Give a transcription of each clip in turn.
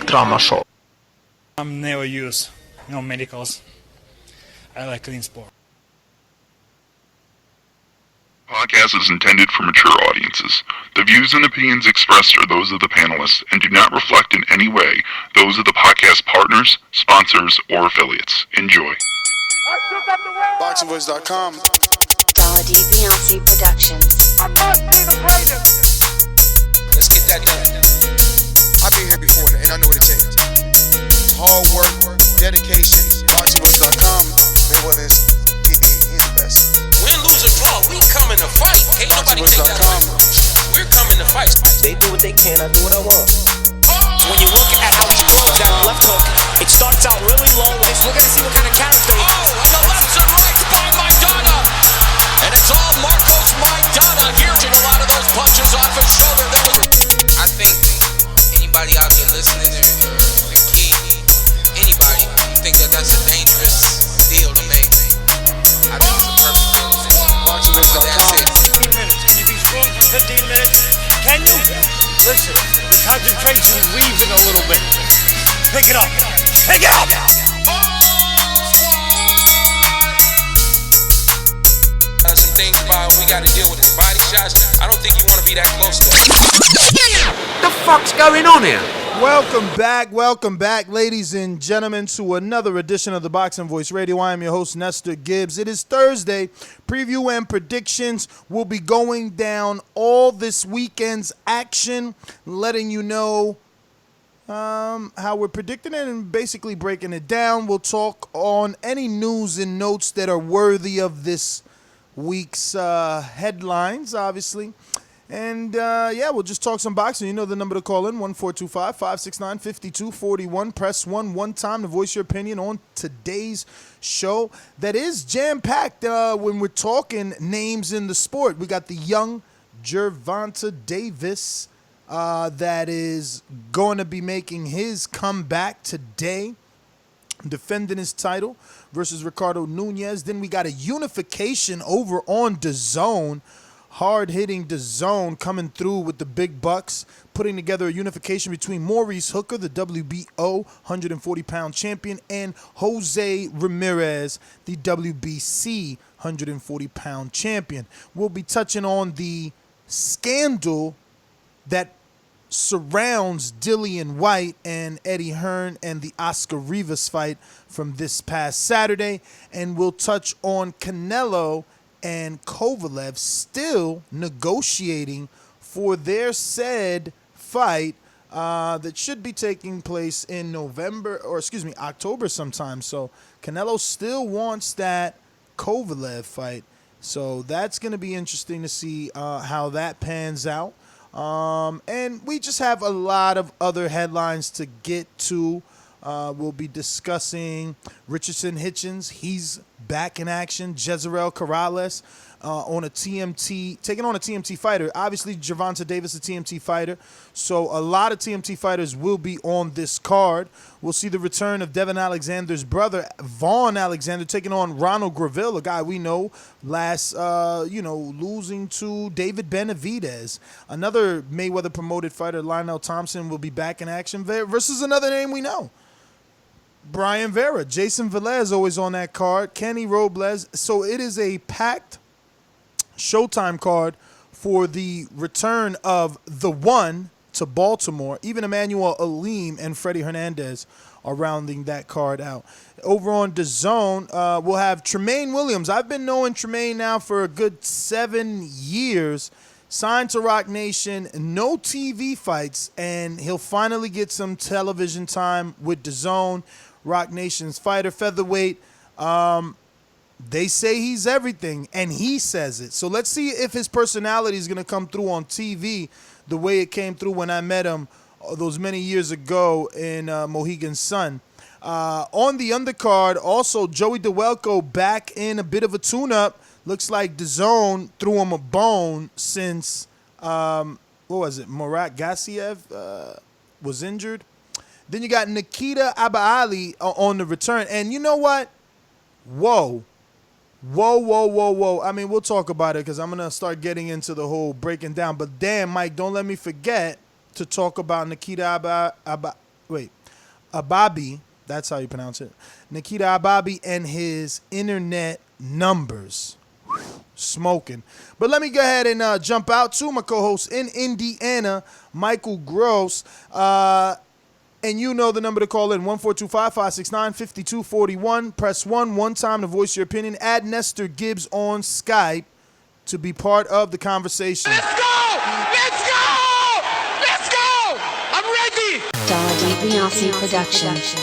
Trauma Show. Never use medicals. I like clean sport. Podcast is intended for mature audiences. The views and opinions expressed are those of the panelists and do not reflect in any way those of the podcast partners, sponsors, or affiliates. Enjoy. BoxingVoice.com. Beyonce Productions. I must be the greatest. Let's get that done. I've been here before and I know what it takes. Hard work, dedication. BoxingVoice.com. Mayweather is he's the best. Win, lose, or draw, we coming to fight. Can't nobody take that away. We're coming to fight. They do what they can, I do what I want. When you look at how he throws that left hook, it starts out really low. We're going to see what kind of character he has. And the lefts and rights by Maidana. And it's all Marcos Maidana here. A lot of those punches off his shoulder. I think anybody out there listening, the key, anybody, think that that's a dangerous deal to make. I think it's a perfect deal to make. But that's it. 15 minutes. Can you be strong for 15 minutes? Can you? Listen, the concentration's leaving a little bit. Pick it up. Pick it up! Some things about we got to deal with his body shots. I don't think you want to be that close to that. The fuck's going on here? Welcome back, ladies and gentlemen, to another edition of the Boxing Voice Radio. I am your host, Nestor Gibbs. It is Thursday. Preview and predictions will be going down all this weekend's action, letting you know how we're predicting it and basically breaking it down. We'll talk on any news and notes that are worthy of this week's headlines, obviously. And, we'll just talk some boxing. You know the number to call in, 1-425-569-5241. Press 1 one time to voice your opinion on today's show. That is jam-packed when we're talking names in the sport. We got the young Gervonta Davis that is going to be making his comeback today, defending his title versus Ricardo Nunez. Then we got a unification over on DAZN. Hard-hitting DAZN coming through with the big bucks, putting together a unification between Maurice Hooker, the WBO 140-pound champion, and Jose Ramirez, the WBC 140-pound champion. We'll be touching on the scandal that surrounds Dillian White and Eddie Hearn and the Oscar Rivas fight from this past Saturday, and we'll touch on Canelo and Kovalev still negotiating for their said fight that should be taking place in October sometime. So Canelo still wants that Kovalev fight. So that's going to be interesting to see how that pans out. And we just have a lot of other headlines to get to. We'll be discussing Richardson Hitchins. He's back in action. Jezreel Corrales taking on a TMT fighter. Obviously, Gervonta Davis, a TMT fighter. So a lot of TMT fighters will be on this card. We'll see the return of Vaughn Alexander's brother, Vaughn Alexander, taking on Ronald Gavril, a guy we know losing to David Benavidez. Another Mayweather-promoted fighter, Lionell Thompson, will be back in action versus another name we know, Brian Vera. Jayson Velez always on that card. Kenny Robles. So it is a packed Showtime card for the return of the one to Baltimore. Even Immanuwel Aleem and Freddy Hernandez are rounding that card out. Over on DAZN, we'll have Tremaine Williams. I've been knowing Tremaine now for a good 7 years. Signed to Rock Nation, no TV fights, and he'll finally get some television time with DAZN. Rock Nation's fighter, featherweight. They say he's everything, and he says it. So let's see if his personality is going to come through on TV the way it came through when I met him those many years ago in Mohegan Sun. On the undercard, also Joey DeWelko back in a bit of a tune-up. Looks like DAZN threw him a bone since, Murat Gassiev was injured. Then you got Nikita Abaali on the return. And you know what? Whoa. I mean, we'll talk about it because I'm going to start getting into the whole breaking down. But damn, Mike, don't let me forget to talk about Nikita Ababi, that's how you pronounce it, Nikita Ababi and his internet numbers. Smoking. But let me go ahead and jump out to my co-host in Indiana, Michael Gross. And you know the number to call in, 1-425-569-5241. Press 1 one time to voice your opinion. Add Nestor Gibbs on Skype to be part of the conversation. Let's go! Let's go! Let's go! I'm ready! DAZN Productions.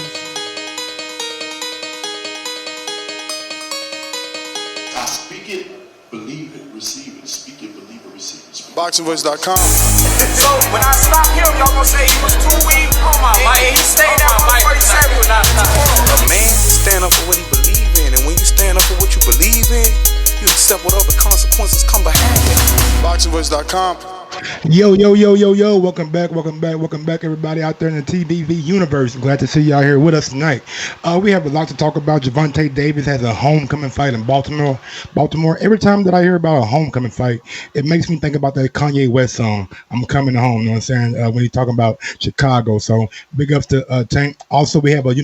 I speak it, believe it, receive it. Speak it, believe it, receive it. BoxingVoice.com. So when I stop him, y'all gonna say he was too weak. He stayed out before he said it. A man stand up for what he believe in, and when you stand up for what you believe in, you accept whatever consequences come behind it. BoxingVoice.com. Yo, welcome back, everybody out there in the TBV universe. Glad to see y'all here with us tonight. We have a lot to talk about. Gervonta Davis has a homecoming fight in Baltimore. Every time that I hear about a homecoming fight, it makes me think about that Kanye West song, I'm Coming Home, you know what I'm saying, when he's talking about Chicago. So big ups to Tank. Also, we have a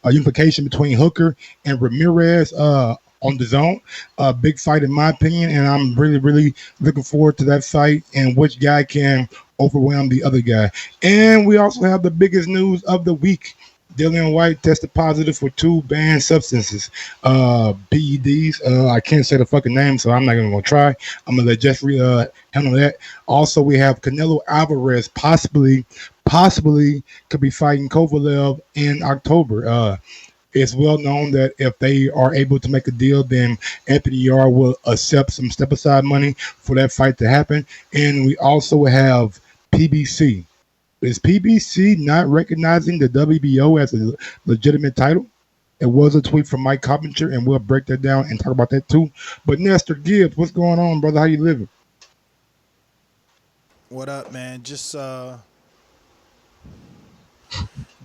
unification between Hooker and Ramirez on DAZN. A big fight in my opinion, and I'm really looking forward to that fight and which guy can overwhelm the other guy. And we also have the biggest news of the week. Dillian White tested positive for 2 banned substances, PED'S. I can't say the fucking name, so I'm not even gonna try. I'm gonna let Jezreel handle that. Also, we have Canelo Alvarez possibly could be fighting Kovalev in October. It's well known that if they are able to make a deal, then Anthony Yarde will accept some step-aside money for that fight to happen. And we also have PBC. Is PBC not recognizing the WBO as a legitimate title? It was a tweet from Mike Coppinger, and we'll break that down and talk about that too. But Nestor Gibbs, what's going on, brother? How you living? What up, man? Just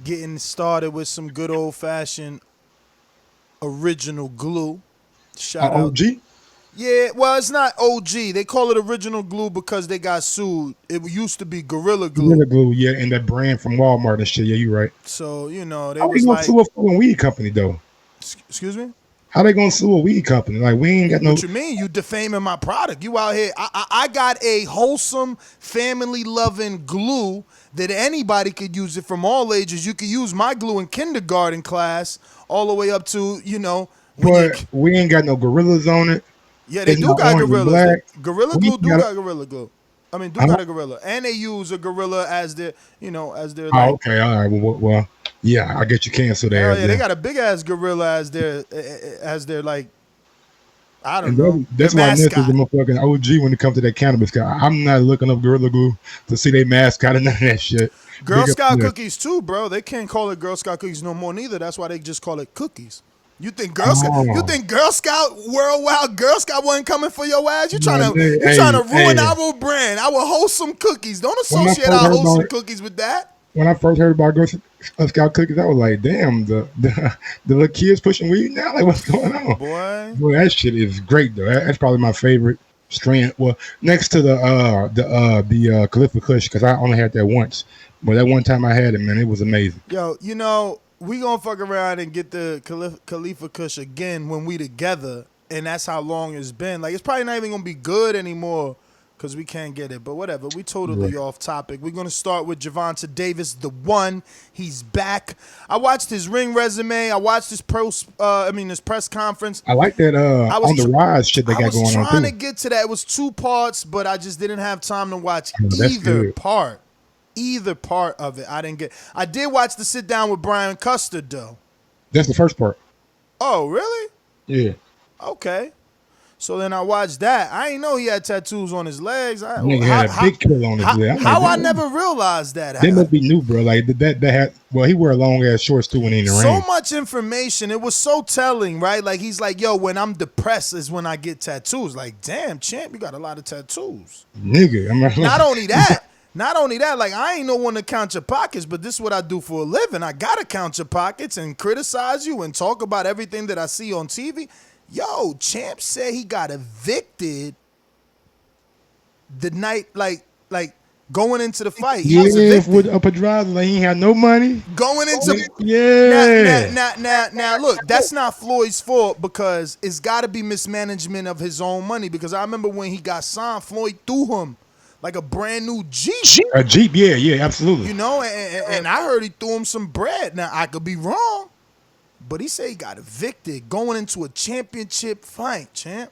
getting started with some good old-fashioned original glue. Shout out. OG? Yeah, well, it's not OG. They call it original glue because they got sued. It used to be Gorilla Glue. Gorilla Glue, yeah, and that brand from Walmart and shit. Yeah, you're right. So, you know, they How was they gonna like... sue a fucking weed company, though? Excuse me? How they gonna sue a weed company? Like, we ain't got no... What you mean? You defaming my product. You out here... I got a wholesome, family-loving glue that anybody could use it from all ages. You could use my glue in kindergarten class all the way up to, you know... But we ain't got no gorillas on it. Yeah, they do got gorillas. Gorilla Glue got Gorilla Glue. I mean, got a gorilla. And they use a gorilla as their, you know, as their... Oh, okay, all right. Well, yeah, I get you canceled there. Oh, yeah, they got a big-ass gorilla as their, like, I don't know. That's why Ness is a motherfucking OG when it comes to that cannabis guy. I'm not looking up Gorilla Glue to see their mascot and none of that shit. Girl Scout cookies too, bro. They can't call it Girl Scout cookies no more neither. That's why they just call it cookies. You think Girl Scout? You think Girl Scout Worldwide Girl Scout wasn't coming for your ass? You trying to ruin our brand, our wholesome cookies? Don't associate our wholesome cookies with that. When I first heard about Girl Scout cookies, I was like, damn, the little kids pushing weed now. Like, what's going on? Boy, that shit is great though. That's probably my favorite strand. Well, next to the Khalifa Kush, because I only had that once. But that one time I had it, man, it was amazing. Yo, you know, we gonna fuck around and get the Khalifa Kush again when we together, and that's how long it's been. Like, it's probably not even gonna be good anymore because we can't get it. But whatever, we totally off topic. We're gonna start with Gervonta Davis, the one. He's back. I watched his ring resume. I watched his press conference. I like that on the rise shit they got going on. I was trying to get to that. It was 2 parts, but I just didn't have time to watch either part. Either part of it, I didn't get. I did watch the sit down with Brian Custard though. That's the first part. Oh, really? Yeah. Okay. So then I watched that. I didn't know he had tattoos on his legs. He had a big kill on his leg. How I never realized that. They must be new, bro. Like that had. Well, he wear long ass shorts too when he in the ring. So much information. It was so telling, right? Like he's like, yo, when I'm depressed is when I get tattoos. Like, damn, champ, you got a lot of tattoos, nigga. Not only that, like, I ain't no one to count your pockets, but this is what I do for a living. I got to count your pockets and criticize you and talk about everything that I see on TV. Yo, Champ said he got evicted the night, like Going into the fight, he Yeah, was evicted. with upper driver, like he ain't had no money. Going into now, look, that's not Floyd's fault because it's got to be mismanagement of his own money. Because I remember when he got signed, Floyd threw him like a brand new Jeep. A Jeep, yeah, absolutely. You know, and I heard he threw him some bread. Now I could be wrong, but he said he got evicted going into a championship fight, champ.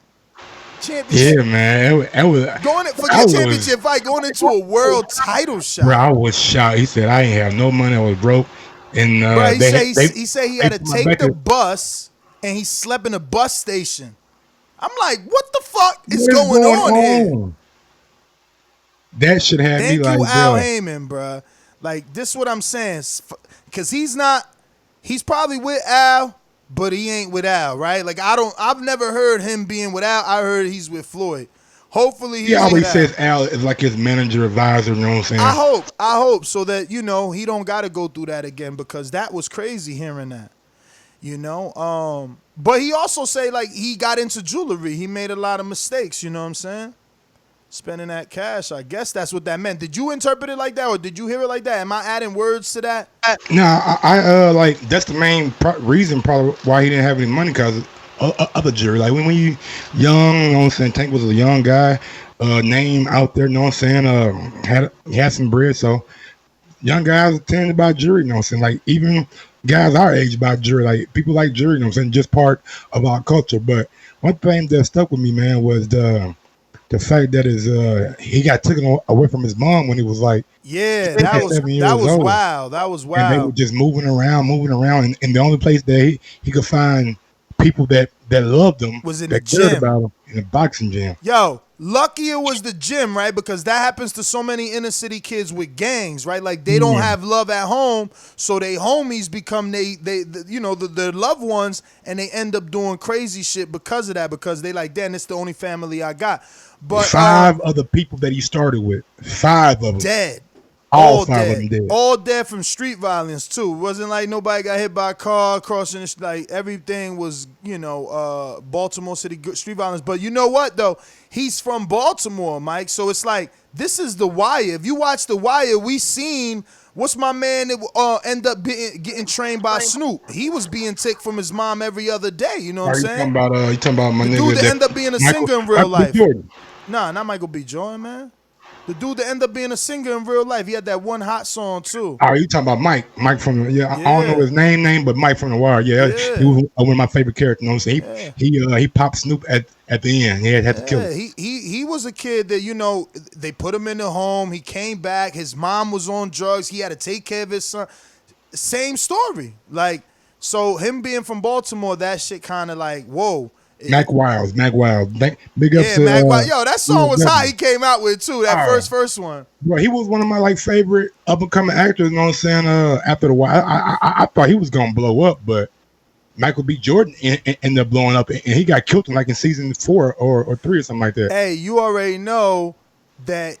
Yeah, man. Championship fight, going into a world title shot. Bro, I was shocked. He said, I ain't have no money. I was broke. And bro, he said he had to take the bus, and he slept in a bus station. I'm like, what the fuck is going on here? That should have me like, Thank you, Al Heyman, bro. Like, this is what I'm saying. Because he's probably with Al, but he ain't with Al, right? Like, I've never heard him being with Al. I heard he's with Floyd. Hopefully he's he always with says Al is like his manager, advisor, you know what I'm saying? I hope so that, you know, he don't got to go through that again because that was crazy hearing that, you know? But he also say, like, he got into jewelry. He made a lot of mistakes, you know what I'm saying? Spending that cash, I guess that's what that meant. Did you interpret it like that, or did you hear it like that? Am I adding words to that? No, I like that's the main reason probably why he didn't have any money because other jury. Like when you young, you know what I'm saying? Tank was a young guy, name out there, you know what I'm saying? Had some bread, so young guys tend to buy jury, you know what I'm saying? Like even guys our age buy jury. Like people like jury, you know what I'm saying? Just part of our culture. But one thing that stuck with me, man, was the fact that he got taken away from his mom when he was like that was wild. That was wild. And they were just moving around, and the only place that he could find people that loved him was in the gym. About him, in a boxing gym. Yo, lucky it was the gym, right? Because that happens to so many inner city kids with gangs, right? Like they don't have love at home, so they homies become their loved ones, and they end up doing crazy shit because of that. Because they like, damn, it's the only family I got. But 5 other people that he started with, 5 of them dead. All 5 of them dead. All dead from street violence too. It wasn't like nobody got hit by a car crossing the like everything was, Baltimore City street violence. But you know what though? He's from Baltimore, Mike. So it's like this is The Wire. If you watch The Wire, we seen what's my man that end up getting trained by Snoop. He was being ticked from his mom every other day. You know what I'm saying? You talking about my the nigga dude that end up being a singer in real life. Nah, not Michael B. Jordan, man. The dude that ended up being a singer in real life. He had that one hot song too. Oh, you talking about Mike? Mike from I don't know his name, but Mike from The Wire. Yeah. He was one of my favorite characters. You know what I'm saying? He popped Snoop at the end. He had to kill him. He was a kid that they put him in the home. He came back. His mom was on drugs. He had to take care of his son. Same story. Like so, him being from Baltimore, that shit kind of like whoa. Mac Wild. Big up to Mac Wild. Yo, that song was hot. He came out with too. That first one. Bro, he was one of my favorite up and coming actors. You know what I'm saying? After the while, I thought he was gonna blow up, but Michael B. Jordan ended up blowing up, and he got killed in season 4 or 3 or something like that. Hey, you already know that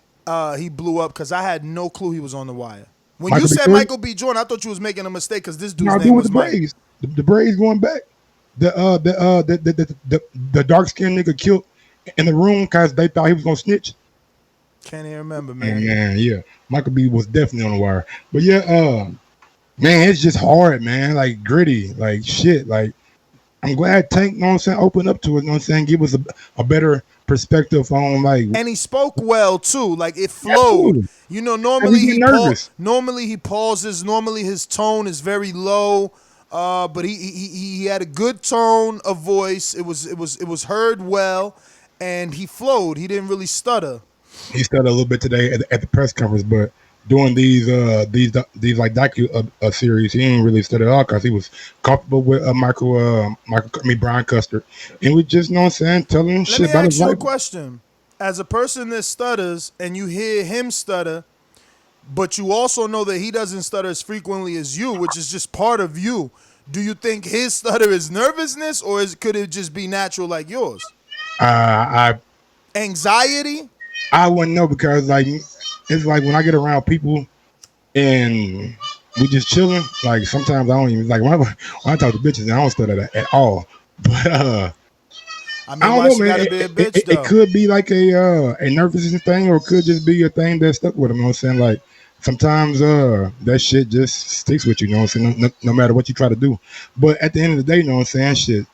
he blew up because I had no clue he was on The Wire. When Michael you said Michael B. Jordan, I thought you was making a mistake because this dude's name was the Braves. The Braves going back. The dark skinned nigga killed in the room because they thought he was gonna snitch. Can't even remember, man. Man, yeah, Michael B was definitely on The Wire. But yeah, man, it's just hard, man. Like gritty, like shit. Like I'm glad Tank, you know what I'm saying, opened up to it. You know what I'm saying, give us a better perspective on like. And he spoke well too. Like it flowed. Absolutely. You know, normally he pauses. Normally his tone is very low. But he had a good tone of voice. It was heard well, and he flowed. He didn't really stutter. He stuttered a little bit today at the press conference, but doing these like docu series, he didn't really stutter at all because he was comfortable with Brian Custer, and we just, you know what I'm saying, telling him shit about his life. Let me ask you a question. As a person that stutters, and you hear him stutter, but you also know that he doesn't stutter as frequently as you, which is just part of you. Do you think his stutter is nervousness, or could it just be natural like yours? Anxiety? I wouldn't know because it's like when I get around people and we just chilling. Like sometimes I don't even when I talk to bitches, I don't stutter at all. But I mean, I don't why know, she man. gotta be a bitch, though? It could be like a nervousness thing, or it could just be a thing that stuck with him. You know what I'm saying? Like sometimes that shit just sticks with you. You know what I'm saying? No matter what you try to do. But at the end of the day, you know what I'm saying? Shit,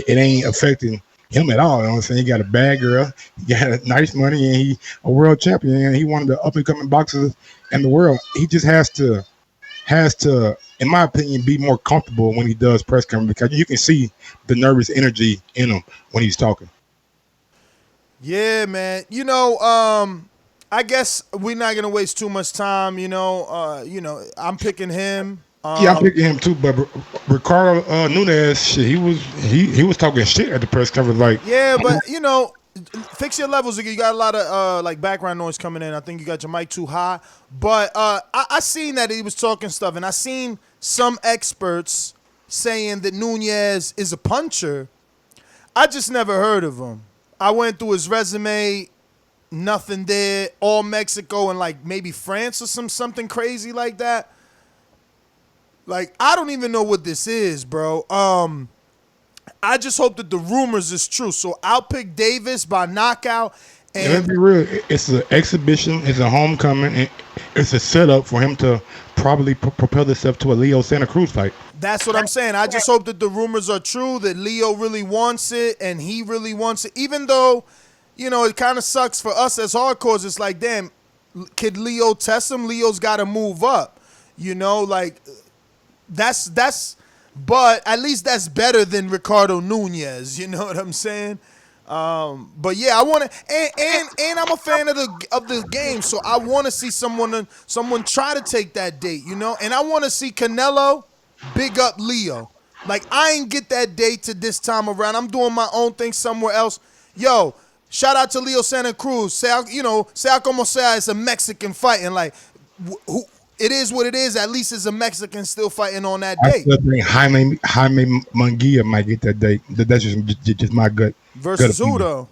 it ain't affecting him at all. You know what I'm saying? He got a bad girl, he got nice money, and he a world champion, and he one of the up and coming boxers in the world. He just has to, in my opinion, be more comfortable when he does press conference, because you can see the nervous energy in him when he's talking. Yeah, man. I guess we're not gonna waste too much time. I'm picking him. Yeah, I'm picking him too. But Ricardo Nunez, shit, he was talking shit at the press conference. Like, yeah, but fix your levels again. You got a lot of like background noise coming in. I think you got your mic too high. But I seen that he was talking stuff, and I seen some experts saying that Nunez is a puncher. I just never heard of him. I went through his resume, nothing there. All Mexico and like maybe France or something crazy like that. Like, I don't even know what this is, bro. I just hope that the rumors is true. So I'll pick Davis by knockout. And let's be real, it's an exhibition, it's a homecoming, and it's a setup for him to probably propel himself to a Leo Santa Cruz fight. That's what I'm saying. I just hope that the rumors are true, that Leo really wants it and he really wants it. Even though, it kind of sucks for us as hardcores. It's like, damn, could Leo test him? Leo's got to move up. But at least that's better than Ricardo Nunez. You know what I'm saying? But yeah, I want to, and I'm a fan of the game, so I want to see someone try to take that date, and I want to see Canelo big up Leo. Like, I ain't get that date to this time around. I'm doing my own thing somewhere else. Yo, shout out to Leo Santa Cruz. Say como sea, it's a Mexican fighting. Like, who? It is what it is. At least it's a Mexican still fighting on that date. I think Jaime Munguia might get that date. That's just my gut. Versus who, though?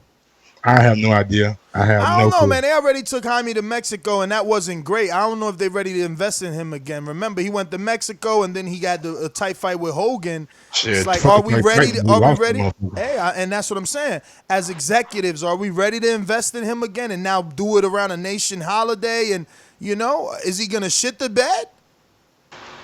I have no idea. I don't know, man. They already took Jaime to Mexico, and that wasn't great. I don't know if they're ready to invest in him again. Remember, he went to Mexico, and then he got a tight fight with Hogan. Shit, it's like, are we ready? Are we ready? Hey, and that's what I'm saying. As executives, are we ready to invest in him again and now do it around a nation holiday? And, is he going to shit the bed?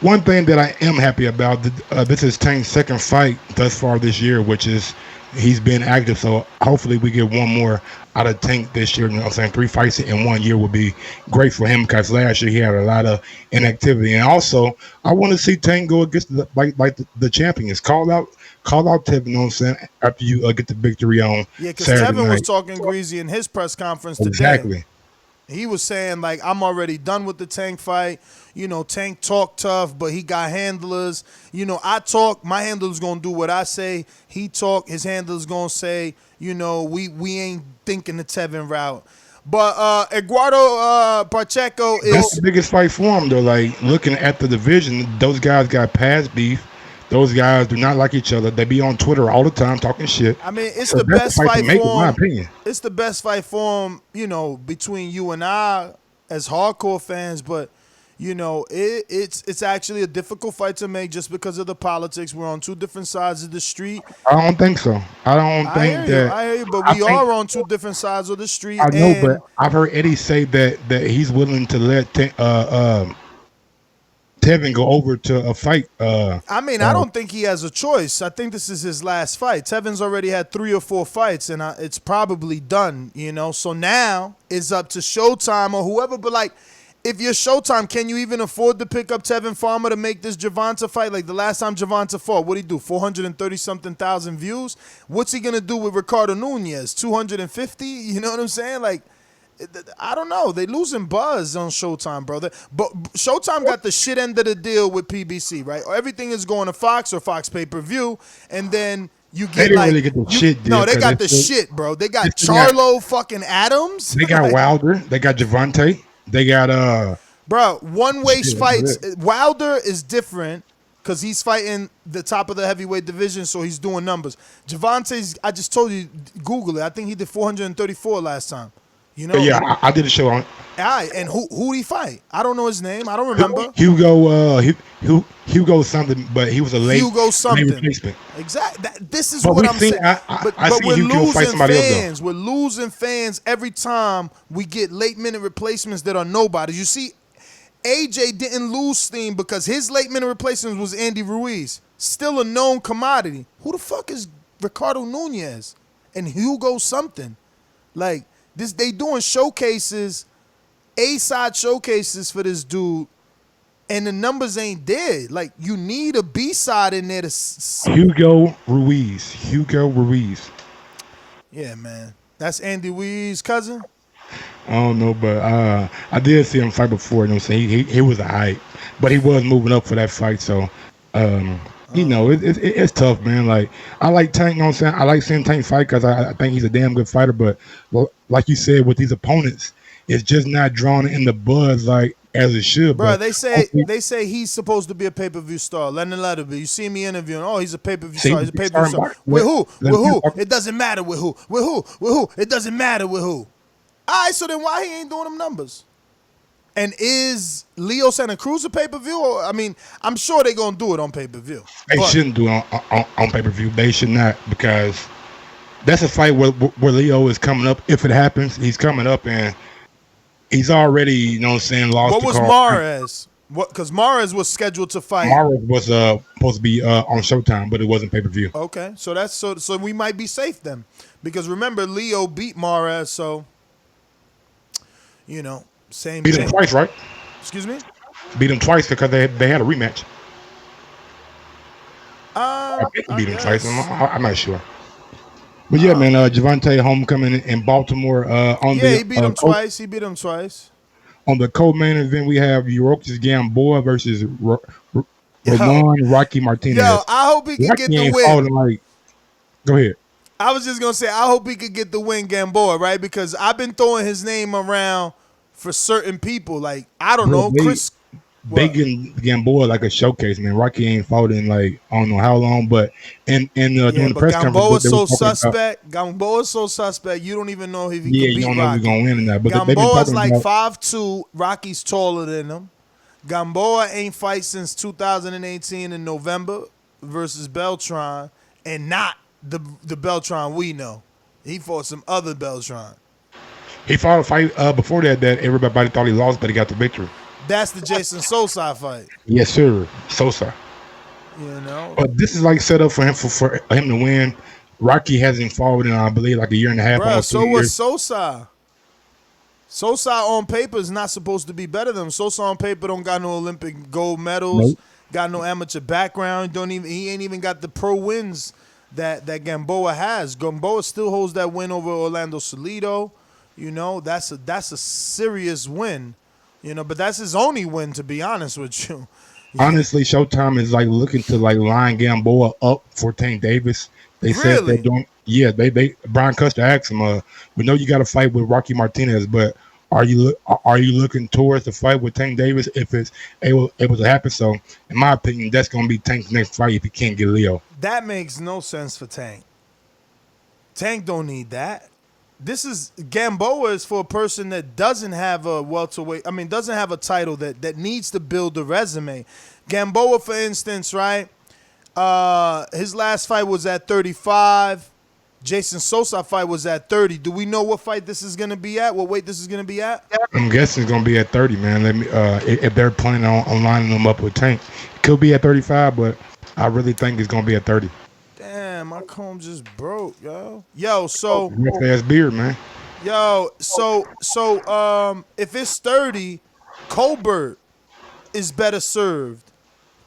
One thing that I am happy about, this is Tank's second fight thus far this year, which is he's been active. So hopefully we get one more out of Tank this year. You know what I'm saying? 3 fights in 1 year would be great for him, because last year he had a lot of inactivity. And also, I want to see Tank go against the champions. Call out Tevin, you know what I'm saying, after you get the victory on Saturday night. Yeah, because Tevin was talking greasy in his press conference today. Exactly. He was saying, like, I'm already done with the Tank fight. Tank talk tough, but he got handlers. I talk, my handler's going to do what I say. He talk, his handler's going to say, we ain't thinking the Tevin route. But Eduardo Pacheco is... That's the biggest fight for him, though. Like, looking at the division, those guys got past beef. Those guys do not like each other. They be on Twitter all the time talking shit. I mean, it's the best fight for him. In my opinion. It's the best fight for him, between you and I as hardcore fans. But, it's actually a difficult fight to make just because of the politics. We're on two different sides of the street. I don't think so. I hear you, but we are on two different sides of the street. I know, but I've heard Eddie say that he's willing to let Tevin go over to a fight. I don't think he has a choice. I think this is his last fight. Tevin's already had 3 or 4 fights, and it's probably done, So now it's up to Showtime or whoever. But, like, if you're Showtime, can you even afford to pick up Tevin Farmer to make this Gervonta fight? Like, the last time Gervonta fought, what'd he do? 430-something thousand views? What's he going to do with Ricardo Nunez? 250? You know what I'm saying? Like, I don't know. They losing buzz on Showtime, brother. But Showtime got the shit end of the deal with PBC, right? Everything is going to Fox or Fox pay-per-view, and then you get they didn't really get the shit deal. No, they got the shit, bro. They got Charlo fucking Adams. They got Wilder. They got Gervonta. They got bro, one-way fights. Wilder is different because he's fighting the top of the heavyweight division, so he's doing numbers. Gervonta's, I just told you, Google it. I think he did 434 last time. You know? Yeah, I did a show on it. All right, and who did he fight? I don't know his name. I don't remember. Hugo something, but he was a late replacement. Exactly. This is what I'm saying. But we're losing fans. We're losing fans every time we get late-minute replacements that are nobodies. You see, AJ didn't lose steam because his late-minute replacement was Andy Ruiz. Still a known commodity. Who the fuck is Ricardo Nunez and Hugo something? Like, this, they doing showcases, A-side showcases for this dude, and the numbers ain't there. Like, you need a B-side in there to... Hugo Ruiz. Yeah, man. That's Andy Ruiz's cousin? I don't know, but I did see him fight before. You know what I'm saying? He was a hype, but he was moving up for that fight, so... you know, it's tough, man. Like, I like Tank, you know what I'm saying? I like seeing Tank fight because I think he's a damn good fighter. But like you said, with these opponents, it's just not drawn in the buzz like as it should. Bro, they say he's supposed to be a pay-per-view star. Lennon Ladderby. You see me interviewing. Oh, he's a pay-per-view star. He's a pay-per-view star. With who? With who? It doesn't matter with who. With who? With who? It doesn't matter with who. All right, so then why he ain't doing them numbers? And is Leo Santa Cruz a pay-per-view? Or, I mean, I'm sure they're going to do it on pay-per-view. They shouldn't do it on pay-per-view. They should not, because that's a fight where Leo is coming up. If it happens, he's coming up, and he's already, you know what I'm saying, lost What the was card. Maurice? Because Maurice was scheduled to fight. Maurice was supposed to be on Showtime, but it wasn't pay-per-view. Okay, so that's so we might be safe then. Because remember, Leo beat Maurice, so, you know, same beat thing. him twice, right? Excuse me? Beat him twice because they had a rematch. I think he beat him twice. I'm not sure. But yeah, man, Gervonta homecoming in Baltimore. He beat him twice. He beat him twice. On the co-main event, we have Yuriorkis Gamboa versus Rocky Martinez. Yo, I hope he can get the win. Go ahead. I was just going to say, I hope he could get the win, Gamboa, right? Because I've been throwing his name around for certain people. Like, I don't know, Chris. They getting Gamboa like a showcase, man. Rocky ain't fought in like I don't know how long, but during the press Gamboa's conference, so suspect. Gamboa's so suspect. You don't even know if he can beat you don't know Rocky. if he's gonna win or not. But Gamboa's like 5'2". Rocky's taller than him. Gamboa ain't fight since 2018 in November versus Beltran, and not the Beltran we know. He fought some other Beltran. He fought a fight before that everybody thought he lost, but he got the victory. That's the Jason Sosa fight. Yes, sir. Sosa. You know. But this is like set up for him for him to win. Rocky hasn't fought in, I believe, like a year and a half. Bruh, so was years. Sosa. Sosa on paper is not supposed to be better than him. Sosa on paper don't got no Olympic gold medals, got no amateur background, he ain't even got the pro wins that Gamboa has. Gamboa still holds that win over Orlando Salido. You know, that's a serious win. You know, but that's his only win, to be honest with you. Honestly, Showtime is like looking to like line Gamboa up for Tank Davis. They said they're doing. Yeah, they Brian Custer asked him, we know you got to fight with Rocky Martinez, but are you looking towards the fight with Tank Davis if it's able to happen? So, in my opinion, that's going to be Tank's next fight if he can't get Leo. That makes no sense for Tank. Tank don't need that. This is Gamboa is for a person that doesn't have a welterweight. I mean, doesn't have a title that needs to build a resume. Gamboa, for instance, right? His last fight was at 35. Jason Sosa fight was at 30. Do we know what fight this is going to be at? What weight this is going to be at? I'm guessing it's going to be at 30, man. Let me if they're planning on lining them up with Tank, it could be at 35, but I really think it's going to be at 30. Damn, my comb just broke, yo. Yo, so rough ass beard, man. Yo, so if it's 30, Colbert is better served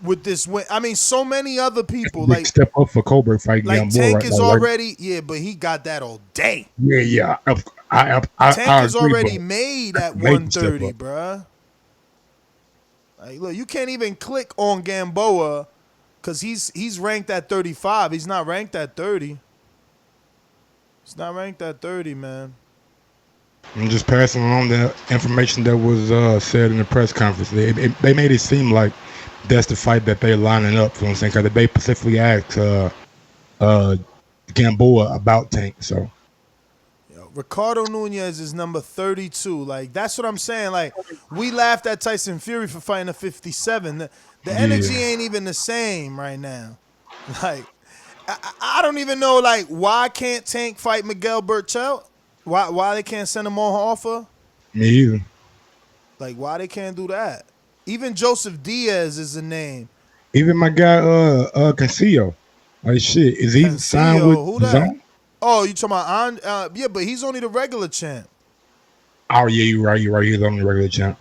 with this win. I mean, so many other people like step up for Colbert fight. Like Tank is already, but he got that all day. Yeah. Tank is already made at 130, bruh. Like, look, you can't even click on Gamboa. Because he's ranked at 35. He's not ranked at 30. He's not ranked at 30, man. I'm just passing along the information that was said in the press conference. They made it seem like that's the fight that they're lining up. You know what I'm saying? Because they specifically asked Gamboa about Tank. So, yo, Ricardo Nunez is number 32. Like, that's what I'm saying. Like, we laughed at Tyson Fury for fighting a 57. The energy ain't even the same right now. Like, I don't even know, like, why can't Tank fight Miguel Berchelt? Why they can't send him on offer? Me either. Like, why they can't do that? Even Joseph Diaz is a name. Even my guy, Casillo. Like, shit, is he signed with who that? Zone? Oh, you talking about yeah, but he's only the regular champ. Oh yeah, you're right. He's only the regular champ.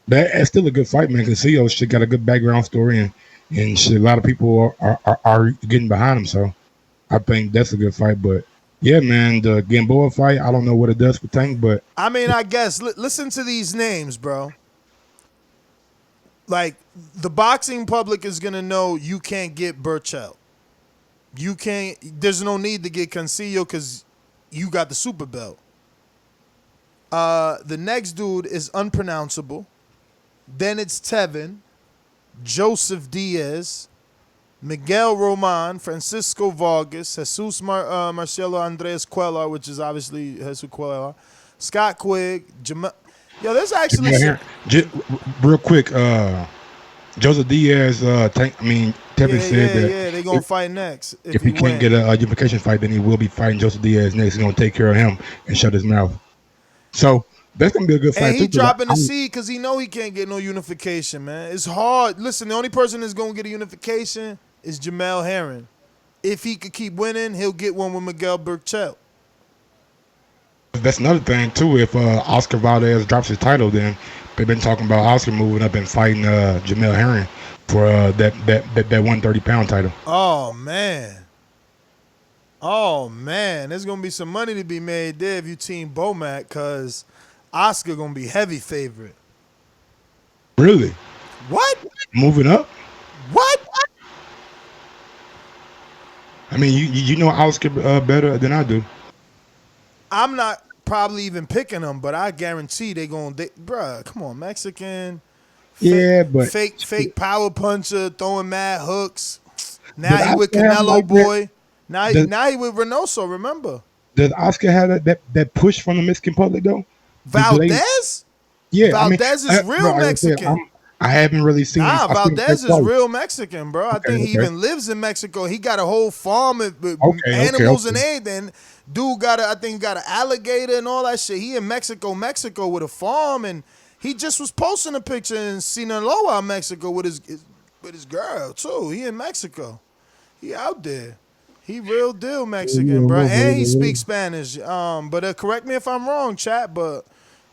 That's still a good fight, man. Casillo shit got a good background story, and shit, a lot of people are getting behind him. So I think that's a good fight. But yeah, man, the Gamboa fight, I don't know what it does for Tank, but I mean, I guess listen to these names, bro. Like, the boxing public is gonna know you can't get Berchelt. You can't. There's no need to get Cancillo because you got the super belt. The next dude is unpronounceable. Then it's Tevin, Joseph Diaz, Miguel Roman, Francisco Vargas, Jesus Marcelo Andres Cuellar, which is obviously Jesus Cuellar, Scott Quigg, Yo, there's actually real quick. Joseph Diaz, Tevin said that they're gonna fight next. If he can't get a unification fight, then he will be fighting Joseph Diaz next. He's gonna take care of him and shut his mouth. So that's gonna be a good fight. And he dropping the seed because he know he can't get no unification, man. It's hard. Listen, the only person that's gonna get a unification is Jamel Herring. If he could keep winning, he'll get one with Miguel Berchelt. That's another thing too. If Oscar Valdez drops his title, then they've been talking about Oscar moving up and fighting Jamel Herring for that 130-pound title. Oh man, there's gonna be some money to be made there if you team Bomac, cause Oscar gonna be heavy favorite. Really? What? Moving up? What? I mean, you know Oscar better than I do. I'm not probably even picking them, but I guarantee they gonna. Bruh, come on, Mexican. Fake power puncher, throwing mad hooks. Now he with Canelo, boy. Now he with Reynoso, remember? Does Oscar have that push from the Mexican public, though? Valdez? Yeah. Valdez is real Mexican. I haven't really seen Valdez is real Mexican, bro. I think he even lives in Mexico. He got a whole farm with animals and everything. Dude I think got an alligator and all that shit. He in Mexico with a farm, and he just was posting a picture in Sinaloa, Mexico, with his girl too. He in Mexico. He out there. He real deal Mexican, bro. And he speaks Spanish. But correct me if I'm wrong, chat. But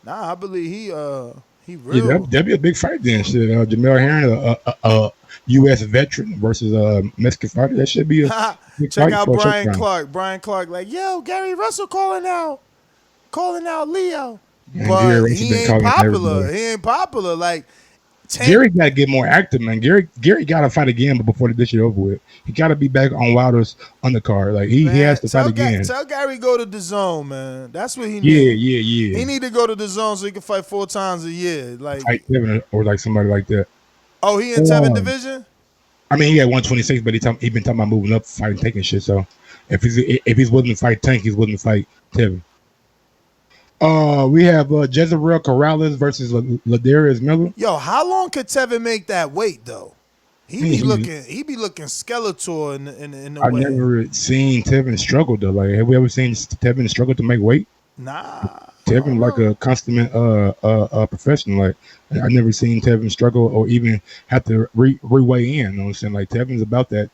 I believe he real. Yeah, that'd be a big fight then. Shit, Jamel Herring, a U.S. veteran versus a Mexican fighter. That should be a big check fight out for Brian Showtime. Clark. Brian Clark, like, yo, Gary Russell calling out Leo. And but he ain't popular. He ain't popular. Like, Gary got to get more active, man. Gary got to fight again, but before this shit over with, he got to be back on Wilder's undercard. Like he has to fight again. Tell Gary go to the zone, man. That's what he needs. Yeah. He need to go to the zone so he can fight 4 times a year. Like fight Tevin or like somebody like that. Oh, he in Tevin division? I mean, he had 126, but he been talking about moving up, fighting, taking shit. So if he's willing to fight Tank, he's willing to fight Tevin. We have Jezreel Corrales versus Ladarius Miller. Yo, how long could Tevin make that weight though? He be looking Skeletor in the I've way. never seen Tevin struggle though. Like, have we ever seen Tevin struggle to make weight? Nah. Tevin like a consummate professional. Like, I've never seen Tevin struggle or even have to re-weigh in. You know what I'm saying? Like, Tevin's about that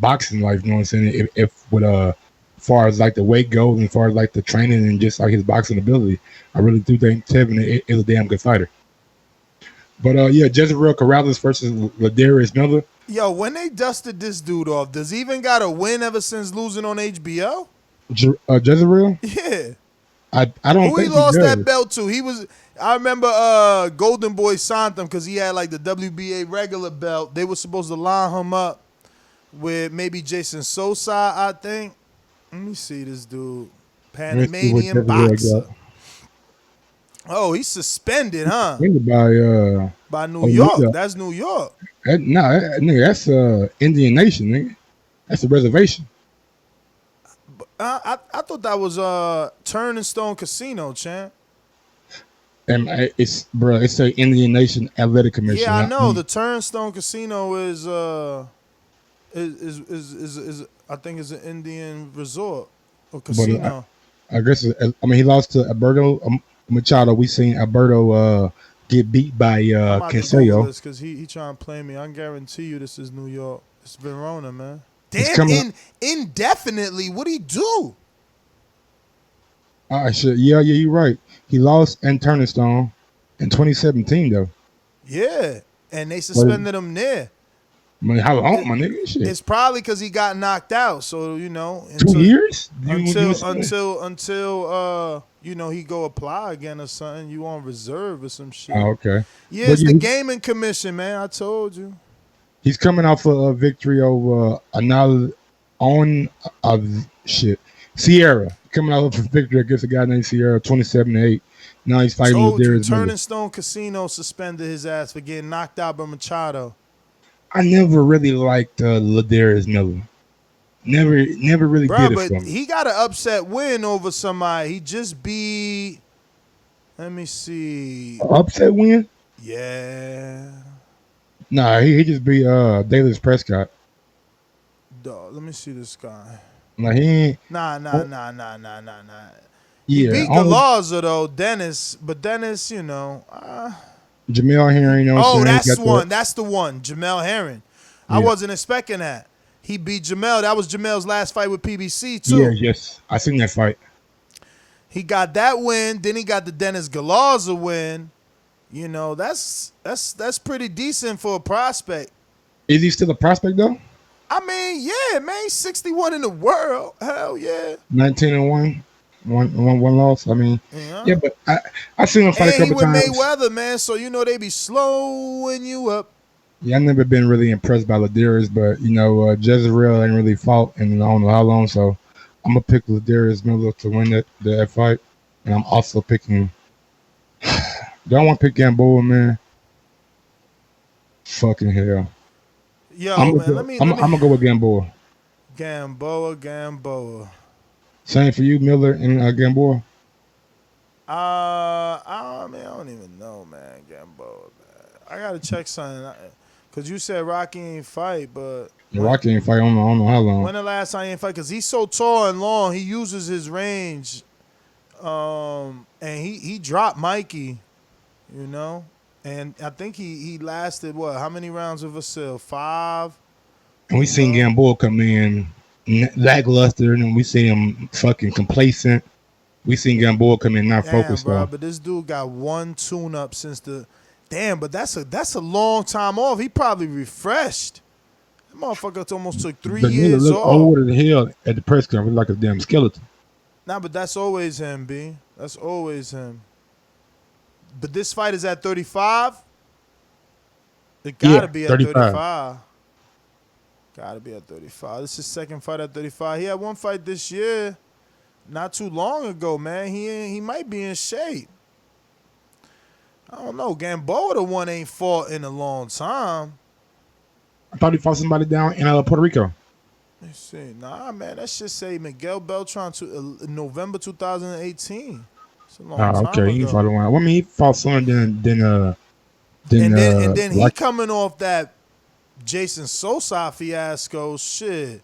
boxing life. You know what I'm saying? If with as far as like the weight goes, and as far as like the training and just like his boxing ability, I really do think Tevin is a damn good fighter. But Jezreel Corrales versus Ladarius Miller. Yo, when they dusted this dude off, does he even got a win ever since losing on HBO? Jezreel? Yeah. I don't think he lost that belt to. I remember Golden Boy signed him because he had like the WBA regular belt. They were supposed to line him up with maybe Jason Sosa, I think. Let me see this dude. Panamanian boxer. Oh, he's suspended, huh? Suspended by New York. That's New York. Nigga, that's Indian Nation, nigga. That's a reservation. I thought that was Turn and Stone Casino, champ. And it's the Indian Nation Athletic Commission. Yeah, I know. The Turnstone Casino is I think is an Indian resort or casino. I guess he lost to Alberto Machado. We seen Alberto get beat by Canelo. Because he trying to play me. I guarantee you this is New York. It's Verona, man. Damn, indefinitely. What'd he do? Yeah, you're right. He lost in Turnstone in 2017, though. Yeah, and they suspended him there. I mean, how long, my nigga? Shit. It's probably because he got knocked out. So, you know. 2 years? Until he go apply again or something. You on reserve or some shit. Oh, okay. Yeah, it's the gaming commission, man. I told you. He's coming off a victory over Sierra. Coming out of a victory against a guy named Sierra, 27-8. Now he's fighting Ladarius Miller. Turning Stone Casino suspended his ass for getting knocked out by Machado. I never really liked Ladarius Miller. Never really did it for me. He got an upset win over somebody. He just beat. Let me see. Upset win? Yeah. Nah, he just beat Dallas Prescott. Dog, let me see this guy. Nah, he ain't. Nah. Yeah, He beat Galazza though, Dennis. But Dennis, Jamel Herring. That's one. That's the one. Jamel Herring. Yeah. I wasn't expecting that. He beat Jamel. That was Jamel's last fight with PBC too. Yeah, yes. I seen that fight. He got that win. Then he got the Dennis Galazza win. That's pretty decent for a prospect. Is he still a prospect though? I mean, yeah, man, he's 61 in the world. Hell yeah. 19-1. One loss. I mean, yeah, but I seen him fight a couple times. He with Mayweather, man, so they be slowing you up. Yeah, I've never been really impressed by Ladarius, but Jezreel ain't really fought in I don't know how long, so I'm gonna pick Ladarius Miller to win that fight, and I'm also picking. Don't want to pick Gamboa, man. Fucking hell. Yo, I'm gonna go with Gamboa. Gamboa. Same for you, Miller and Gamboa. I don't even know, man. Gamboa, man. I gotta check something. Cause you said Rocky ain't fight, but Rocky ain't fight. I don't know how long. When the last time he ain't fight? Cause he's so tall and long, he uses his range. And he dropped Mikey, and I think he lasted how many rounds of Vasil? 5. And we seen Gamboa come in lackluster, and we see him fucking complacent. We seen Gamboa come in not focused, bro. But this dude got one tune-up since the. Damn, but that's a long time off. He probably refreshed. That motherfucker almost took 3 years look off. Old as hell at the press conference like a damn skeleton. Nah, but that's always him, B. That's always him. But this fight is at 35. It gotta be at 35. Gotta be at 35. This is his second fight at 35. He had one fight this year, not too long ago, man. He might be in shape. I don't know. Gamboa the one ain't fought in a long time. I thought he fought somebody down in Puerto Rico. Let me see. Nah, man. That shit say Miguel Beltran November 2018. It's a long time ago. He fought one. I mean, he fought someone then he coming off that Jason Sosa fiasco. Shit.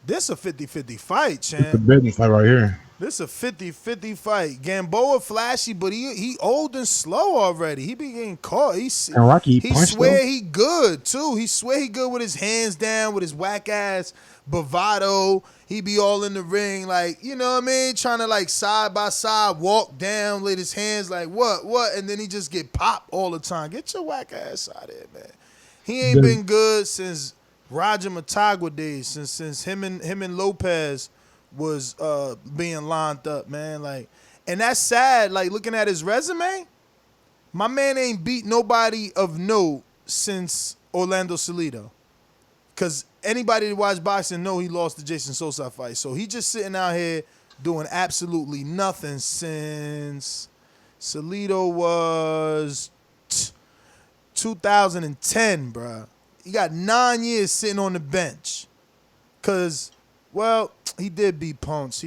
This a 50-50 fight, champ. It's a business fight right here. This a 50-50 fight. Gamboa flashy, but he old and slow already. He be getting caught. He swear he good too. He swear he good with his hands down, with his whack ass bravado. He be all in the ring, like, you know what I mean? Trying to like side by side walk down, lay his hands like what? And then he just get popped all the time. Get your whack ass out of there, man. He ain't been good since Roger Matagua days, since him and Lopez was being lined up, man. Like, and that's sad. Like, looking at his resume, my man ain't beat nobody of note since Orlando Salido. Cause anybody that watch boxing know he lost the Jason Sosa fight. So he just sitting out here doing absolutely nothing since Salido was 2010, bruh. He got 9 years sitting on the bench. Cause, well, He did beat Ponce.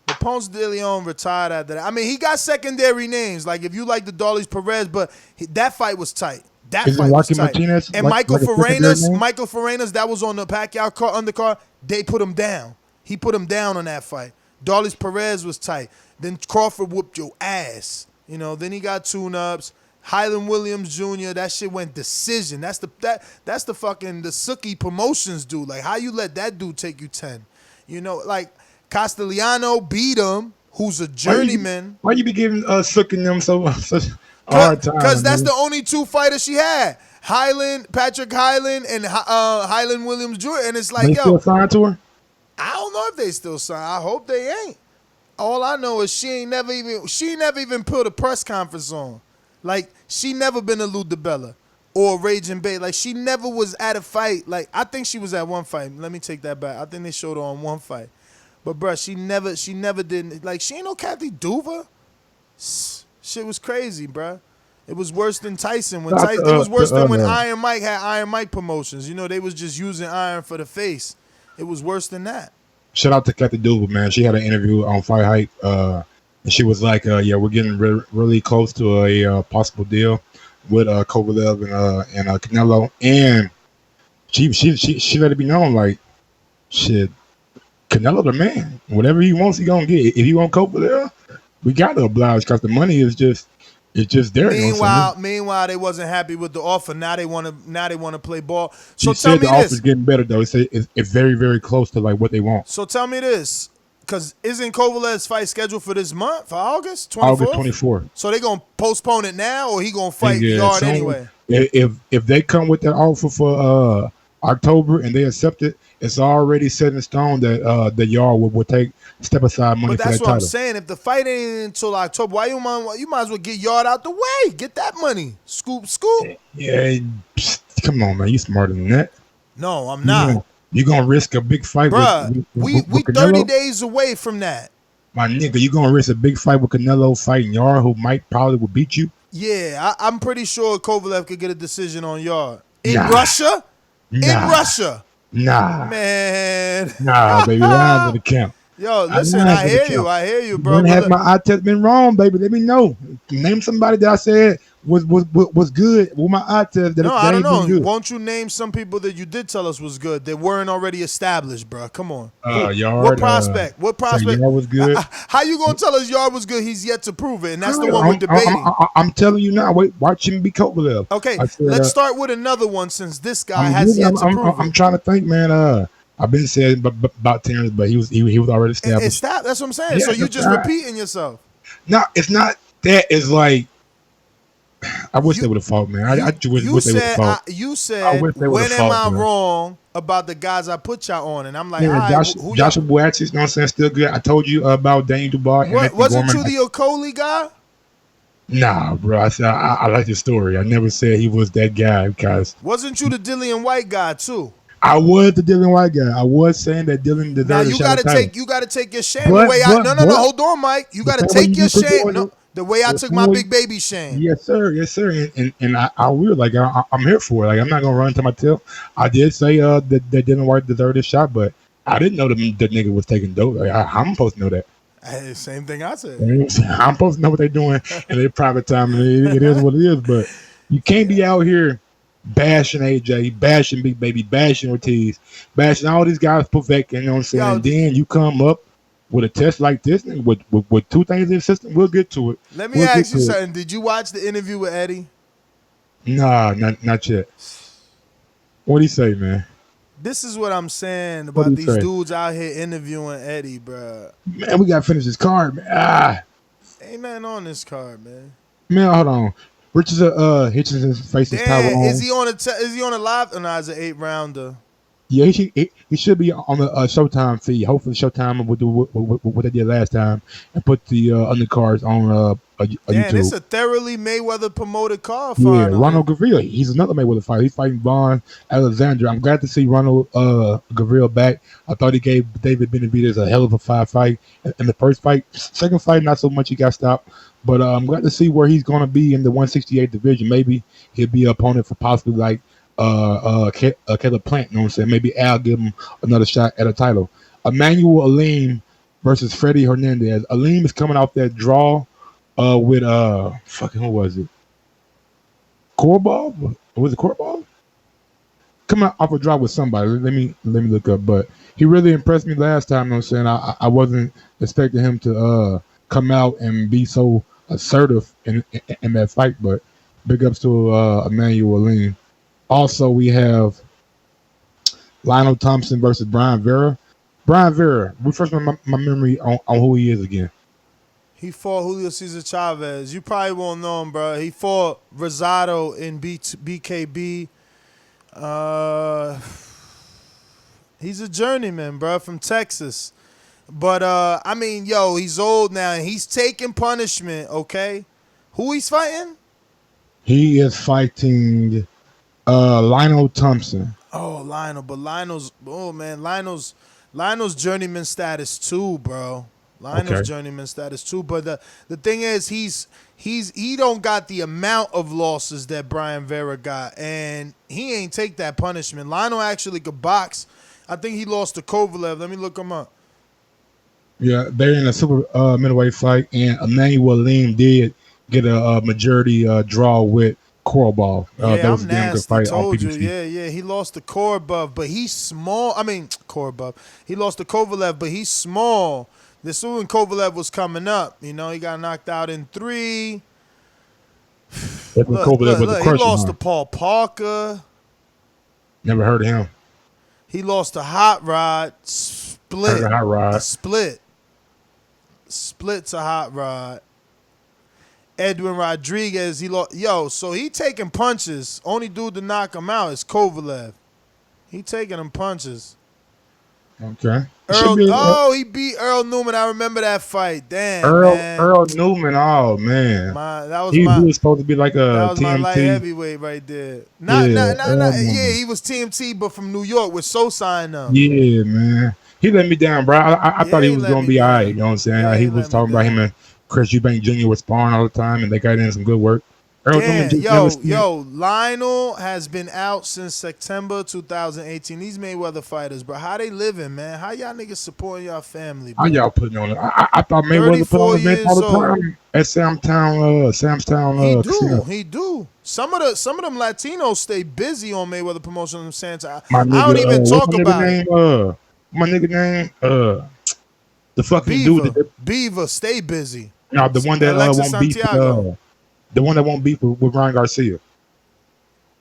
But Ponce de Leon retired after that. I mean, he got secondary names. Like, if you like the Ladarius Perez, but that fight was tight. Is it Rocky Martinez? And Michael Ferenas, that was on the Pacquiao undercard. They put him down. He put him down on that fight. Ladarius Perez was tight. Then Crawford whooped your ass. You know, then he got tune-ups. Highland Williams Jr., that shit went decision. That's the fucking the Suki Promotions dude. Like, how you let that dude take you 10? You know, like Castellano beat him, who's a journeyman. Why you be giving Suki them such a hard time? Because that's the only two fighters she had. Patrick Highland, and Highland Williams Jr. And it's like, they still signed to her? I don't know if they still sign. I hope they ain't. All I know is she never even put a press conference on. Like, she never been a Lou DiBella or Raging Bay. Like, she never was at a fight. Like, I think she was at one fight. Let me take that back. I think they showed her on one fight. But, bruh, she never did. Like, she ain't no Kathy Duva. Shit was crazy, bruh. It was worse than Tyson. It was worse than when Iron Mike had Iron Mike promotions. You know, they was just using iron for the face. It was worse than that. Shout out to Kathy Duva, man. She had an interview on Fight Hype. And she was like, yeah, we're getting really close to a possible deal with Kovalev and Canelo. And she let it be known, like, shit, Canelo the man. Whatever he wants, he gonna get. If he want Kovalev, we got to oblige because the money is just there. Meanwhile, they wasn't happy with the offer. Now they want to play ball. So tell me this. The offer's getting better though. He said it's very, very close to like what they want. So tell me this. Because isn't Kovalev's fight scheduled for this month, for August 24th? August 24th. So they going to postpone it now, or he going to fight Yard anyway? If they come with that offer for October and they accept it, it's already set in stone that the Yard will take step aside money for that title. But that's what I'm saying. If the fight ain't until October, why you might as well get Yard out the way. Get that money. Scoop. Yeah, come on, man. You smarter than that. No, I'm not. You gonna risk a big fight? Bruh, we 30 days away from that. My nigga, you gonna risk a big fight with Canelo fighting Yard, who probably will beat you? Yeah, I'm pretty sure Kovalev could get a decision on Yard. In Russia? In Russia? Nah. Man. Nah, baby. Round to the camp. Yo, listen, I hear you, bro. When has my eye test been wrong, baby? Let me know. Name somebody that I said was good with my eye test. No, I don't know. Won't you name some people that you did tell us was good that weren't already established, bro? Come on. Yard. What prospect? Yard was good. How you gonna tell us Yard was good? He's yet to prove it, and that's the one we're debating. I'm telling you now. Wait, watch him be Kovalev. Okay, let's start with another one since this guy has yet to prove it. I'm trying to think, man. I've been saying about Terrence, but he was already established. That's what I'm saying. Yeah, so you just repeating yourself. No, it's not that. It's like I wish they would have fought, man. I wish they would have fought. You said, when am I wrong about the guys I put y'all on? And I'm like, Joshua Boatis, you know what I'm saying? Still good. I told you about Daniel Dubois. Wasn't you the Okoli guy? Nah, bro. I said I like his story. I never said he was that guy because. Wasn't you the Dillian White guy too? I was the Dillian White guy. I was saying that Dillian deserved a shot at title. You gotta take your shame the way I. No. Hold on, Mike. You gotta take your shame. No, the way I took my big baby shame. Yes, sir. And I will. Like I'm here for it. Like I'm not gonna run to my tail. I did say that Dillian White deserved a shot, but I didn't know the nigga was taking dope. Like, I'm supposed to know that. Hey, same thing I said. I'm supposed to know what they're doing in their private time. It is what it is. But you can't be out here bashing AJ, bashing Big Baby, bashing Ortiz, bashing all these guys perfect, you know what I'm saying? And then you come up with a test like this, and with two things in the system, we'll get to it. Let me ask you something. Did you watch the interview with Eddie? Nah, not yet. What'd he say, man? This is what I'm saying about these dudes out here interviewing Eddie, bro. Man, we gotta finish this card, man. Ain't nothing on this card, man. Man, hold on. Richardson Hitchins faces Tyrone. Is he on a live? Or no, it's an 8-rounder. Yeah, he should be on the Showtime feed. Hopefully, Showtime will do what they did last time and put the undercards on YouTube. It's a thoroughly Mayweather promoted card. Yeah, Ronald Gavril. He's another Mayweather fighter. He's fighting Vaughn Alexander. I'm glad to see Ronald Gavril back. I thought he gave David Benavidez a hell of a fight in the first fight. Second fight, not so much. He got stopped. But I'm glad to see where he's going to be in the 168 division. Maybe he'll be an opponent for possibly like Caleb Plant. You know what I'm saying? Maybe Al give him another shot at a title. Immanuwel Aleem versus Freddy Hernandez. Aleem is coming off that draw with fucking who was it? Korobov? Was it Korobov? Coming off a draw with somebody. Let me look up. But he really impressed me last time. You know what I'm saying? I wasn't expecting him to come out and be so assertive in that fight. But big ups to Immanuwel Aleem. Also, we have Lionell Thompson versus Brian Vera. Brian Vera, refresh my memory on who he is again. He fought Julio Cesar Chavez. You probably won't know him, bro. He fought Rosado in BKB. He's a journeyman, bro, from Texas. But, I mean, yo, he's old now, and he's taking punishment, okay? Who he's fighting? He is fighting Lionell Thompson. Oh, Lionel. But Lionel's journeyman status too, bro. Lionel's journeyman status too. But the thing is, he don't got the amount of losses that Brian Vera got, and he ain't take that punishment. Lionel actually could box. I think he lost to Kovalev. Let me look him up. Yeah, they're in a super middleweight fight, and Immanuwel Aleem did get a majority draw with Korobov. That was a damn good fight on PBC. Yeah. He lost to Korobov, but he's small. I mean, Korobov. He lost to Kovalev, but he's small. This was when Kovalev was coming up. You know, he got knocked out in 3. Look, he lost to Paul Parker. Never heard of him. He lost to Hot Rod. Split. Hot Rod. A split. Split to Hot Rod. Edwin Rodriguez, he lost. Yo, so he taking punches. Only dude to knock him out is Kovalev. He taking them punches. Okay. He beat Earl Newman. I remember that fight. Damn, man. Earl Newman. Oh man, he was supposed to be like that was TMT. my light heavyweight right there. He was TMT, but from New York with Sosa and them. Yeah, man. He let me down, bro. I thought he was gonna be all right. You know what I'm saying? Yeah, he was talking about him and Chris Eubank Jr. was sparring all the time, and they got in some good work. Lionel has been out since September 2018. These Mayweather fighters, bro, how they living, man? How y'all niggas supporting y'all family, bro? How y'all putting on it? I thought Mayweather put on event all the time at Samstown. He do. Some of them Latinos stay busy on Mayweather promotion in Santa. I don't even talk about it. My nigga name, the fucking dude. Beaver, stay busy. No, the one that won't beef. The one that won't beef with Ryan Garcia.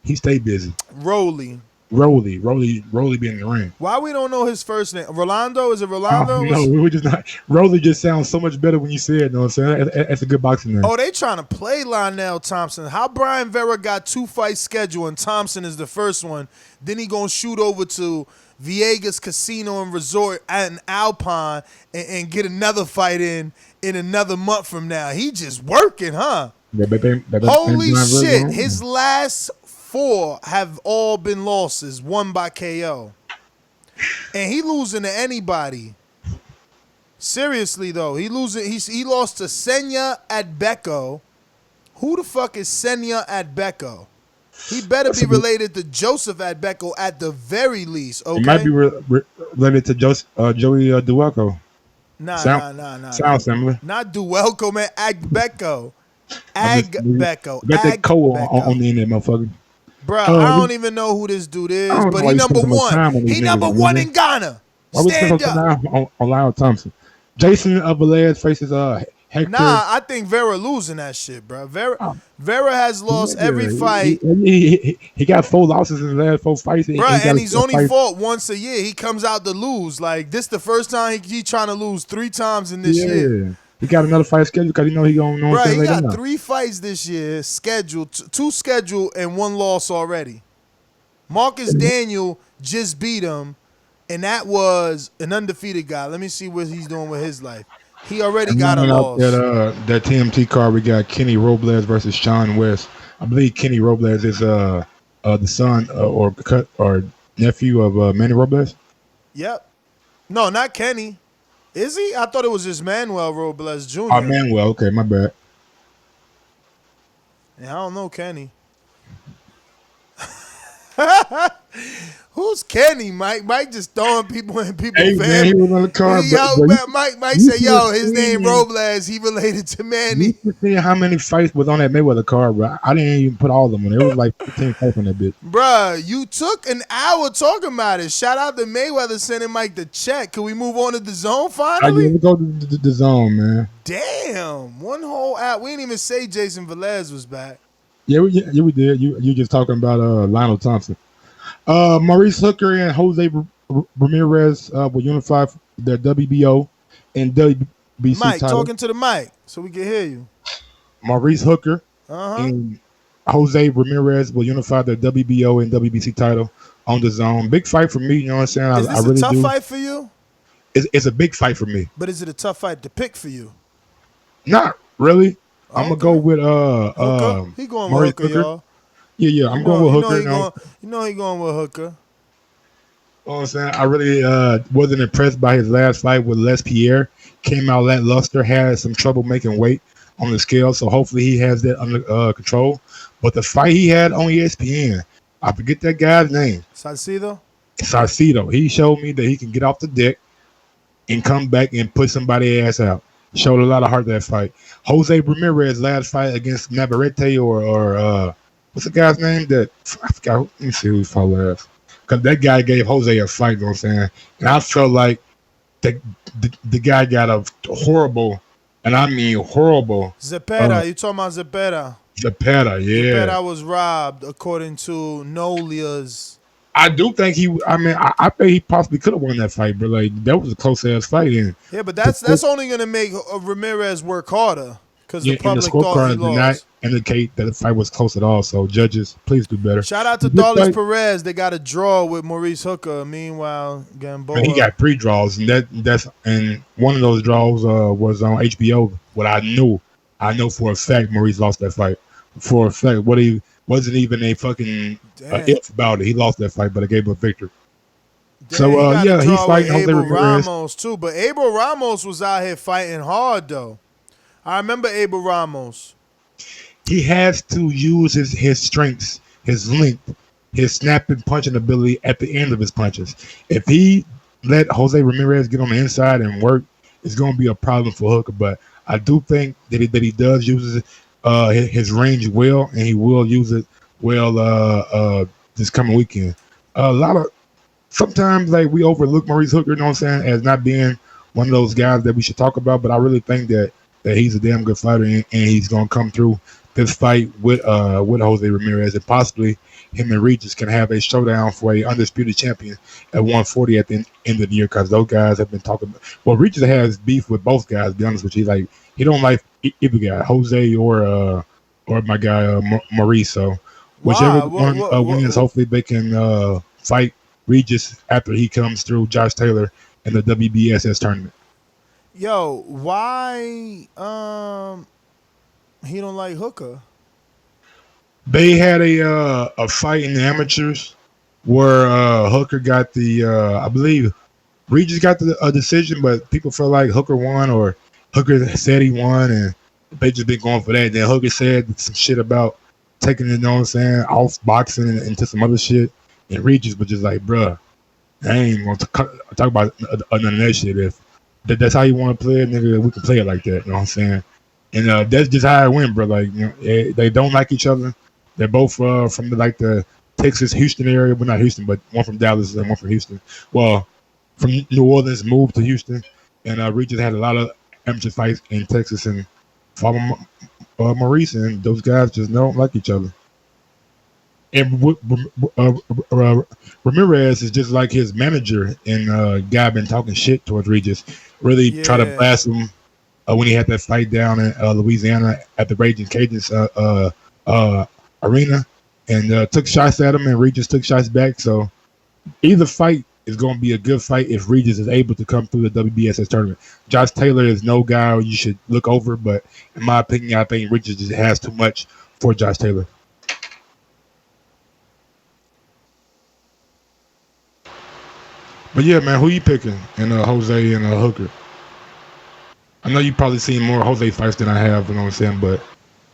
He stayed busy. Rolly be in the ring. Why we don't know his first name? Rolando? Is it Rolando? No, we just not. Rolly just sounds so much better when you say it. You know what I'm saying? That's a good boxing name. Oh, they trying to play Lionell Thompson. How Brian Vera got 2 fights scheduled and Thompson is the first one. Then he gonna shoot over to Viegas Casino and Resort and Alpine and get another fight in another month from now. He just working, huh? Holy shit. His last 4 have all been losses, 1 by KO. And he losing to anybody. Seriously, though. He lost to Senya Adbeko. Who the fuck is Senya Adbeko? He better be related to Joseph Adbeko at the very least, okay? He might be related to Joey Duelko. Nah. Sounds similar. Not Duelko, man. Adbeko. Agbeko. Got that co on the end of that motherfucker. Bro, I don't even know who this dude is, but he number 1. He number 1 in Ghana. Stand up. On Lionell Thompson. Jayson Velez faces Hector. Nah, I think Vera losing that shit, bro. Vera has lost every fight. He got 4 losses in the last 4 fights. Bro, and he's only fought once a year. He comes out to lose. Like, this the first time he trying to lose 3 times in this year. He got another fight scheduled because he going to know. Right, he got 3 fights this year scheduled, 2 scheduled and 1 loss already. Marcus Daniel just beat him, and that was an undefeated guy. Let me see what he's doing with his life. He already got a loss. That TMT card, we got Kenny Robles versus Shawn West. I believe Kenny Robles is the son or nephew of Manny Robles. Yep. No, not Kenny. Is he? I thought it was just Manuel Robles Jr. Oh, Manuel. Okay, my bad. Yeah, I don't know Kenny. Who's Kenny, Mike? Mike just throwing people in people's Hey, man, he was on the card. Mike said, yo, his name Robles. He related to Manny. You see how many fights was on that Mayweather card, bro? I didn't even put all of them on. It was like 15 fights on that bitch. Bruh, you took an hour talking about it. Shout out to Mayweather sending Mike the check. Can we move on to the zone finally? Let's go to the zone, man. Damn. One whole hour. We didn't even say Jayson Velez was back. Yeah, we did. You just talking about Lionell Thompson. Maurice Hooker and Jose Ramirez will unify their WBO and WBC Mike, title. talking to the mic so we can hear you. Maurice Hooker and Jose Ramirez will unify their WBO and WBC title on the zone. Big fight for me, you know what I'm saying? Is this a tough fight for you? It's a big fight for me. But is it a tough fight to pick for you? Not really. I'm gonna go with Hooker? He going with Hooker, y'all. Yeah, I'm going with Hooker. You know he going with Hooker. You know what I'm saying? I really wasn't impressed by his last fight with Les Pierre. Came out lackluster, had some trouble making weight on the scale, so hopefully he has that under control. But the fight he had on ESPN, I forget that guy's name. Salcido, he showed me that he can get off the deck and come back and put somebody's ass out. Showed a lot of heart that fight. Jose Ramirez last fight against Navarrete or what's the guy's name that I forgot? Let me see who he fought last. Because that guy gave Jose a fight, you know what I'm saying? And I felt like the guy got a horrible, and I mean horrible. Zepeda, you talking about Zepeda? Zepeda, yeah. Zepeda was robbed according to Nolia's. I do think I think he possibly could have won that fight, but like that was a close ass fight. And yeah, but that's only gonna make Ramirez work harder because the public thought he lost. Did not indicate that the fight was close at all. So judges, please do better. Shout out to Darlis Perez. They got a draw with Maurice Hooker. Meanwhile, Gamboa. And he got 3 draws, and that's one of those draws was on HBO. What I know for a fact Maurice lost that fight. For a fact, what he wasn't even a fucking if about it. He lost that fight, but it gave him a victory. So he's fighting Jose Ramirez Ramos too. But Abel Ramos was out here fighting hard though. I remember Abel Ramos. He has to use his strengths, his length, his snapping punching ability at the end of his punches. If he let Jose Ramirez get on the inside and work, it's going to be a problem for Hooker. But I do think that he does use his range well, and he will use it well this coming weekend. Sometimes like we overlook Maurice Hooker, you know what I'm saying, as not being one of those guys that we should talk about. But I really think that he's a damn good fighter, and he's going to come through this fight with Jose Ramirez, and possibly him and Regis can have a showdown for a undisputed champion at 140 at the end of the year, because those guys have been talking about. Well, Regis has beef with both guys, to be honest with you. Like, he don't like either guy, Jose or my guy Maurice. So whichever one wins, hopefully they can fight Regis after he comes through Josh Taylor in the WBSS tournament. Yo, why he don't like Hooker? They had a fight in the amateurs where Hooker got the I believe Regis got a decision, but people felt like Hooker won, or Hooker said he won, and they just been going for that. Then Hooker said some shit about taking it, you know what I'm saying, off boxing and into some other shit, and Regis was just like, bruh, I ain't gonna talk about none of that shit. If that's how you want to play it, nigga, we can play it like that, you know what I'm saying? And that's just how it went, bro. Like, you know, they don't like each other. They're both from the Texas, Houston area, but not Houston, but one from Dallas and one from Houston. Well, from New Orleans, moved to Houston, and Regis had a lot of amateur fights in Texas and fought Maurice, and those guys just don't like each other. And Ramirez is just like his manager, and guy been talking shit towards Regis. Really try to blast him when he had that fight down in Louisiana at the Raging Cajuns arena, and took shots at him, and Regis took shots back. So either fight is going to be a good fight if Regis is able to come through the WBSS tournament. Josh Taylor is no guy you should look over, but in my opinion, I think Regis just has too much for Josh Taylor. But yeah, man, who you picking in Jose and Hooker? I know you probably seen more Jose fights than I have, you know what I'm saying, but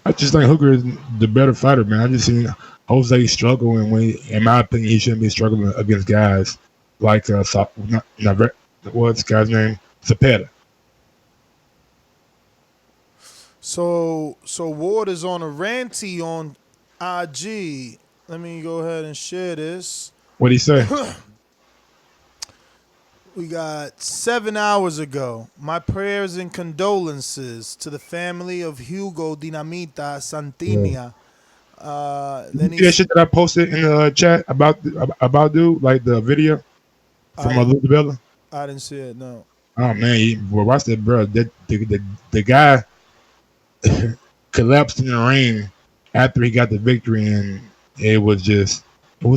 I just think Hooker is the better fighter, man. I just seen Jose struggle, and in my opinion, he shouldn't be struggling against guys like what's the guy's name? Zapata. So Ward is on a ranty on IG. Let me go ahead and share this. What'd he say? We got 7 hours ago. My prayers and condolences to the family of Hugo Dinamita Santinia. Then You see that shit that I posted in the chat about dude, like the video from Bella? I didn't see it, no. Oh man, watch that, bro. The guy collapsed in the ring after he got the victory, and it was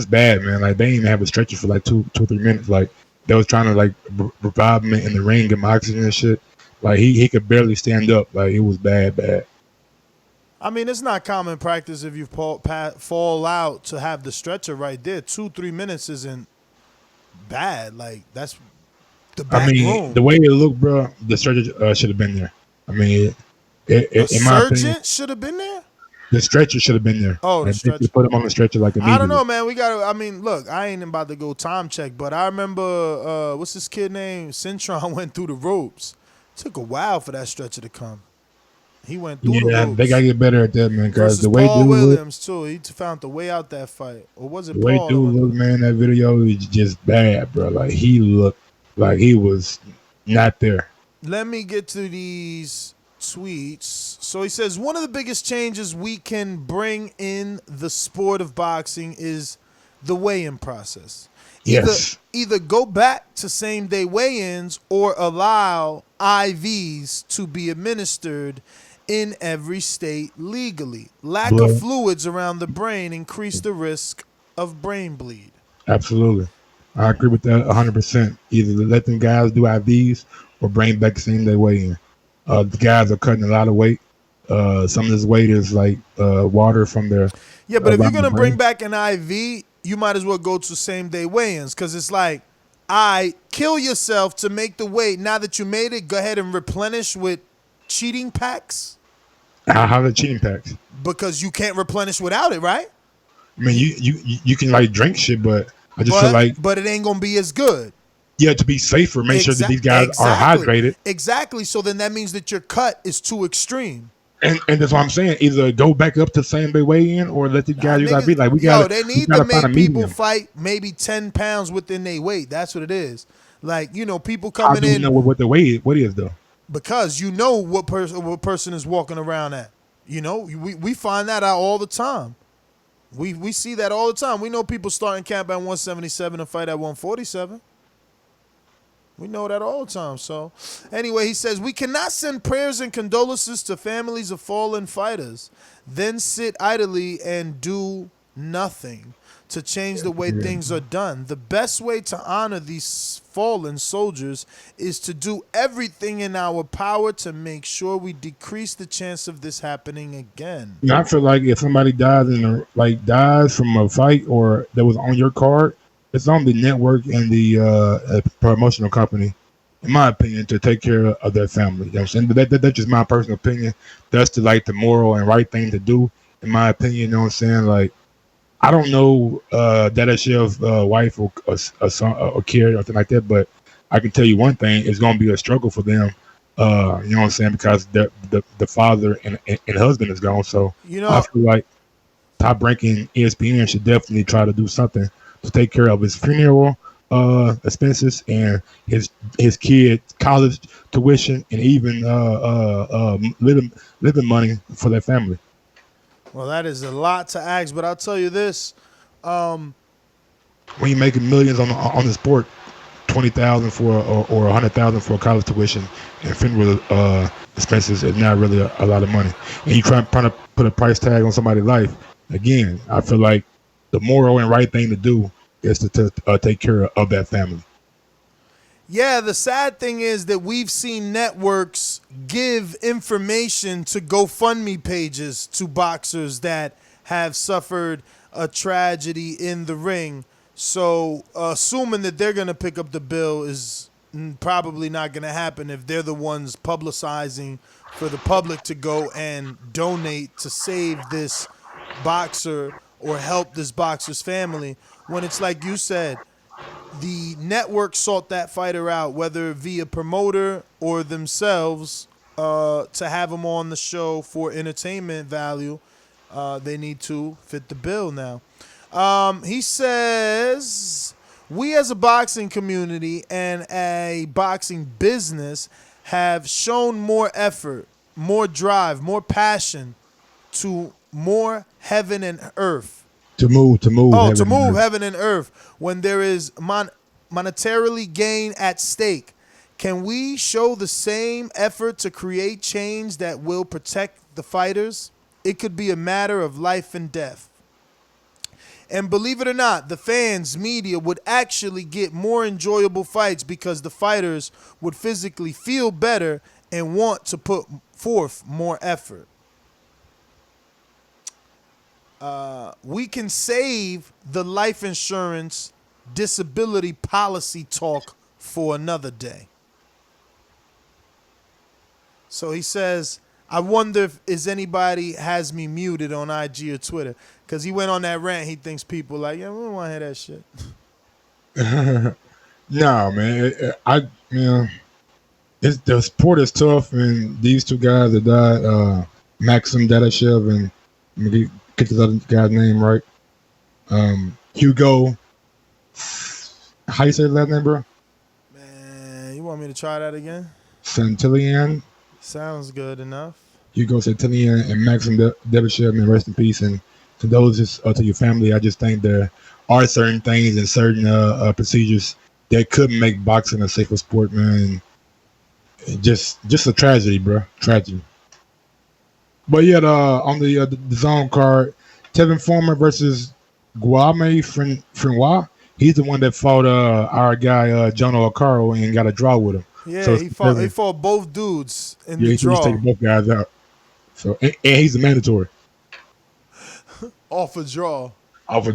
bad, man. Like they didn't even have a stretcher for like two or 3 minutes. Like they was trying to like revive him in the ring, get him oxygen and shit. Like he could barely stand up. Like it was bad. I mean, it's not common practice if you fall out to have the stretcher right there. 2-3 minutes isn't bad. Like that's the back room. The way it looked, bro, the stretcher should have been there. I mean, the in my opinion, should have been there. The stretcher should have been there. Oh, the stretcher. Put him on the stretcher like immediately. I don't know, man. We got to, I mean, look, I ain't about to go time check, but I remember, what's this kid name? Centron went through the ropes. Took a while for that stretcher to come. He went through the ropes. They got to get better at that, man. Because the way Paul dude Williams, too. He found the way out that fight. Or was it the way Paul? dude looked, man, that video was just bad, bro. Like, he looked like he was not there. Let me get to these tweets. So he says, one of the biggest changes we can bring in the sport of boxing is the weigh-in process. Either go back to same-day weigh-ins or allow IVs to be administered in every state legally. Lack of fluids around the brain increase the risk of brain bleed. Absolutely. I agree with that 100%. Either let them guys do IVs or bring back the same-day weigh-in. The guys are cutting a lot of weight. Some of this weight is like water from their... Yeah, but if you're going to bring back an IV, you might as well go to same-day weigh-ins because it's like, kill yourself to make the weight. Now that you made it, go ahead and replenish with cheating packs. How are the cheating packs? Because you can't replenish without it, right? I mean, you can like drink shit, but I just feel like... But it ain't going to be as good. Yeah, to be safer, make sure that these guys are hydrated. Exactly. So then that means that your cut is too extreme. And that's what I'm saying. Either go back up to same day weigh in or let these guys be like, they need to make people fight maybe 10 pounds within their weight. That's what it is. Like, people coming in. How do you know what the weight is though? Because you know what person is walking around at. We find that out all the time. We see that all the time. We know people starting camp at 177 and fight at 147. We know that all the time. So, anyway, he says, we cannot send prayers and condolences to families of fallen fighters, then sit idly and do nothing to change the way things are done. The best way to honor these fallen soldiers is to do everything in our power to make sure we decrease the chance of this happening again. I feel like if somebody dies from a fight or that was on your card, it's on the network and the promotional company, in my opinion, to take care of their family. You know what I'm saying? That's just my personal opinion. That's the moral and right thing to do, in my opinion. You know what I'm saying? Like, I don't know Dadashev's wife or a son or kid or anything like that, but I can tell you one thing: it's going to be a struggle for them. You know what I'm saying? Because the father and husband is gone. So I feel like top-ranking ESPN should definitely try to do something to take care of his funeral expenses and his kid college tuition and even living money for their family. Well, that is a lot to ask, but I'll tell you this: when you're making millions on the sport, $20,000 for or $100,000 for college tuition and funeral expenses is not really a lot of money, and you trying to put a price tag on somebody's life. Again, I feel like the moral and right thing to do is to take care of that family. Yeah, the sad thing is that we've seen networks give information to GoFundMe pages to boxers that have suffered a tragedy in the ring. So assuming that they're going to pick up the bill is probably not going to happen if they're the ones publicizing for the public to go and donate to save this boxer or help this boxer's family. When it's like you said, the network sought that fighter out, whether via promoter or themselves, to have him on the show for entertainment value. They need to fit the bill now. He says, we as a boxing community and a boxing business have shown more effort, more drive, more passion to more heaven and earth. To move. Oh, to move heaven and earth when there is monetarily gain at stake. Can we show the same effort to create change that will protect the fighters? It could be a matter of life and death. And believe it or not, the fans, media would actually get more enjoyable fights because the fighters would physically feel better and want to put forth more effort. We can save the life insurance disability policy talk for another day. So he says, I wonder if anybody has me muted on IG or Twitter. Because he went on that rant. He thinks people like, yeah, we don't want to hear that shit. No, man. The sport is tough, and these two guys that died, Maxim Dadashev and let me get this other guy's name right. Hugo. How you say his last name, bro? Man, you want me to try that again? Santillan. Sounds good enough. Hugo Santillan and Maxim Dadashev, man, rest in peace. And condolences to your family. I just think there are certain things and certain procedures that could make boxing a safer sport, man. Just a tragedy, bro. Tragedy. But yeah, on the DAZN card, Tevin Farmer versus Guillaume Frenois. He's the one that fought our guy Jono Akaro and got a draw with him. Yeah, so he fought both dudes in the draw. He's taking both guys out. So and he's a mandatory. Off a draw. Yeah,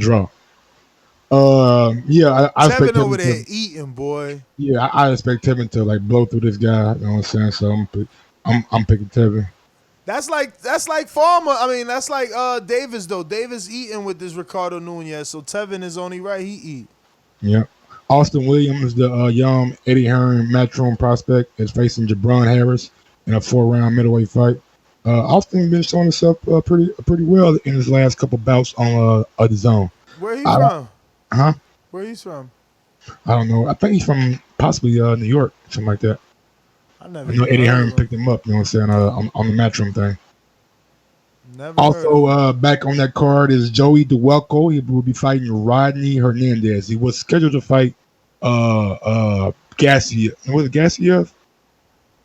I expect Tevin over Tevin there eating, boy. Yeah, I expect Tevin to like blow through this guy. You know what I'm saying? So I'm picking Tevin. That's like Farmer. I mean, that's like Davis though. Davis eating with this Ricardo Nunez, so Tevin is only right. He eat. Yeah. Austin Williams, the young Eddie Hearn matchroom prospect, is facing Jabron Harris in a 4-round middleweight fight. Austin been showing himself pretty well in his last couple bouts on the zone. Where he from? Huh? Where he's from? I don't know. I think he's from possibly New York, something like that. I know Eddie Hearn picked him up. You know what I'm saying on the matchroom thing. Also, back on that card is Joey DeWelko. He will be fighting Rodney Hernandez. He was scheduled to fight Gassia. Was it Gassiev?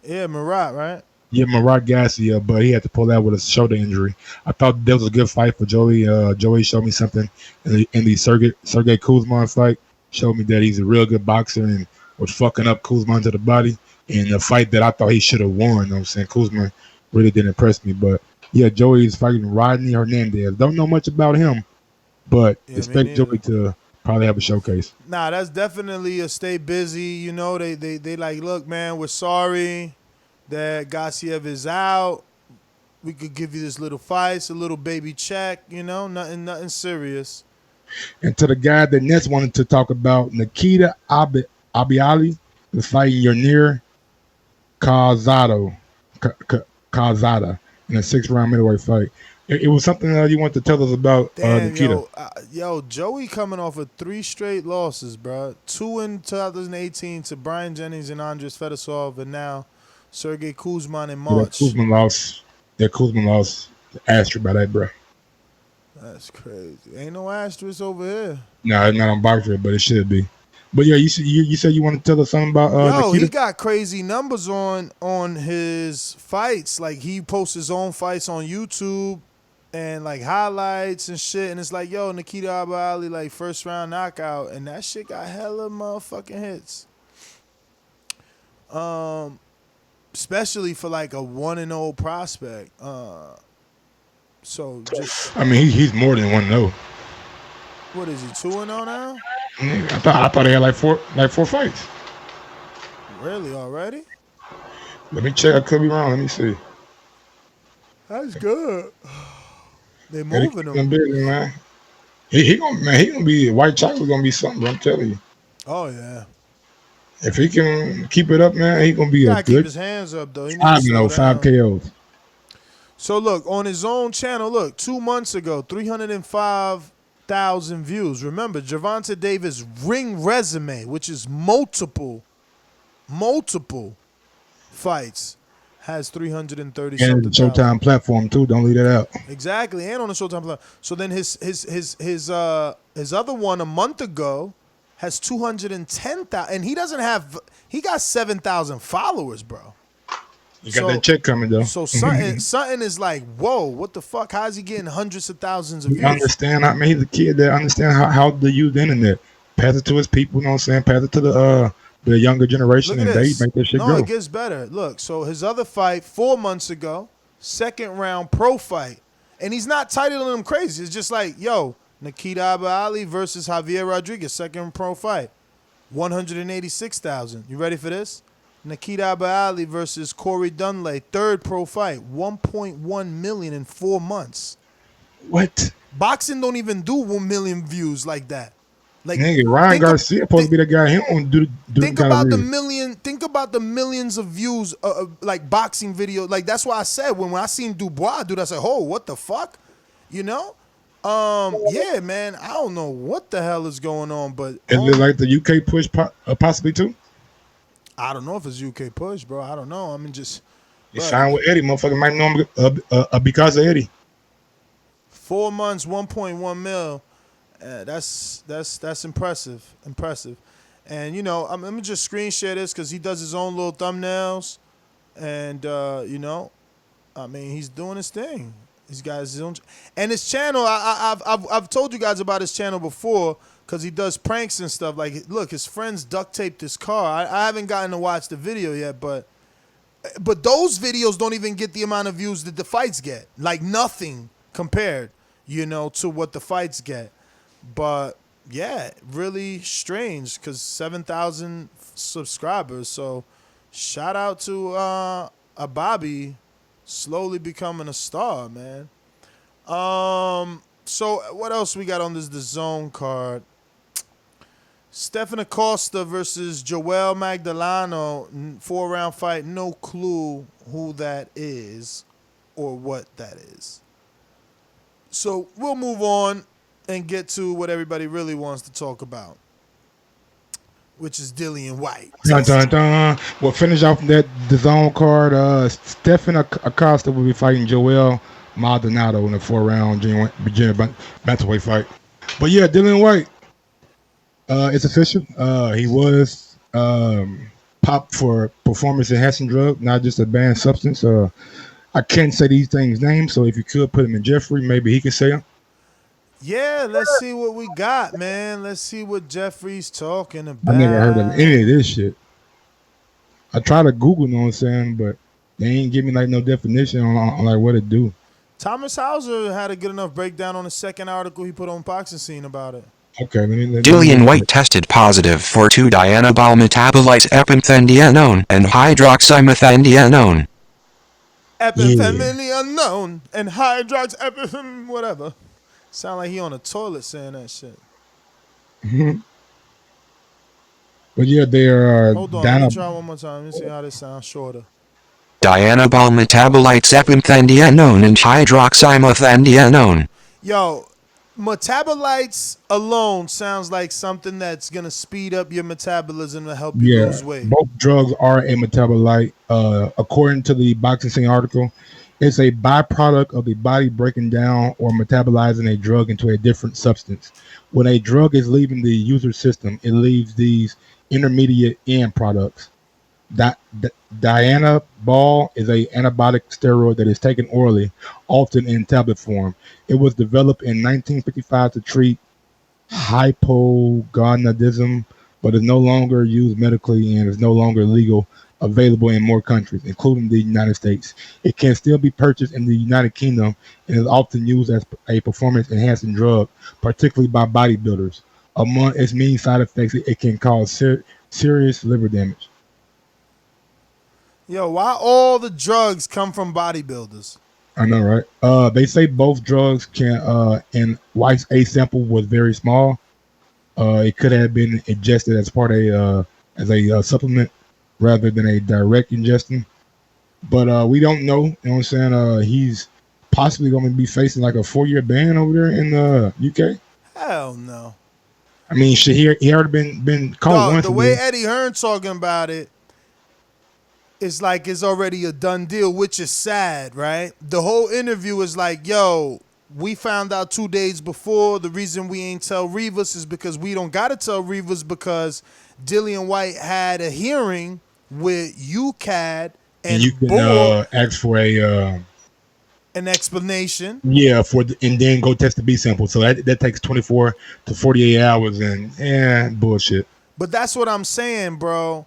Yeah, Marat, right? Yeah, Marat Gassiev, but he had to pull out with a shoulder injury. I thought that was a good fight for Joey. Joey showed me something in the Sergey Kuzman fight. Showed me that he's a real good boxer and was fucking up Kuzman to the body in a fight that I thought he should have won. You know what I'm saying? Kuzman really didn't impress me, but yeah, Joey is fighting Rodney Hernandez. Don't know much about him, but expect Joey to probably have a showcase. Nah, that's definitely a stay busy. You know, they like, look, man, we're sorry that Gassiev is out. We could give you this little fight, a little baby check, you know, nothing serious. And to the guy that Nets wanted to talk about, Nikita Abiali is fighting Yurnir Calzada in a 6-round middleweight fight. It was something you want to tell us about, Nikita. Yo, Joey coming off of 3 straight losses, bro. 2 in 2018 to Brian Jennings and Andres Fedosov, and now Sergey Kuzman in March. Kuzman lost the asterisk by that, bro. That's crazy. Ain't no asterisk over here. No, it's not on Boxer, but it should be. But yeah, you said you want to tell us something about Nikita? He got crazy numbers on his fights. Like, he posts his own fights on YouTube and like highlights and shit. And it's like, yo, Nikita Abiali, like, 1st round knockout, and that shit got hella motherfucking hits. Especially for like a 1-0 prospect. So just, I mean, he's more than 1-0. What is he, 2-0 now? I thought he had like four fights. Really? Already? Let me check. I could be wrong. Let me see. That's good. They moving him. Busy, man. He gonna be White Chocolate. Gonna be something. Bro, I'm telling you. Oh yeah. If he can keep it up, man, he gonna be a good. Keep his hands up though. He needs I to know, slow 5 down. KOs. So look, on his own channel, look, 2 months ago, 305,000 views. Remember, Gervonta Davis' ring resume, which is multiple fights, has 330 something. And the Showtime platform too. Don't leave that out. Exactly, and on the Showtime platform. So then his other one a month ago has 210,000, and he got 7,000 followers, bro. You got that check coming though. So something is like, whoa, what the fuck? How's he getting hundreds of thousands of views? You understand? I mean, he's a kid that understand how to use the internet. Pass it to his people. You know what I'm saying? Pass it to the younger generation, and they make that shit go. No, it gets better. Look, so his other fight 4 months ago, 2nd round pro fight, and he's not titling him crazy. It's just like, yo, Nikita Ali versus Javier Rodriguez, 2nd pro fight, 186,000. You ready for this? Nikita Ali versus Corey Dunlay, 3rd pro fight, 1.1 million in 4 months. What? Boxing don't even do 1 million views like that. Like, nigga, Ryan Garcia supposed to be the guy. He don't do Think about the millions of views, like boxing video. Like that's why I said when I seen Dubois do that, I said, "Oh, what the fuck," you know? Yeah, man. I don't know what the hell is going on, but is it like the UK push possibly too? I don't know if it's UK push, bro. I don't know. I mean, just he signed with Eddie. Motherfucker might know him because of Eddie. 4 months, 1.1 mil. That's impressive. And you know, I'm gonna just screen share this because he does his own little thumbnails, and you know, I mean, he's doing his thing. He's got his own, and his channel. I've told you guys about his channel before because he does pranks and stuff. Like, look, his friends duct taped his car. I haven't gotten to watch the video yet, but those videos don't even get the amount of views that the fights get. Like nothing compared, you know, to what the fights get. But yeah, really strange because 7,000 subscribers. So shout out to a Bobby slowly becoming a star, man. So what else we got on this DAZN card? Stephen Acosta versus Joel Magdaleno, 4-round fight. No clue who that is or what that is. So we'll move on and get to what everybody really wants to talk about, which is Dillian White. Dun, dun, dun. We'll finish off that DAZN card. Stephen Acosta will be fighting Joel Maldonado in a 4-round Virginia bantamweight fight. But yeah, Dillian White, it's official. He was popped for performance-enhancing drug, not just a banned substance. I can't say these things' names, so if you could put him in Jeffrey, maybe he could say them. Yeah, let's see what we got, man. Let's see what Jeffrey's talking about. I never heard of any of this shit. I tried to Google, you know what I'm saying, but they ain't give me like no definition on like what it do. Thomas Hauser had a good enough breakdown on the 2nd article he put on Boxing Scene about it. Okay, Dillian White tested positive for 2 dianabol metabolites epiphendianone and hydroxymethandianone. Epiphendianone and hydroxyepiphen whatever. Sound like he on a toilet saying that shit. But yeah, they are. Hold on, let me try one more time. Let me see how this sounds shorter. Dianabol metabolites epiphendianone and hydroxymethandianone. Yo, metabolites alone sounds like something that's going to speed up your metabolism to help you lose weight. Both drugs are a metabolite. According to the Boxing Scene article, it's a byproduct of the body breaking down or metabolizing a drug into a different substance. When a drug is leaving the user system, it leaves these intermediate end products. Dianabol is an antibiotic steroid that is taken orally, often in tablet form. It was developed in 1955 to treat hypogonadism, but is no longer used medically and is no longer available in more countries, including the United States. It can still be purchased in the United Kingdom and is often used as a performance-enhancing drug, particularly by bodybuilders. Among its main side effects, it can cause serious liver damage. Yo, why all the drugs come from bodybuilders? I know, right? They say both drugs can, and White's A sample was very small. It could have been ingested as part of as a supplement rather than a direct ingestion. But we don't know. You know what I'm saying? He's possibly going to be facing like a 4-year ban over there in the UK. Hell no. I mean, shit, he already been caught once. The way Eddie Hearn talking about it, it's like it's already a done deal, which is sad, right? The whole interview is like, yo, we found out 2 days before. The reason we ain't tell Rivas is because we don't got to tell Rivas because Dillian White had a hearing with UCAD and you can ask for an explanation. Yeah, and then go test the B sample. So that takes 24 to 48 hours and bullshit. But that's what I'm saying, bro.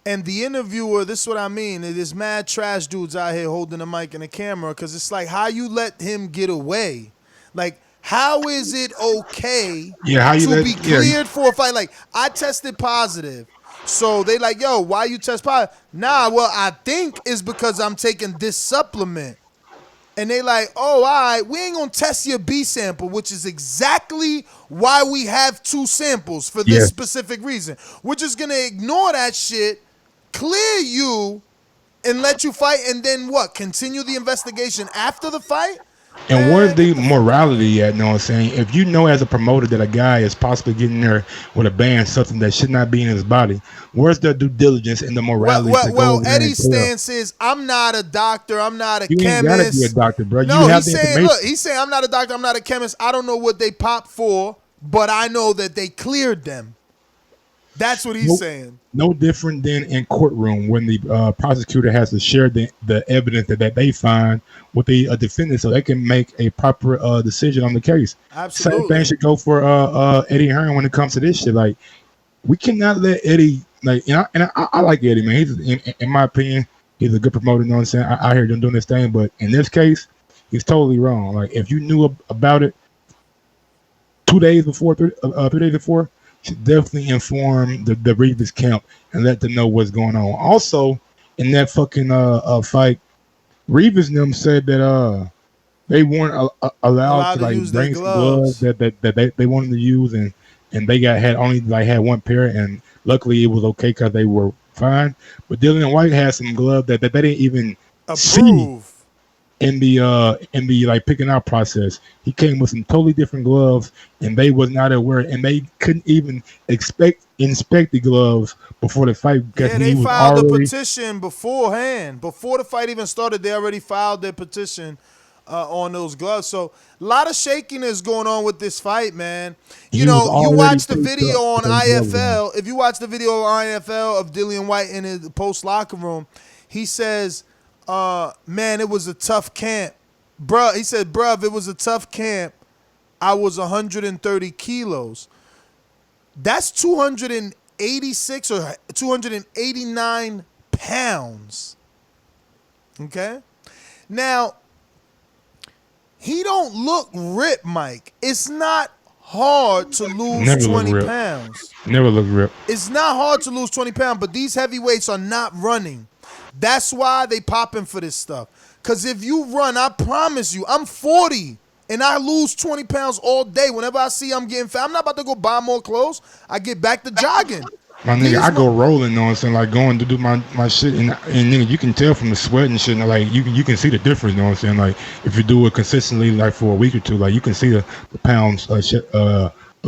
And the interviewer, this is what I mean. It is mad trash dudes out here holding the mic and the camera because it's like, how you let him get away? Like, how is it okay to be cleared for a fight? Like, I tested positive. So they like, yo, why you test positive? Nah, well, I think it's because I'm taking this supplement. And they like, oh, all right, we ain't going to test your B sample, which is exactly why we have 2 samples for this specific reason. We're just going to ignore that shit, clear you, and let you fight, and then what? Continue the investigation after the fight? And where's the morality at? You know what I'm saying? If you know as a promoter that a guy is possibly getting there with a banned something that should not be in his body, where's the due diligence and the morality? Well, Eddie's stance is, I'm not a doctor, I'm not a chemist. You ain't gotta be a doctor, bro. No, he's saying, I'm not a doctor, I'm not a chemist. I don't know what they popped for, but I know that they cleared them. That's what he's saying. No different than in courtroom when the prosecutor has to share the evidence that they find with the defendant so they can make a proper decision on the case. Absolutely. Same thing should go for Eddie Hearn when it comes to this shit. Like, we cannot let Eddie, like, I like Eddie, man. He's, in my opinion, he's a good promoter, you know what I'm saying? I hear him doing this thing, but in this case, he's totally wrong. Like, if you knew about it 2 days before, 3 days before, should definitely inform the Rivas camp and let them know what's going on. Also, in that fucking fight, Rivas and them said that they weren't allowed to like bring some gloves that they wanted to use, and they had one pair, and luckily it was okay because they were fine. But Dillian White had some gloves that they didn't even see in the like picking out process. He came with some totally different gloves, and they was not aware, and they couldn't even inspect the gloves before the fight. Yeah, they filed a petition beforehand. Before the fight even started, they already filed their petition on those gloves. So a lot of shakiness going on with this fight, man. You know, you watch the video on IFL. If you watch the video on IFL of Dillian White in his post locker room, he says, man, it was a tough camp. Bruh, he said, bruh, it was a tough camp. I was 130 kilos. That's 286 or 289 pounds. Okay? Now, he don't look ripped, Mike. It's not hard to lose 20 pounds. Never look ripped. It's not hard to lose 20 pounds, but these heavyweights are not running. That's why they popping for this stuff. Because if you run, I promise you, I'm 40 and I lose 20 pounds all day. Whenever I see I'm getting fat, I'm not about to go buy more clothes. I get back to jogging. My nigga, I go rolling, you know what I'm saying? Like going to do my shit, and nigga, you can tell from the sweat and shit, and like you can see the difference, you know what I'm saying? Like if you do it consistently, like for a week or two, like you can see the pounds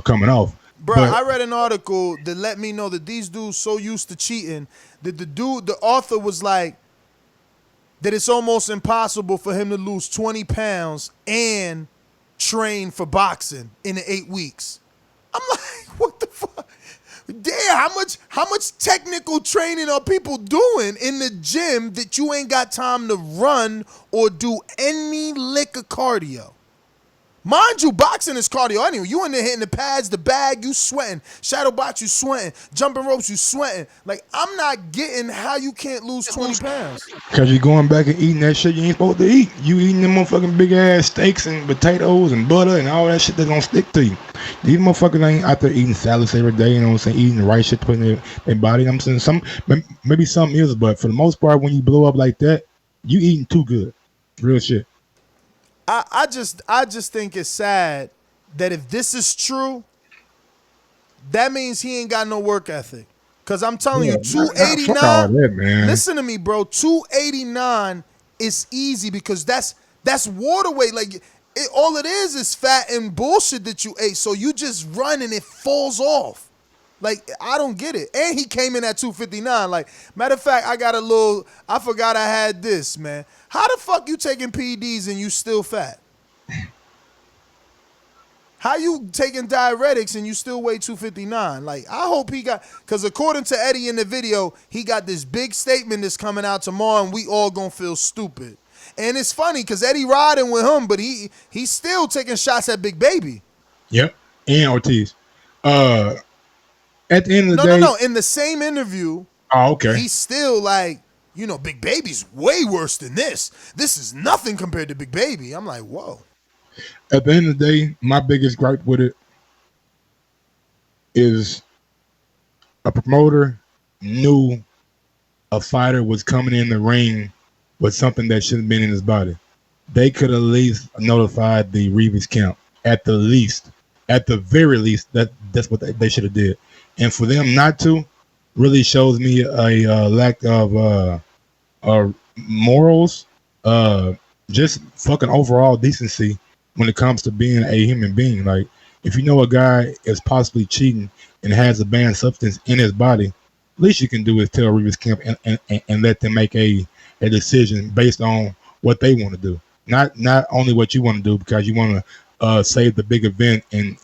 coming off. Bro, I read an article that let me know that these dudes so used to cheating that the author was like, that it's almost impossible for him to lose 20 pounds and train for boxing in 8 weeks. I'm like, what the fuck? Damn, how much technical training are people doing in the gym that you ain't got time to run or do any lick of cardio? Mind you, boxing is cardio anyway. You in there hitting the pads, the bag, you sweating. Shadow box, you sweating. Jumping ropes, you sweating. Like, I'm not getting how you can't lose 20 pounds. Because you're going back and eating that shit you ain't supposed to eat. You eating them motherfucking big ass steaks and potatoes and butter and all that shit that's gonna stick to you. These motherfuckers ain't out there eating salads every day, you know what I'm saying? Eating the right shit to put in their body. I'm saying maybe some is, but for the most part, when you blow up like that, you eating too good. Real shit. I just think it's sad that if this is true, that means he ain't got no work ethic. Cause I'm telling you, 289. Fuck all that, man. Listen to me, bro. 289 is easy because that's water weight. Like all it is fat and bullshit that you ate. So you just run and it falls off. Like I don't get it. And he came in at 259. Like matter of fact, I forgot I had this, man. How the fuck you taking PEDs and you still fat? How you taking diuretics and you still weigh 259? Like, I hope he got, because according to Eddie in the video, he got this big statement that's coming out tomorrow and we all gonna feel stupid. And it's funny because Eddie riding with him, but he's still taking shots at Big Baby. Yep, and Ortiz. At the end of the day. No. In the same interview, he's still like, you know, Big Baby's way worse than this. This is nothing compared to Big Baby. I'm like, whoa. At the end of the day, my biggest gripe with it is a promoter knew a fighter was coming in the ring with something that shouldn't have been in his body. They could at least notified the Reeves camp. At the very least, that's what they should have did. And for them not to really shows me a lack of morals, just fucking overall decency when it comes to being a human being. Like, if you know a guy is possibly cheating and has a banned substance in his body, least you can do is tell Reeves Camp and let them make a decision based on what they want to do. Not only what you want to do because you want to save the big event and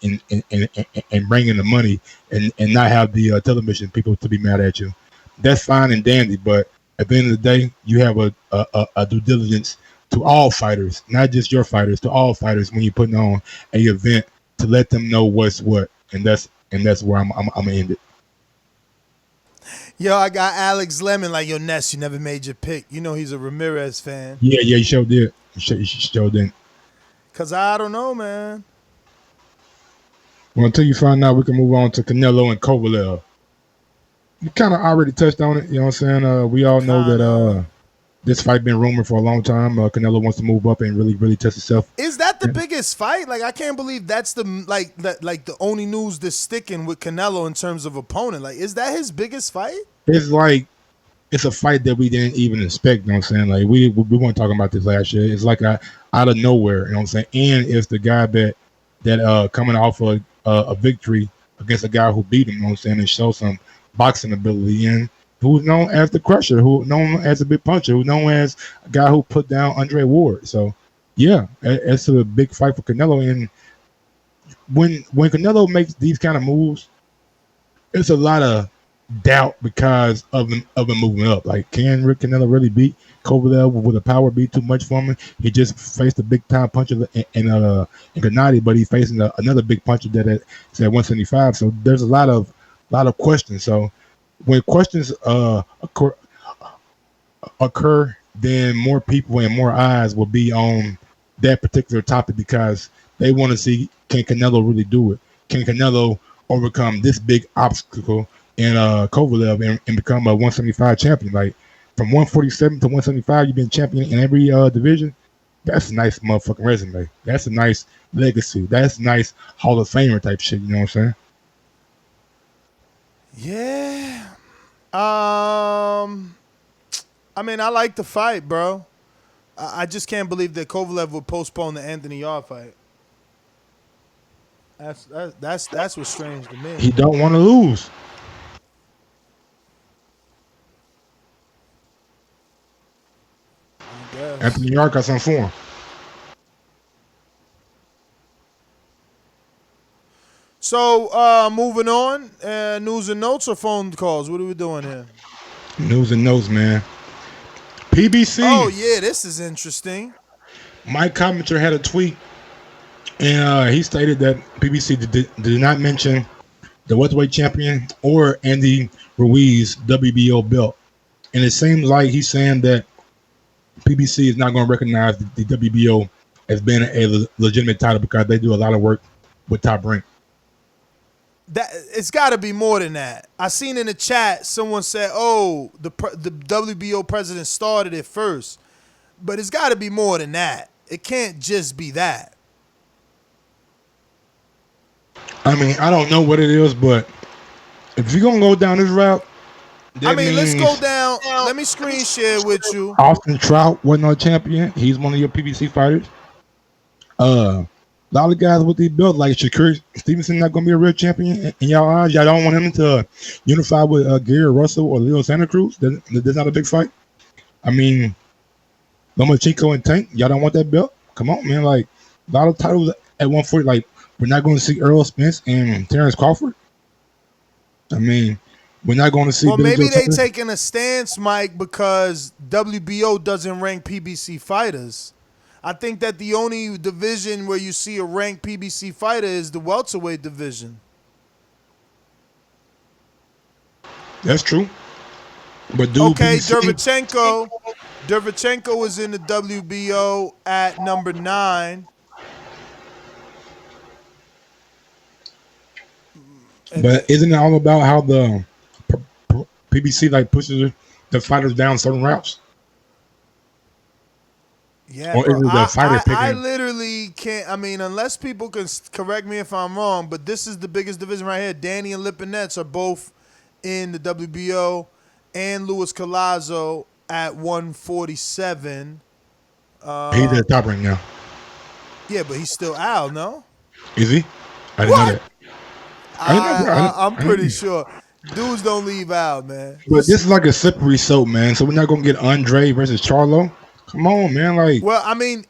bring in the money and not have the television people to be mad at you. That's fine and dandy, but at the end of the day, you have a due diligence to all fighters, not just your fighters, to all fighters when you're putting on a event to let them know what's what, and that's where I'm gonna end it. Yo, I got Alex Lemon like, yo, Ness, you never made your pick. You know he's a Ramirez fan. Yeah, you sure did. You sure did. Cause I don't know, man. Well, until you find out, we can move on to Canelo and Kovalev. You kind of already touched on it, you know what I'm saying? We all know that this fight been rumored for a long time. Canelo wants to move up and really test himself. Is that the biggest fight? Like, I can't believe that's the only news that's sticking with Canelo in terms of opponent. Like, is that his biggest fight? It's like it's a fight that we didn't even expect. You know what I'm saying? Like we weren't talking about this last year. It's like out of nowhere. You know what I'm saying? And it's the guy that coming off a victory against a guy who beat him. You know what I'm saying? And show some boxing ability and who's known as the Crusher, who's known as a big puncher, who's known as a guy who put down Andre Ward. So, yeah, it's a big fight for Canelo. And when Canelo makes these kind of moves, it's a lot of doubt because of him moving up. Like, can Canelo really beat Kovalev with a power beat too much for him? He just faced a big time puncher in Gennady, but he's facing another big puncher that's at 175. So there's a lot of questions. So when questions occur, then more people and more eyes will be on that particular topic because they want to see, can Canelo really do it? Can Canelo overcome this big obstacle in Kovalev and become a 175 champion? Like, from 147 to 175, you've been champion in every division. That's a nice motherfucking resume. That's a nice legacy. That's nice Hall of Famer type shit. You know what I'm saying? Yeah. I mean, I like the fight, bro. I just can't believe that Kovalev would postpone the Anthony Yarde fight. That's what's strange to me. He don't want to lose. Anthony Yarde got something for him. So, moving on, news and notes or phone calls? What are we doing here? News and notes, man. PBC. Oh, yeah, this is interesting. Mike Commenter had a tweet, and he stated that PBC did not mention the welterweight champion or Andy Ruiz WBO belt. And it seems like he's saying that PBC is not going to recognize the WBO as being a legitimate title because they do a lot of work with Top Rank. that it's got to be more than that. I seen in the chat someone said, "Oh, the WBO president started it first," but it's got to be more than that. It can't just be that. I mean, I don't know what it is, but if you're gonna go down this route, let's go down. Let me screen share with you. Austin Trout wasn't no champion. He's one of your PBC fighters. A lot of guys with these belts, like Shakur Stevenson, not gonna be a real champion in y'all eyes. Y'all don't want him to unify with Gary Russell or Leo Santa Cruz. That's not a big fight. I mean, Lomachenko and Tank, y'all don't want that belt. Come on, man. Like a lot of titles at 140. Like we're not going to see Errol Spence and Terrence Crawford. I mean, we're not going to see. Well, maybe they taking a stance, Mike, because WBO doesn't rank PBC fighters. I think that the only division where you see a ranked PBC fighter is the welterweight division. That's true. But okay, Derevchenko is in the WBO at number 9. But isn't it all about how the PBC like pushes the fighters down certain routes? Yeah, bro, I literally can't. I mean, unless people can correct me if I'm wrong, but this is the biggest division right here. Danny and Lipinets are both in the WBO, and Luis Collazo at 147. He's at the top right now. Yeah, but he's still out, no? Is he? I didn't know that. I'm pretty sure. Dudes don't leave out, man. But this is like a slippery slope, man. So we're not gonna get Andre versus Charlo. Come on, man. Like, well, I mean,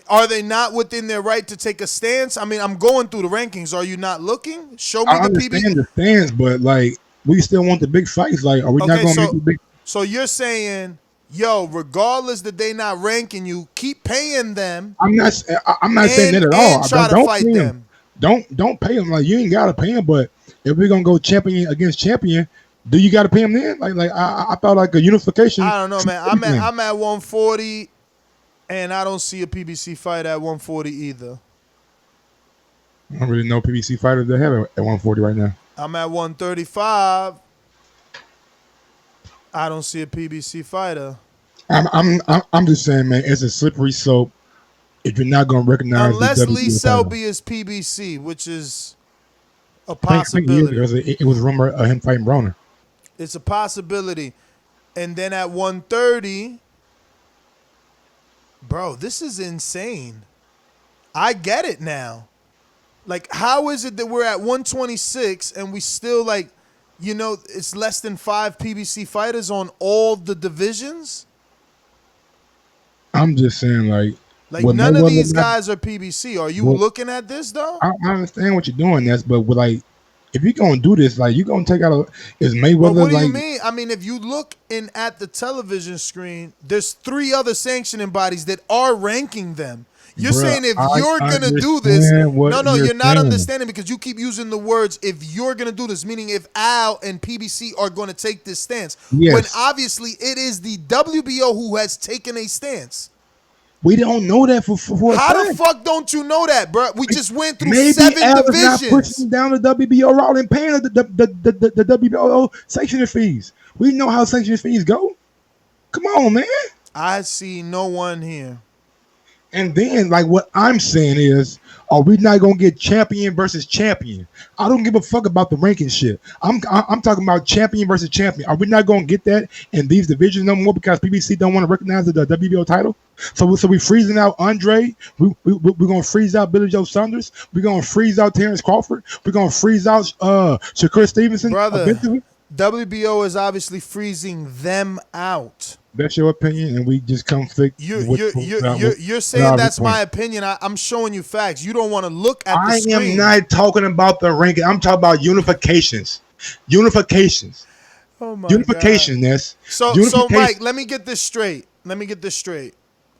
are they not within their right to take a stance? I mean, I'm going through the rankings. Are you not looking? Show me I the PBC. understand the stance, but like, we still want the big fights. Like, are we not gonna make the big? So you're saying, yo, regardless that they not ranking you, keep paying them. I'm not saying that at all. Try to fight them. Don't pay them. Like, you ain't gotta pay them. But if we're gonna go champion against champion, do you gotta pay them then? Like I thought like a unification. I don't know, man. I'm at 140, and I don't see a PBC fight at 140 either. I don't really know PBC fighters that have it at 140 right now. I'm at 135. I don't see a PBC fighter. I'm just saying, man, it's a slippery slope. If you're not gonna recognize, unless Lee Selby is PBC, which is a possibility. It was rumored of him fighting Broner. It's a possibility. And then at 130, bro, this is insane. I get it now. Like, how is it that we're at 126 and we still, like, you know, it's less than 5 PBC fighters on all the divisions? I'm just saying, like none of these guys are PBC. Are you looking at this, though? I understand what you're doing, but with, like, if you're gonna do this, like, you're gonna take out is Mayweather. But what do like, you mean? I mean, if you look at the television screen, there's 3 other sanctioning bodies that are ranking them. You're saying if you're gonna do this, no, you're not understanding, because you keep using the words "if you're gonna do this," meaning if Al and PBC are gonna take this stance. Yes. When obviously it is the WBO who has taken a stance. We don't know that for how the fuck don't you know that, bro? We just went through maybe 7 Al divisions. Is not pushing down the WBO route and paying the WBO sanctioning fees. We know how sanctioning fees go. Come on, man. I see no one here. And then, like, what I'm saying is, are we not gonna get champion versus champion? I don't give a fuck about the ranking shit. I'm talking about champion versus champion. Are we not gonna get that in these divisions no more because PBC don't want to recognize the WBO title? So we freezing out Andre. We're gonna freeze out Billy Joe Saunders. We're gonna freeze out Terrence Crawford. We're gonna freeze out Shakur Stevenson. Brother, WBO is obviously freezing them out. That's your opinion, and we just conflict. You're saying that's my opinion. I'm showing you facts. You don't want to look at the screen. I am not talking about the ranking. I'm talking about unifications. Oh my unification, God. So Mike, let me get this straight.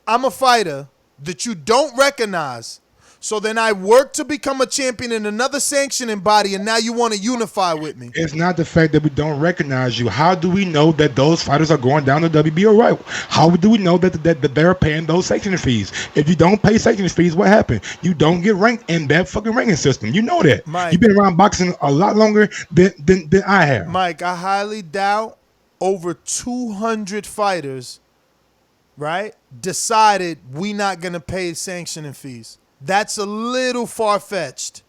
I'm a fighter that you don't recognize. So then I worked to become a champion in another sanctioning body, and now you want to unify with me. It's not the fact that we don't recognize you. How do we know that those fighters are going down the WBO right? How do we know that they're paying those sanctioning fees? If you don't pay sanctioning fees, what happened? You don't get ranked in that fucking ranking system. You know that. Mike, you've been around boxing a lot longer than I have. Mike, I highly doubt over 200 fighters, right, decided we not going to pay sanctioning fees. That's a little far-fetched.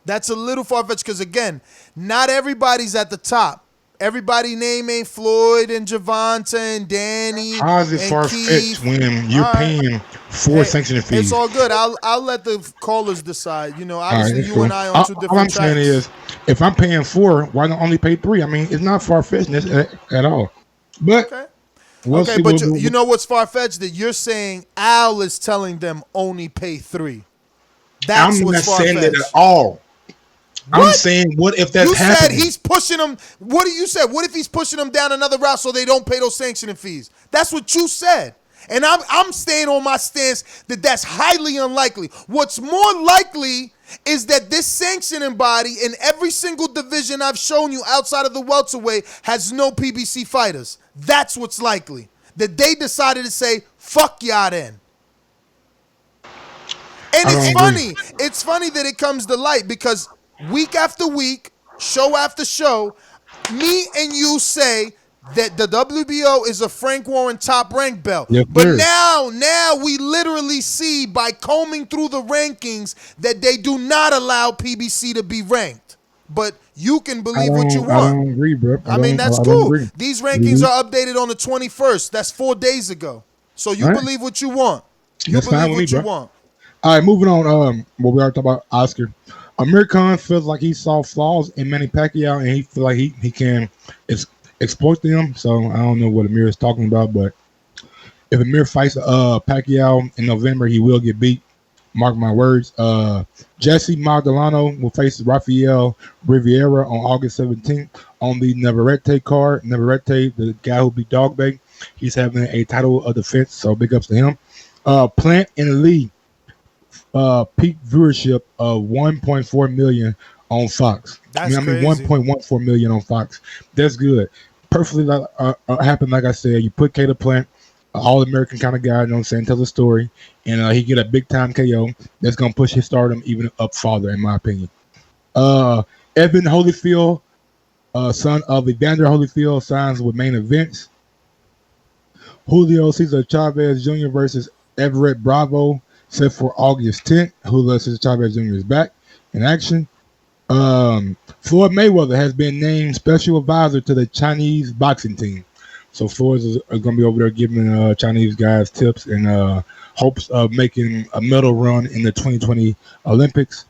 That's a little far-fetched because, again, not everybody's at the top. Everybody's name ain't Floyd and Gervonta and Danny. How is it far-fetched when you're paying for sanctioning fees? It's all good. I'll let the callers decide. You know, obviously you and I on two different All I'm tracks. saying is, if I'm paying 4, why not only pay 3? I mean, it's not far-fetched at all. But okay, but you know what's far-fetched? That you're saying Al is telling them only pay 3. That's I'm not what's saying far-fetched. that at all. I'm saying, what if that's happening? You said he's pushing them. What do you said? What if he's pushing them down another route so they don't pay those sanctioning fees? That's what you said. And I'm staying on my stance that that's highly unlikely. What's more likely is that this sanctioning body in every single division I've shown you outside of the welterweight has no PBC fighters. That's what's likely. That they decided to say, fuck y'all then. And it's funny that it comes to light because week after week, show after show, me and you say that the WBO is a Frank Warren top rank belt. Yes, but sir. now we literally see by combing through the rankings that they do not allow PBC to be ranked. But you can believe what you want. I don't agree, bro. I mean, that's cool. These rankings are updated on the 21st. That's 4 days ago. So you believe what you want. You believe what you want. All right, moving on. What we already talked about, Oscar. Amir Khan feels like he saw flaws in Manny Pacquiao, and he feel like he can exploit them. So I don't know what Amir is talking about, but if Amir fights Pacquiao in November, he will get beat. Mark my words. Jesse Maldonado will face Rafael Riviera on August 17th on the Navarrete card. Navarrete, the guy who beat Dogbay, he's having a title of defense, so big ups to him. Plant and Lee. Peak viewership of 1.4 million on Fox. That's crazy. 1.14 million on Fox. That's good. Perfectly happened, like I said. You put Caleb Plant, an all-American kind of guy, you know what I'm saying, tell the story, and he get a big-time KO that's going to push his stardom even up farther, in my opinion. Evan Holyfield, son of Evander Holyfield, signs with Main Events. Julio Cesar Chavez Jr. versus Everett Bravo, set for August 10th. Julio Cesar Chavez Jr. is back in action. Floyd Mayweather has been named special advisor to the Chinese boxing team. So Floyd is going to be over there giving Chinese guys tips and hopes of making a medal run in the 2020 Olympics.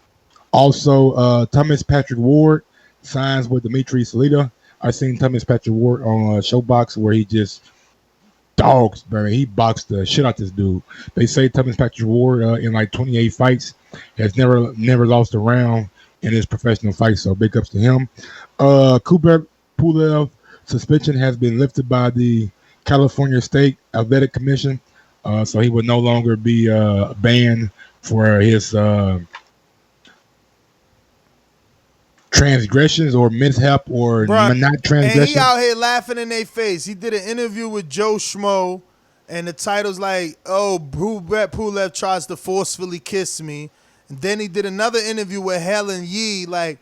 Also, Thomas Patrick Ward signs with Dimitri Salita. I've seen Thomas Patrick Ward on Showbox where he just dogs, bro. He boxed the shit out this dude. They say Thomas Patrick Ward in like 28 fights has never lost a round in his professional fight. So big ups to him. Kubrat Pulev suspension has been lifted by the California State Athletic Commission, so he will no longer be banned for his transgressions or mishap or not transgression. And he out here laughing in their face. He did an interview with Joe Schmo, and the title's like, "Oh, Kubrat Pulev tries to forcefully kiss me." And then he did another interview with Helen Yee, like,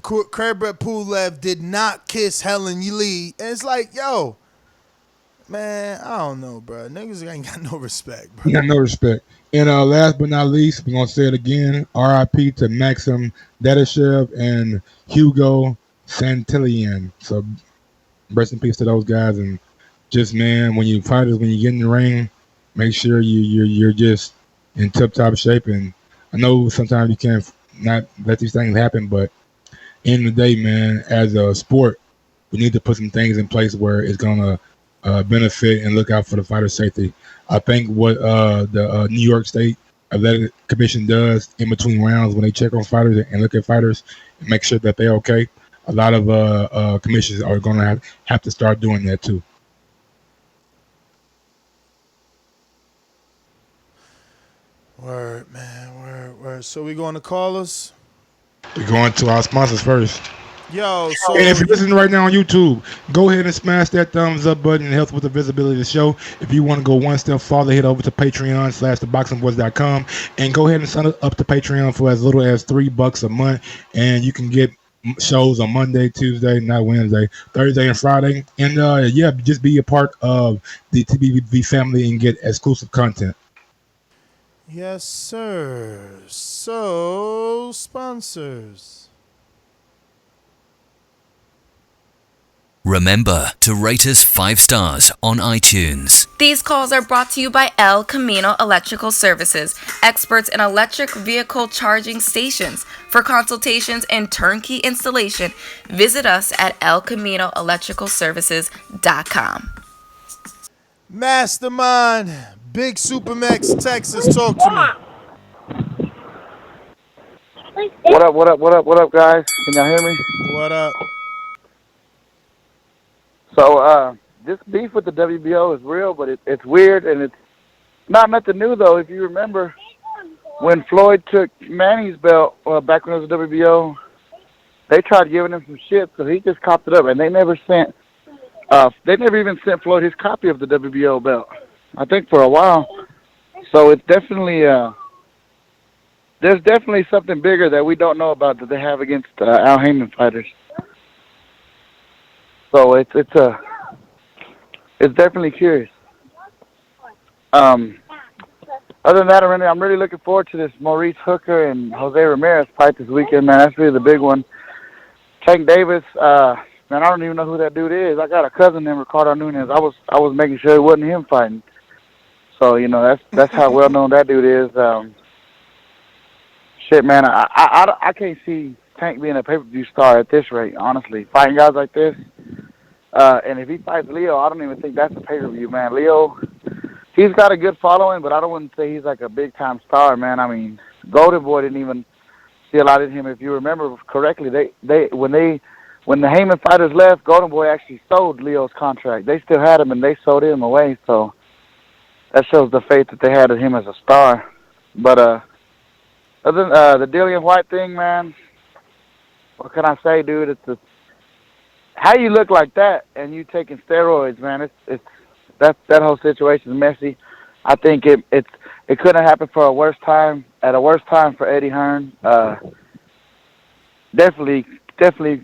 Kubrat Pulev did not kiss Helen Yee. And it's like, yo, man, I don't know, bro. Niggas ain't got no respect, bro. He got no respect. And last but not least, we're going to say it again, RIP to Maxim Dadashev and Hugo Santillan. So rest in peace to those guys. And just, man, when you fighters, when you get in the ring, make sure you're just in tip-top shape. And I know sometimes you can't not let these things happen, but end of the day, man, as a sport, we need to put some things in place where it's going to benefit and look out for the fighter's safety. I think what the New York State Athletic Commission does in between rounds when they check on fighters and look at fighters and make sure that they're okay, a lot of commissions are going to have to start doing that too. Word, man, word. Right, so we going to callers? We're going to our sponsors first. Yo, so and if you're listening right now on YouTube, go ahead and smash that thumbs up button. It helps with the visibility of the show. If you want to go one step farther, head over to Patreon/theboxingboys.com and go ahead and sign up to Patreon for as little as $3 a month, and you can get shows on Monday, Tuesday, not Wednesday, Thursday, and Friday. And yeah, just be a part of the TBV family and get exclusive content. Yes, sir. So, sponsors. Remember to rate us 5 stars on iTunes. These calls are brought to you by El Camino Electrical Services, experts in electric vehicle charging stations. For consultations and turnkey installation, visit us at elcaminoelectricalservices.com. Mastermind, Big Supermax, Texas, talk to me. What up, guys? Can y'all hear me? What up? So, this beef with the WBO is real, but it's weird, and it's not nothing new, though. If you remember, when Floyd took Manny's belt back when it was the WBO, they tried giving him some shit, so he just copped it up, and they never even sent Floyd his copy of the WBO belt, I think, for a while. So it's definitely, there's definitely something bigger that we don't know about that they have against Al Haymon fighters. So it's definitely curious. Other than that, I'm really looking forward to this Maurice Hooker and Jose Ramirez fight this weekend, man. That's really the big one. Tank Davis, man, I don't even know who that dude is. I got a cousin named Ricardo Nunez. I was making sure it wasn't him fighting. So that's how well known that dude is. Shit, man, I can't see Tank being a pay-per-view star at this rate, honestly. Fighting guys like this. And if he fights Leo, I don't even think that's a pay-per-view, man. Leo, he's got a good following, but I don't want to say he's like a big-time star, man. I mean, Golden Boy didn't even see a lot in him. If you remember correctly, when the Haymon fighters left, Golden Boy actually sold Leo's contract. They still had him, and they sold him away, so that shows the faith that they had in him as a star. But other than the Dillian White thing, man, what can I say, dude? It's how you look like that and you taking steroids, man. That whole situation is messy. I think it couldn't have happened for a worse time for Eddie Hearn. Definitely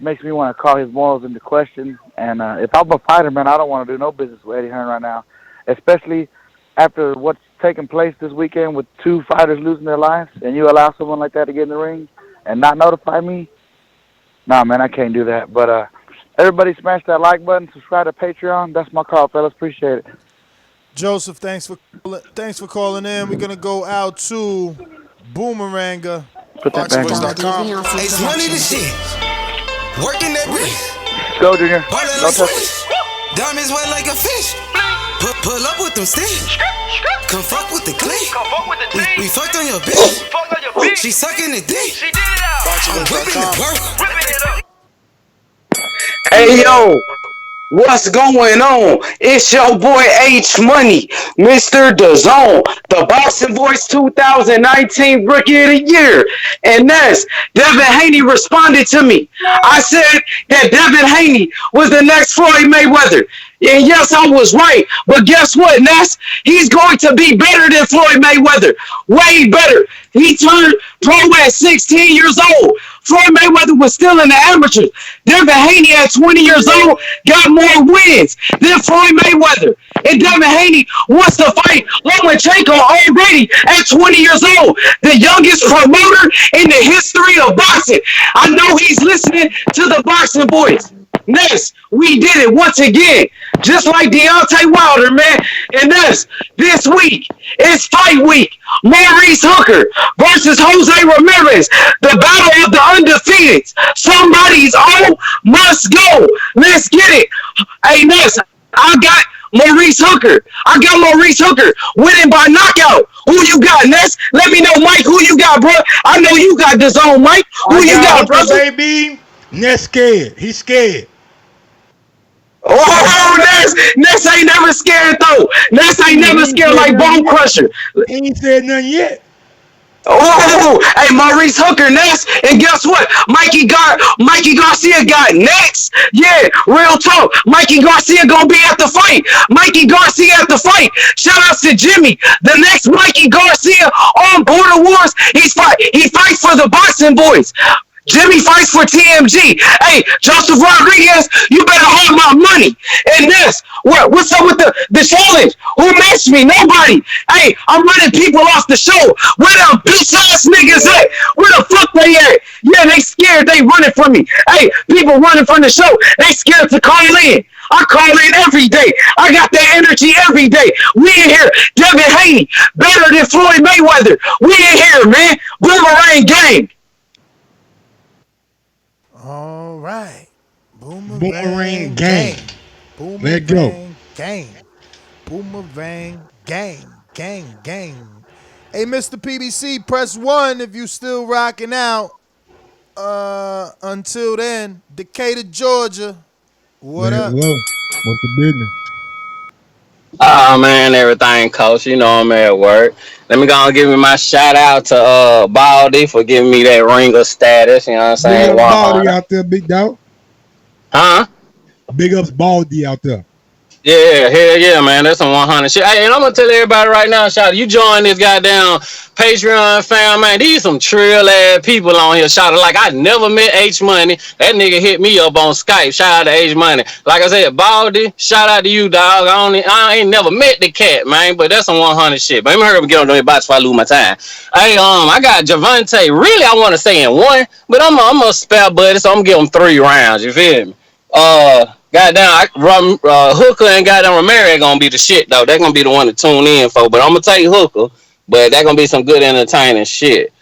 makes me want to call his morals into question. And if I'm a fighter, man, I don't want to do no business with Eddie Hearn right now, especially after what's taking place this weekend with 2 fighters losing their lives, and you allow someone like that to get in the ring and not notify me. Nah, man, I can't do that. But everybody smash that like button, subscribe to Patreon. That's my call, fellas. Appreciate it. Joseph, thanks for calling in. We're gonna go out to Boomeranga. Put that back on. It's money to shit. Working that brick. Go, Junior. Don't touch it. Diamonds wet like a fish. Pull up with them sticks. Come fuck with the clique. We fucked on your bitch. She sucking the dick. I'm whipping the work. Hey yo, what's going on? It's your boy H Money, Mr. DAZN, the Boxing Voice 2019 Rookie of the Year. And that's Devin Haney responded to me. I said that Devin Haney was the next Floyd Mayweather. And yes, I was right. But guess what, Ness? He's going to be better than Floyd Mayweather. Way better. He turned pro at 16 years old. Floyd Mayweather was still in the amateurs. Devin Haney at 20 years old got more wins than Floyd Mayweather. And Devin Haney wants to fight Lomachenko already at 20 years old. The youngest promoter in the history of boxing. I know he's listening to the Boxing Boys. Ness, we did it once again. Just like Deontay Wilder, man. And Ness, this week is fight week. Maurice Hooker versus Jose Ramirez. The battle of the undefeateds. Somebody's all must go. Let's get it. Hey, Ness, I got Maurice Hooker. Winning by knockout. Who you got, Ness? Let me know, Mike, who you got, bro. I know you got the zone, Mike. Who you got, brother? Baby, Ness scared. He's scared. Oh, Ness ain't never scared, though. Ness ain't never scared like Bone Crusher. He ain't said nothing yet. Oh, hey, Maurice Hooker next, and guess what? Mikey Garcia got next. Yeah, real talk. Mikey Garcia gonna be at the fight. Mikey Garcia at the fight. Shout out to Jimmy. The next Mikey Garcia on Border Wars. He fights for the boxing boys. Jimmy fights for TMG. Hey, Joseph Rodriguez, you better hold my money. And this, what's up with the challenge? Who matched me? Nobody. Hey, I'm running people off the show. Where them bitch ass niggas at? Where the fuck they at? Yeah, they scared. They running from me. Hey, people running from the show. They scared to call in. I call in every day. I got that energy every day. We in here. Devin Haney, better than Floyd Mayweather. We in here, man. Boomerang gang. All right. Boomerang gang. Boomerang Let go. gang. Boomerang gang. Gang. Hey, Mr. PBC, press 1 if you still rocking out. Until then, Decatur, Georgia. What up? Hello. What's the business? Oh man, everything, coach. You know I'm at work. Let me go and give me my shout out to Baldy for giving me that ringer status. You know what I'm saying? Big ups Baldy out there, big dog. Huh? Big ups Baldy out there. Yeah, hell yeah, man. That's some 100 shit. Hey, and I'm gonna tell everybody right now, shout out, you join this goddamn Patreon fam, man. These some trill ass people on here. Shout out, like I never met H Money. That nigga hit me up on Skype. Shout out to H Money. Like I said, Baldy, shout out to you, dog. I ain't never met the cat, man, but that's some 100 shit. But let me hurry up and get on the box before I lose my time. Hey, I got Gervonta. Really, I want to say in one, but I'm a spare buddy, so I'm gonna give him 3 rounds. You feel me? Goddamn, Hooker and goddamn Ramirez gonna be the shit though. They're gonna be the one to tune in for. But I'm gonna take Hooker. But that gonna be some good entertaining shit.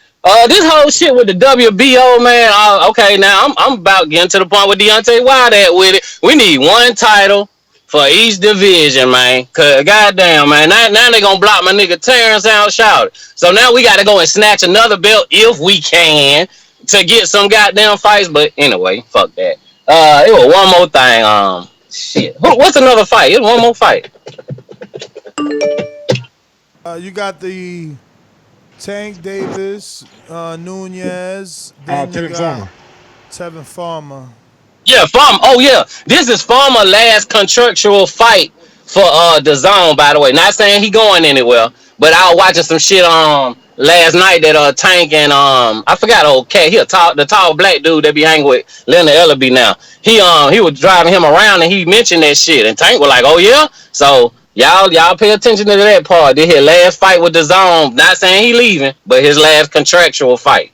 This whole shit with the WBO, man. Okay, now I'm about getting to the point with Deontay Wilder at with it. We need 1 title for each division, man. Cause goddamn, man, now they gonna block my nigga Terrence out, shout it. So now we gotta go and snatch another belt if we can to get some goddamn fights. But anyway, fuck that. It was one more thing. Shit. What's another fight? It's one more fight. You got the Tank Davis, Nunez. Tevin Farmer. Tevin Farmer. Yeah, Farmer. Oh yeah, this is Farmer last contractual fight for DAZN. By the way, not saying he going anywhere, but I was watching some shit last night that Tank and I forgot old cat. The tall black dude that be hanging with Leonard Ellaby now. He was driving him around and he mentioned that shit and Tank was like, oh yeah. So y'all pay attention to that part. This his last fight with DAZN. Not saying he leaving, but his last contractual fight.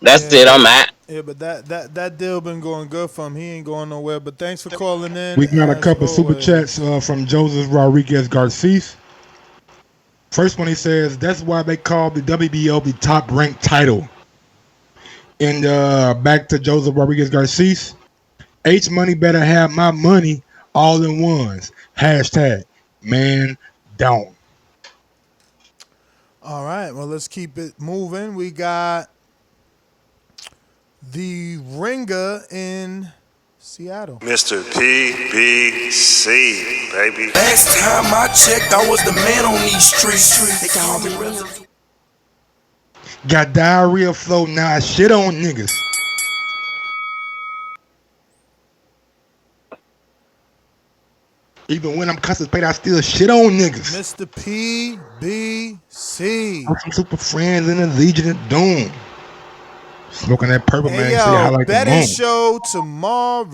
That's it. I'm at. Yeah, but that deal been going good for him. He ain't going nowhere. But thanks for calling in. We got a couple super chats from Joseph Rodriguez Garces. First one, he says, that's why they call the WBO the top-ranked title. And back to Joseph Rodriguez Garces. H Money better have my money all in ones. Hashtag man down. All right, well, let's keep it moving. We got the ringer in Seattle. Mr. PBC, baby. Last time I checked, I was the man on these streets. They call me Rev. Got diarrhea flow, now I shit on niggas. Even when I'm constipated, I still shit on niggas. Mr. PBC. I'm some super friends in the Legion of Doom. Smoking that purple man. Hey, See how I like betting show tomorrow.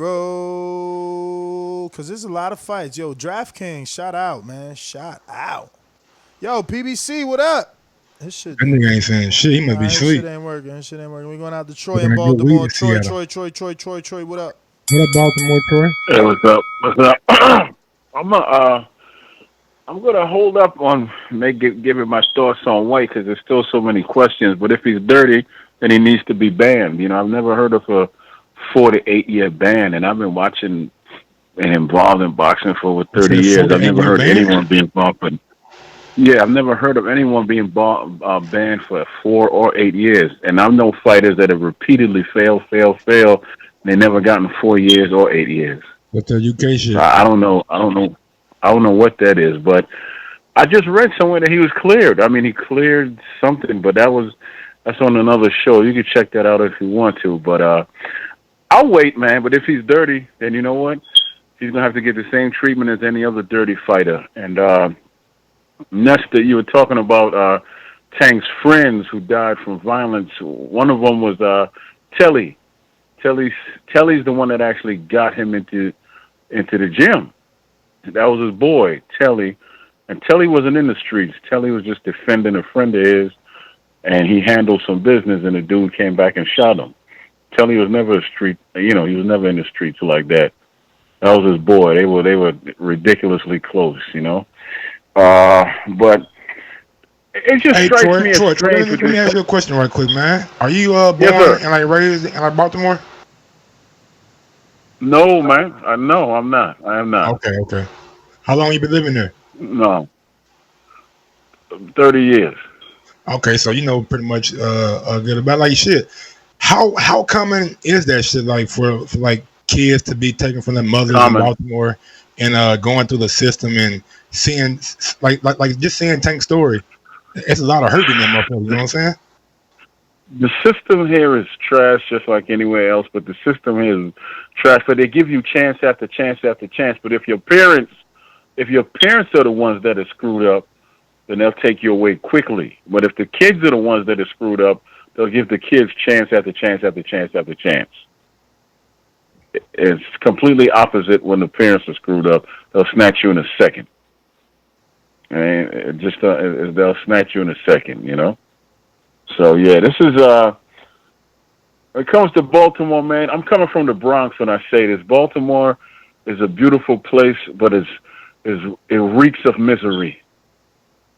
Because there's a lot of fights. Yo, DraftKings, shout out, man. Shout out. Yo, PBC, what up? This shit. That nigga ain't saying shit. He must be asleep. This shit ain't working. We going out to Troy and Baltimore. Troy, what up? What up, Baltimore, Troy? Hey, what's up? I'm gonna hold up on giving my thoughts on White because there's still so many questions. But if he's dirty, then he needs to be banned. You know, I've never heard of a 4 to 8 year ban, and I've been watching and involved in boxing for over 30 years. I've never heard anyone be involved. I've never heard of anyone being banned for 4 or 8 years. And I know fighters that have repeatedly failed. And they never gotten 4 years or 8 years. What's the UK shit? I don't know what that is, but I just read somewhere that he was cleared. I mean, he cleared something, but that's on another show. You can check that out if you want to. But I'll wait, man. But if he's dirty, then you know what? He's gonna have to get the same treatment as any other dirty fighter. And Nestor, you were talking about Tank's friends who died from violence. One of them was Telly. Telly's the one that actually got him into the gym. That was his boy, Telly. And Telly wasn't in the streets. Telly was just defending a friend of his, and he handled some business, and the dude came back and shot him. Telly was never a street, he was never in the streets like that. That was his boy. They were ridiculously close, But it just strikes me as strange. Let me ask you a question right quick, man. Are you born and raised in Baltimore? No, man. No, I'm not. I am not. Okay. How long you been living there? No. 30 years. Okay, so you know pretty much good about like shit. How common is that shit like for like kids to be taken from their mothers in Baltimore and going through the system and seeing like just seeing Tank's story? It's a lot of hurt in that motherfucker, you know what I'm saying? The system here is trash just like anywhere else, but the system here is trash. But they give you chance after chance after chance. But if your parents are the ones that are screwed up, then they'll take you away quickly. But if the kids are the ones that are screwed up, they'll give the kids chance after chance after chance after chance. It's completely opposite when the parents are screwed up. They'll snatch you in a second. And they'll snatch you in a second, So, yeah, this is, when it comes to Baltimore, man, I'm coming from the Bronx when I say this. Baltimore is a beautiful place, but it reeks of misery.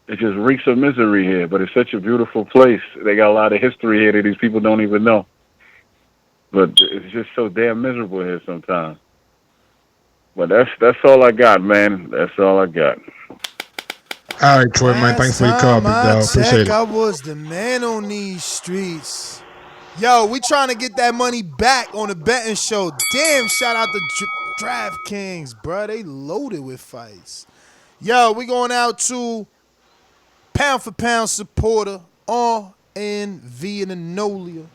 It just reeks of misery here, but it's such a beautiful place. They got a lot of history here that these people don't even know. But it's just so damn miserable here sometimes. But that's all I got, man. That's all I got. All right, Troy, man. Thanks for your call, big dog. Appreciate it. I was the man on these streets. Yo, we trying to get that money back on the betting show. Damn, shout out to DraftKings, bro. They loaded with fights. Yo, we going out to pound for pound supporter RNV and Anolia.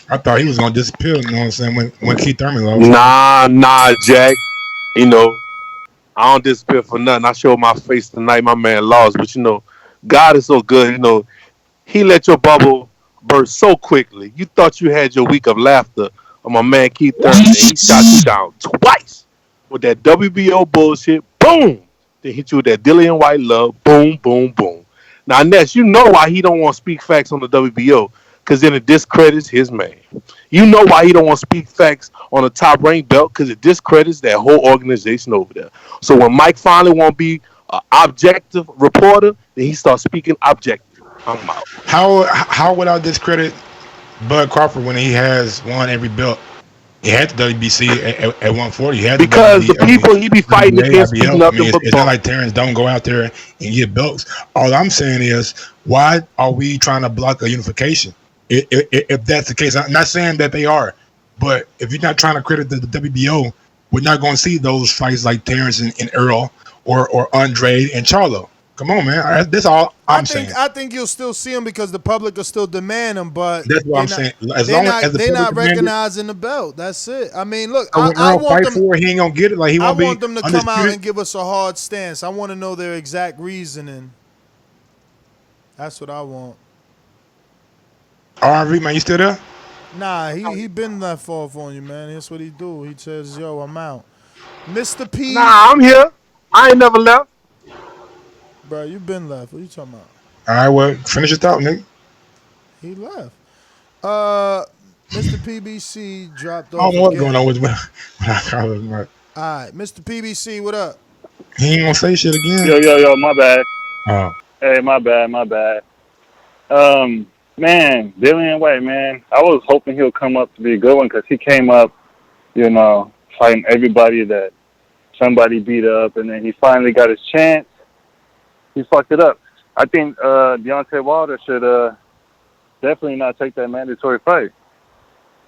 I thought he was gonna disappear, you know what I'm saying, when Keith Thurman lost. Nah, Jack. I don't disappear for nothing. I showed my face tonight, my man lost. But God is so good, He let your bubble burst so quickly. You thought you had your week of laughter on my man Keith Thurman. He shot you down twice with that WBO bullshit. Boom! Then hit you with that Dillian White love. Boom, boom, boom. Now, Ness, you know why he don't want to speak facts on the WBO. Because then it discredits his man. You know why he don't want to speak facts on a top-ranked belt? Because it discredits that whole organization over there. So when Mike finally want to be an objective reporter, then he starts speaking objective. I'm out. How would I discredit Bud Crawford when he has won every belt? He had the WBC at 140. He had because the people he be fighting against be nothing but it's not like Terrence don't go out there and get belts. All I'm saying is, why are we trying to block a unification? If that's the case, I'm not saying that they are, but if you're not trying to credit the WBO, we're not going to see those fights like Terrence and Earl or Andre and Charlo. Come on, man. That's all I'm saying. I think you'll still see them because the public will still demand them, but that's what I'm saying. They're not recognizing the belt. That's it. I mean, look, I want them. For it, he ain't gonna get it. Like I want them to come out and give us a hard stance. I want to know their exact reasoning. That's what I want. RV, man, you still there? Nah, he been left off on you, man. That's what he do. He says, "Yo, I'm out." Mr. P. Nah, I'm here. I ain't never left. Bro, you been left. What you talking about? All right, well, finish your thought, nigga. He left. Mr. PBC dropped off. I don't know what's going on with me. All right, Mr. PBC, what up? He ain't gonna say shit again. Yo, my bad. Oh. Hey, my bad. Man, Dillian White, man, I was hoping he'll come up to be a good one because he came up, fighting everybody that somebody beat up, and then he finally got his chance. He fucked it up. I think Deontay Wilder should definitely not take that mandatory fight,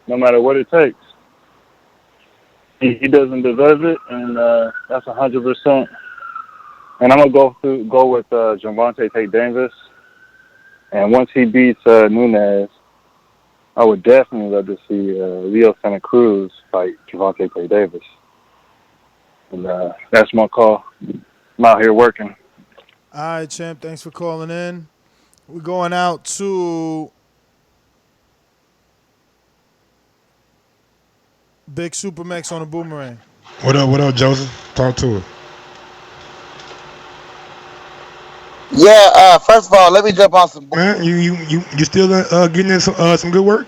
no matter what it takes. He doesn't deserve it, and that's 100% And I'm gonna go with Gervonta Davis. And once he beats Nunez, I would definitely love to see Leo Santa Cruz fight Gervonta Davis. And that's my call. I'm out here working. All right, champ. Thanks for calling in. We're going out to Big Supermax on the Boomerang. What up, Joseph? Talk to her. Yeah, first of all, let me jump on some. Man, you still getting in some good work?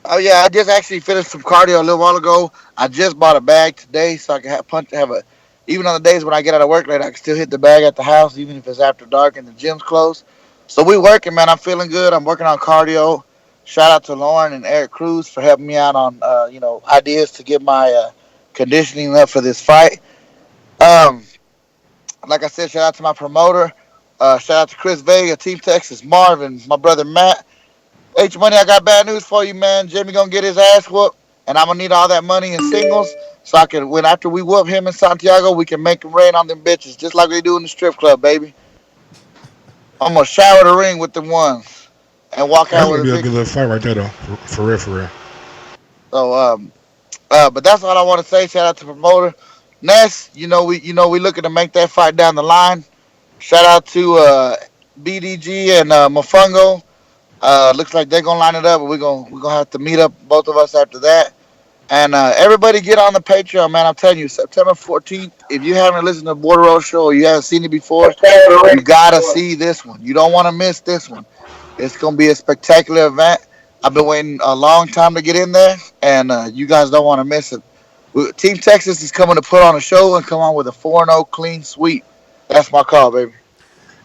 Oh yeah, I just actually finished some cardio a little while ago. I just bought a bag today, so I can even on the days when I get out of work late, I can still hit the bag at the house, even if it's after dark and the gym's closed. So we working, man. I'm feeling good. I'm working on cardio. Shout out to Lauren and Eric Cruz for helping me out on ideas to get my conditioning up for this fight. Like I said, shout out to my promoter. Shout out to Chris Vega, Team Texas, Marvin, my brother Matt. H Money, I got bad news for you, man. Jimmy gonna get his ass whooped, and I'm gonna need all that money in singles so I can, after we whoop him in Santiago, we can make him rain on them bitches, just like they do in the strip club, baby. I'm gonna shower the ring with them ones and walk out with a good little fight right there, though. For real. So, but that's all I want to say. Shout out to promoter Ness. We looking to make that fight down the line. Shout out to BDG and Mofongo. Looks like they're gonna line it up, but we're gonna have to meet up, both of us, after that. And everybody get on the Patreon, man. I'm telling you, September 14th. If you haven't listened to Border Road Show or you haven't seen it before, you gotta see this one. You don't want to miss this one. It's gonna be a spectacular event. I've been waiting a long time to get in there, and you guys don't want to miss it. Team Texas is coming to put on a show and come on with a 4-0 clean sweep. That's my call, baby.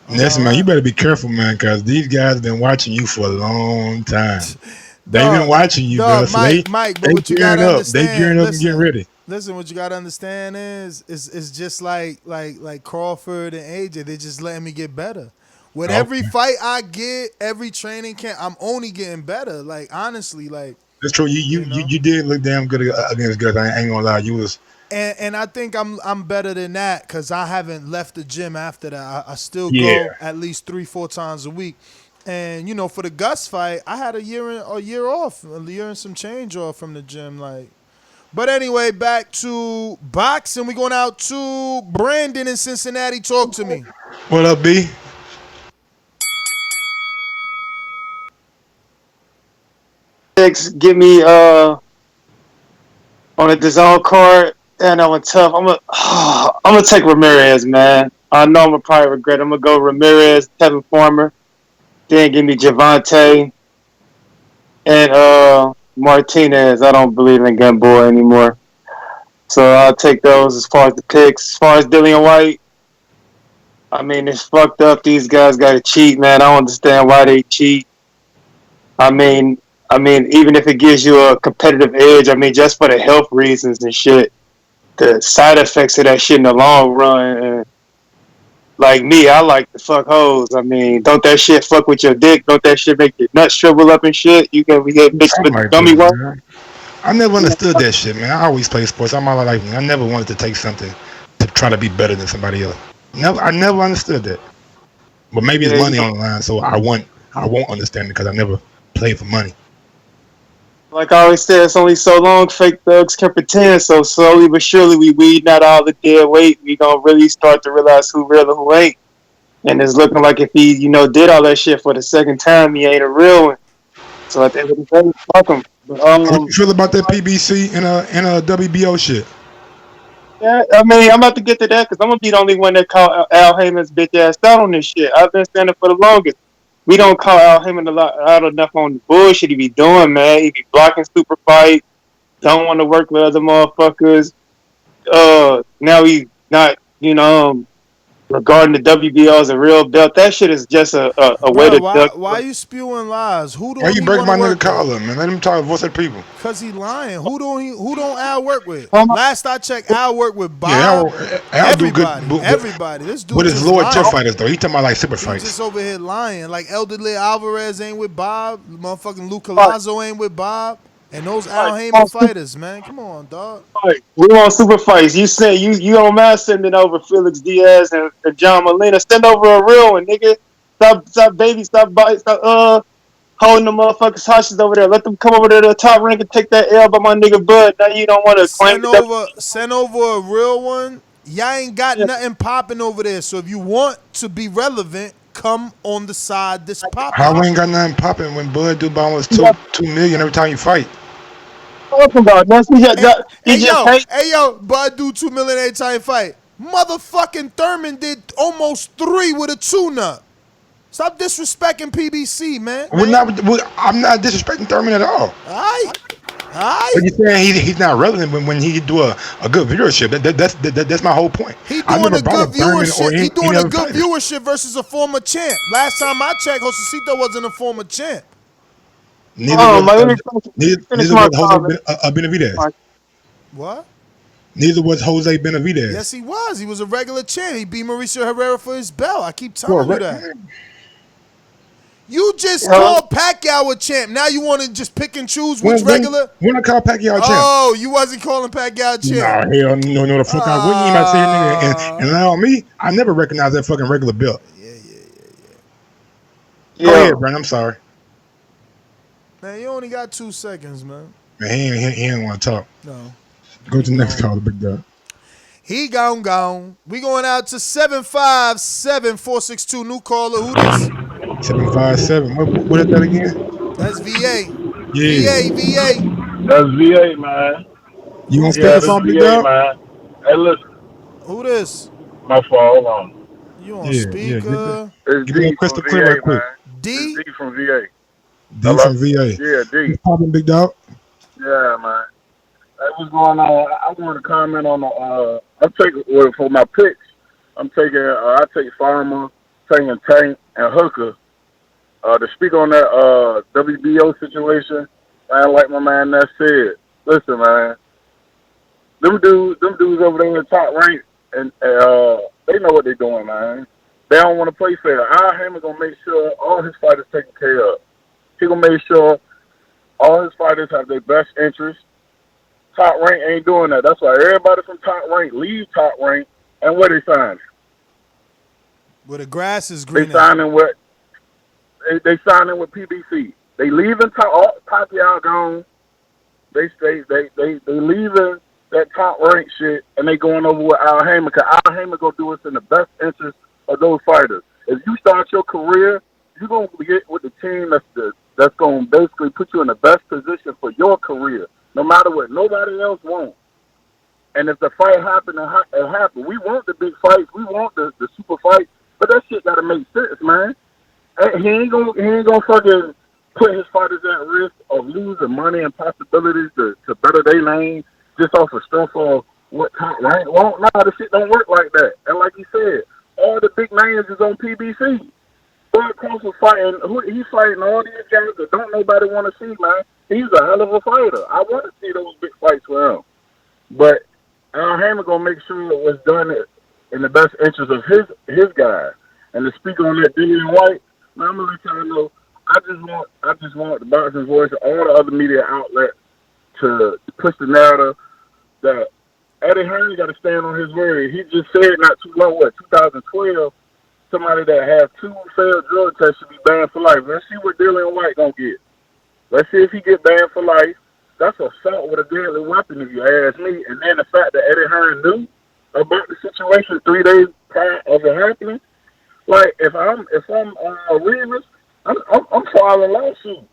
Listen, man, you better be careful, man, because these guys have been watching you for a long time. They've been watching you, bro. So Mike, but what you gotta understand, they gearing up and getting ready. Listen, what you gotta understand is just like Crawford and AJ. They just letting me get better. With every fight I get, every training camp, I'm only getting better. Like, honestly, like. That's true. You did look damn good against guys. I ain't gonna lie. You was. And I think I'm better than that because I haven't left the gym after that. I still go at least 3-4 times a week. And for the Gus fight, I had a year off, a year and some change off from the gym. Like, but anyway, back to boxing. We going out to Brandon in Cincinnati. Talk to me. What up, B? Give me on the DAZN card. And that one tough. I'm gonna take Ramirez, man. I know I'm gonna probably regret it. I'm gonna go Ramirez, Tevin Farmer. Then give me Gervonta and Martinez. I don't believe in Gamboa anymore, so I'll take those as far as the picks. As far as Dillian White, I mean, it's fucked up. These guys got to cheat, man. I don't understand why they cheat. I mean, even if it gives you a competitive edge, I mean, just for the health reasons and shit. The side effects of that shit in the long run. And like me, I like to fuck hoes. I mean, don't that shit fuck with your dick? Don't that shit make your nuts shrivel up and shit? You can get mixed with dummy work. I never understood that shit, man. I always play sports. I'm all like, I never wanted to take something to try to be better than somebody else. I never understood that. But maybe it's money on the line, so I won't understand it because I never played for money. Like I always said, it's only so long fake thugs can pretend. So slowly but surely, we weed out all the dead weight. We gonna really start to realize who real and who ain't. And it's looking like if he, did all that shit for the second time, he ain't a real one. So at the end of the day, fuck him. How you feel about that PBC and a WBO shit? Yeah, I mean, I'm about to get to that because I'm gonna be the only one that call Al Heyman's bitch ass out on this shit. I've been standing for the longest. We don't call Al Heyman out enough on the bullshit he be doing, man. He be blocking super fight. Don't want to work with other motherfuckers. Now he not, regarding the WBO as a real belt. That shit is just a way to duck. Why are you spewing lies? Why you break my nigga collar, man? Let him talk. What's that people? Cause he lying. Who don't Al work with? Last I checked, Al work with Bob. Yeah, Al do good. Everybody. This dude with his lower tier fighters though. He talking about like super fights. He's just over here lying. Like Elderly Alvarez ain't with Bob. Motherfucking Luke Colazo ain't with Bob. And those Al Heyman fighters, man. Come on, dog. We want super fights. You said you don't mind sending over Felix Diaz and John Molina. Send over a real one, nigga. Stop holding the motherfuckers hostage over there. Let them come over to the top rank and take that L by my nigga Bud. Now you don't want to claim Send over a real one. Y'all ain't got nothing popping over there. So if you want to be relevant, come on the side that's popping. How we ain't got nothing popping when Bud do about almost $2 million every time you fight? Talking about Hey yo, Bud do $2 million every time you fight. Motherfucking Thurman did almost 3 with a tune-up. Stop disrespecting PBC, man. I'm not disrespecting Thurman at all. All right. But you're saying he's not relevant when he do a good viewership. That's my whole point. He doing a good viewership. He doing a good viewership versus a former champ. Last time I checked, Josecito wasn't a former champ. Neither was Jose Benavidez. What? Neither was Jose Benavidez. Yes, he was. He was a regular champ. He beat Mauricio Herrera for his belt. I keep telling you that. You just called Pacquiao a champ. Now you want to just pick and choose which regular? When I call Pacquiao a champ? Oh, you wasn't calling Pacquiao a champ. No, hell no, the fuck I wouldn't. You might say nigga and allow me. I never recognized that fucking regular belt. Yeah. Go ahead, Brent. I'm sorry. Man, you only got 2 seconds, man. Man, he didn't want to talk. No. Go to the next call, the big dog. He gone. We going out to 757-462. New caller. Who this? 757. What is that again? That's VA. Yeah. VA. That's VA, man. You want to step us on, big dog? Man. Hey, listen. Who this? My fault. Hold on. You on speaker? It's Give me a crystal clear right quick. D? It's D from VA. D from VA. Yeah, D. What's poppin', big dog? Yeah, man. Hey, what's going on? I want to comment on the. I'm taking for my picks. I'm taking. I take Farmer, taking Tank, and Hooker. To speak on that WBO situation, man, like my man that said. Listen, man. Them dudes over there in the top rank, and they know what they're doing, man. They don't want to play fair. Al Heyman gonna make sure all his fighters taken care of. He gonna make sure all his fighters have their best interest. Top rank ain't doing that. That's why everybody from top rank leaves top rank, and where they sign? Where the grass is green. They signing with PBC. They leaving Pacquiao gone. They leaving that top rank shit, and they going over with Al Heyman, because Al Heyman gonna do us in the best interest of those fighters. If you start your career, you're gonna get with the team that's gonna basically put you in the best position for your career, no matter what nobody else wants. And if the fight happen, it happen. We want the big fights, we want the super fights, but that shit gotta make sense, man. He ain't gonna fucking put his fighters at risk of losing money and possibilities to better their name just off of stuff of what top rank want. Nah, the shit don't work like that. And like you said, all the big names is on PBC. Bud Crawford fighting, he's fighting all these guys that don't nobody want to see, man. He's a hell of a fighter. I want to see those big fights for him. But Al Heyman gonna make sure it was done in the best interest of his guy. And to speak on that Dillian White, man, I'm gonna let y'all know. I just want the Boxing Voice and all the other media outlets to push the narrative that Eddie Hearn got to stand on his word. He just said not too long, 2012, somebody that has 2 failed drug tests should be banned for life. Let's see what Dillian White gonna get. Let's see if he get banned for life. That's assault with a deadly weapon, if you ask me. And then the fact that Eddie Hearn knew about the situation 3 days prior of it happening. Like if I'm Ramirez, I'm filing a lawsuit.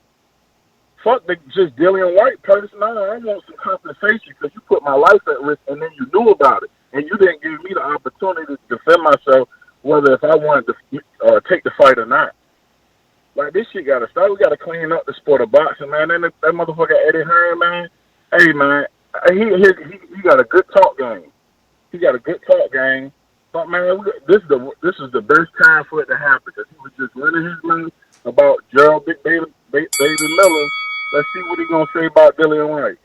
Fuck just Dillian White person. No, I want some compensation because you put my life at risk and then you knew about it. And you didn't give me the opportunity to defend myself, whether if I wanted to take the fight or not. Like, this shit got to stop. We got to clean up the sport of boxing, man. And that motherfucker Eddie Hearn, man, hey, man, he got a good talk game. He got a good talk game. But, man, this is the best time for it to happen because he was just running his mouth about Gerald Big David Miller. Let's see what he's going to say about Dillian White.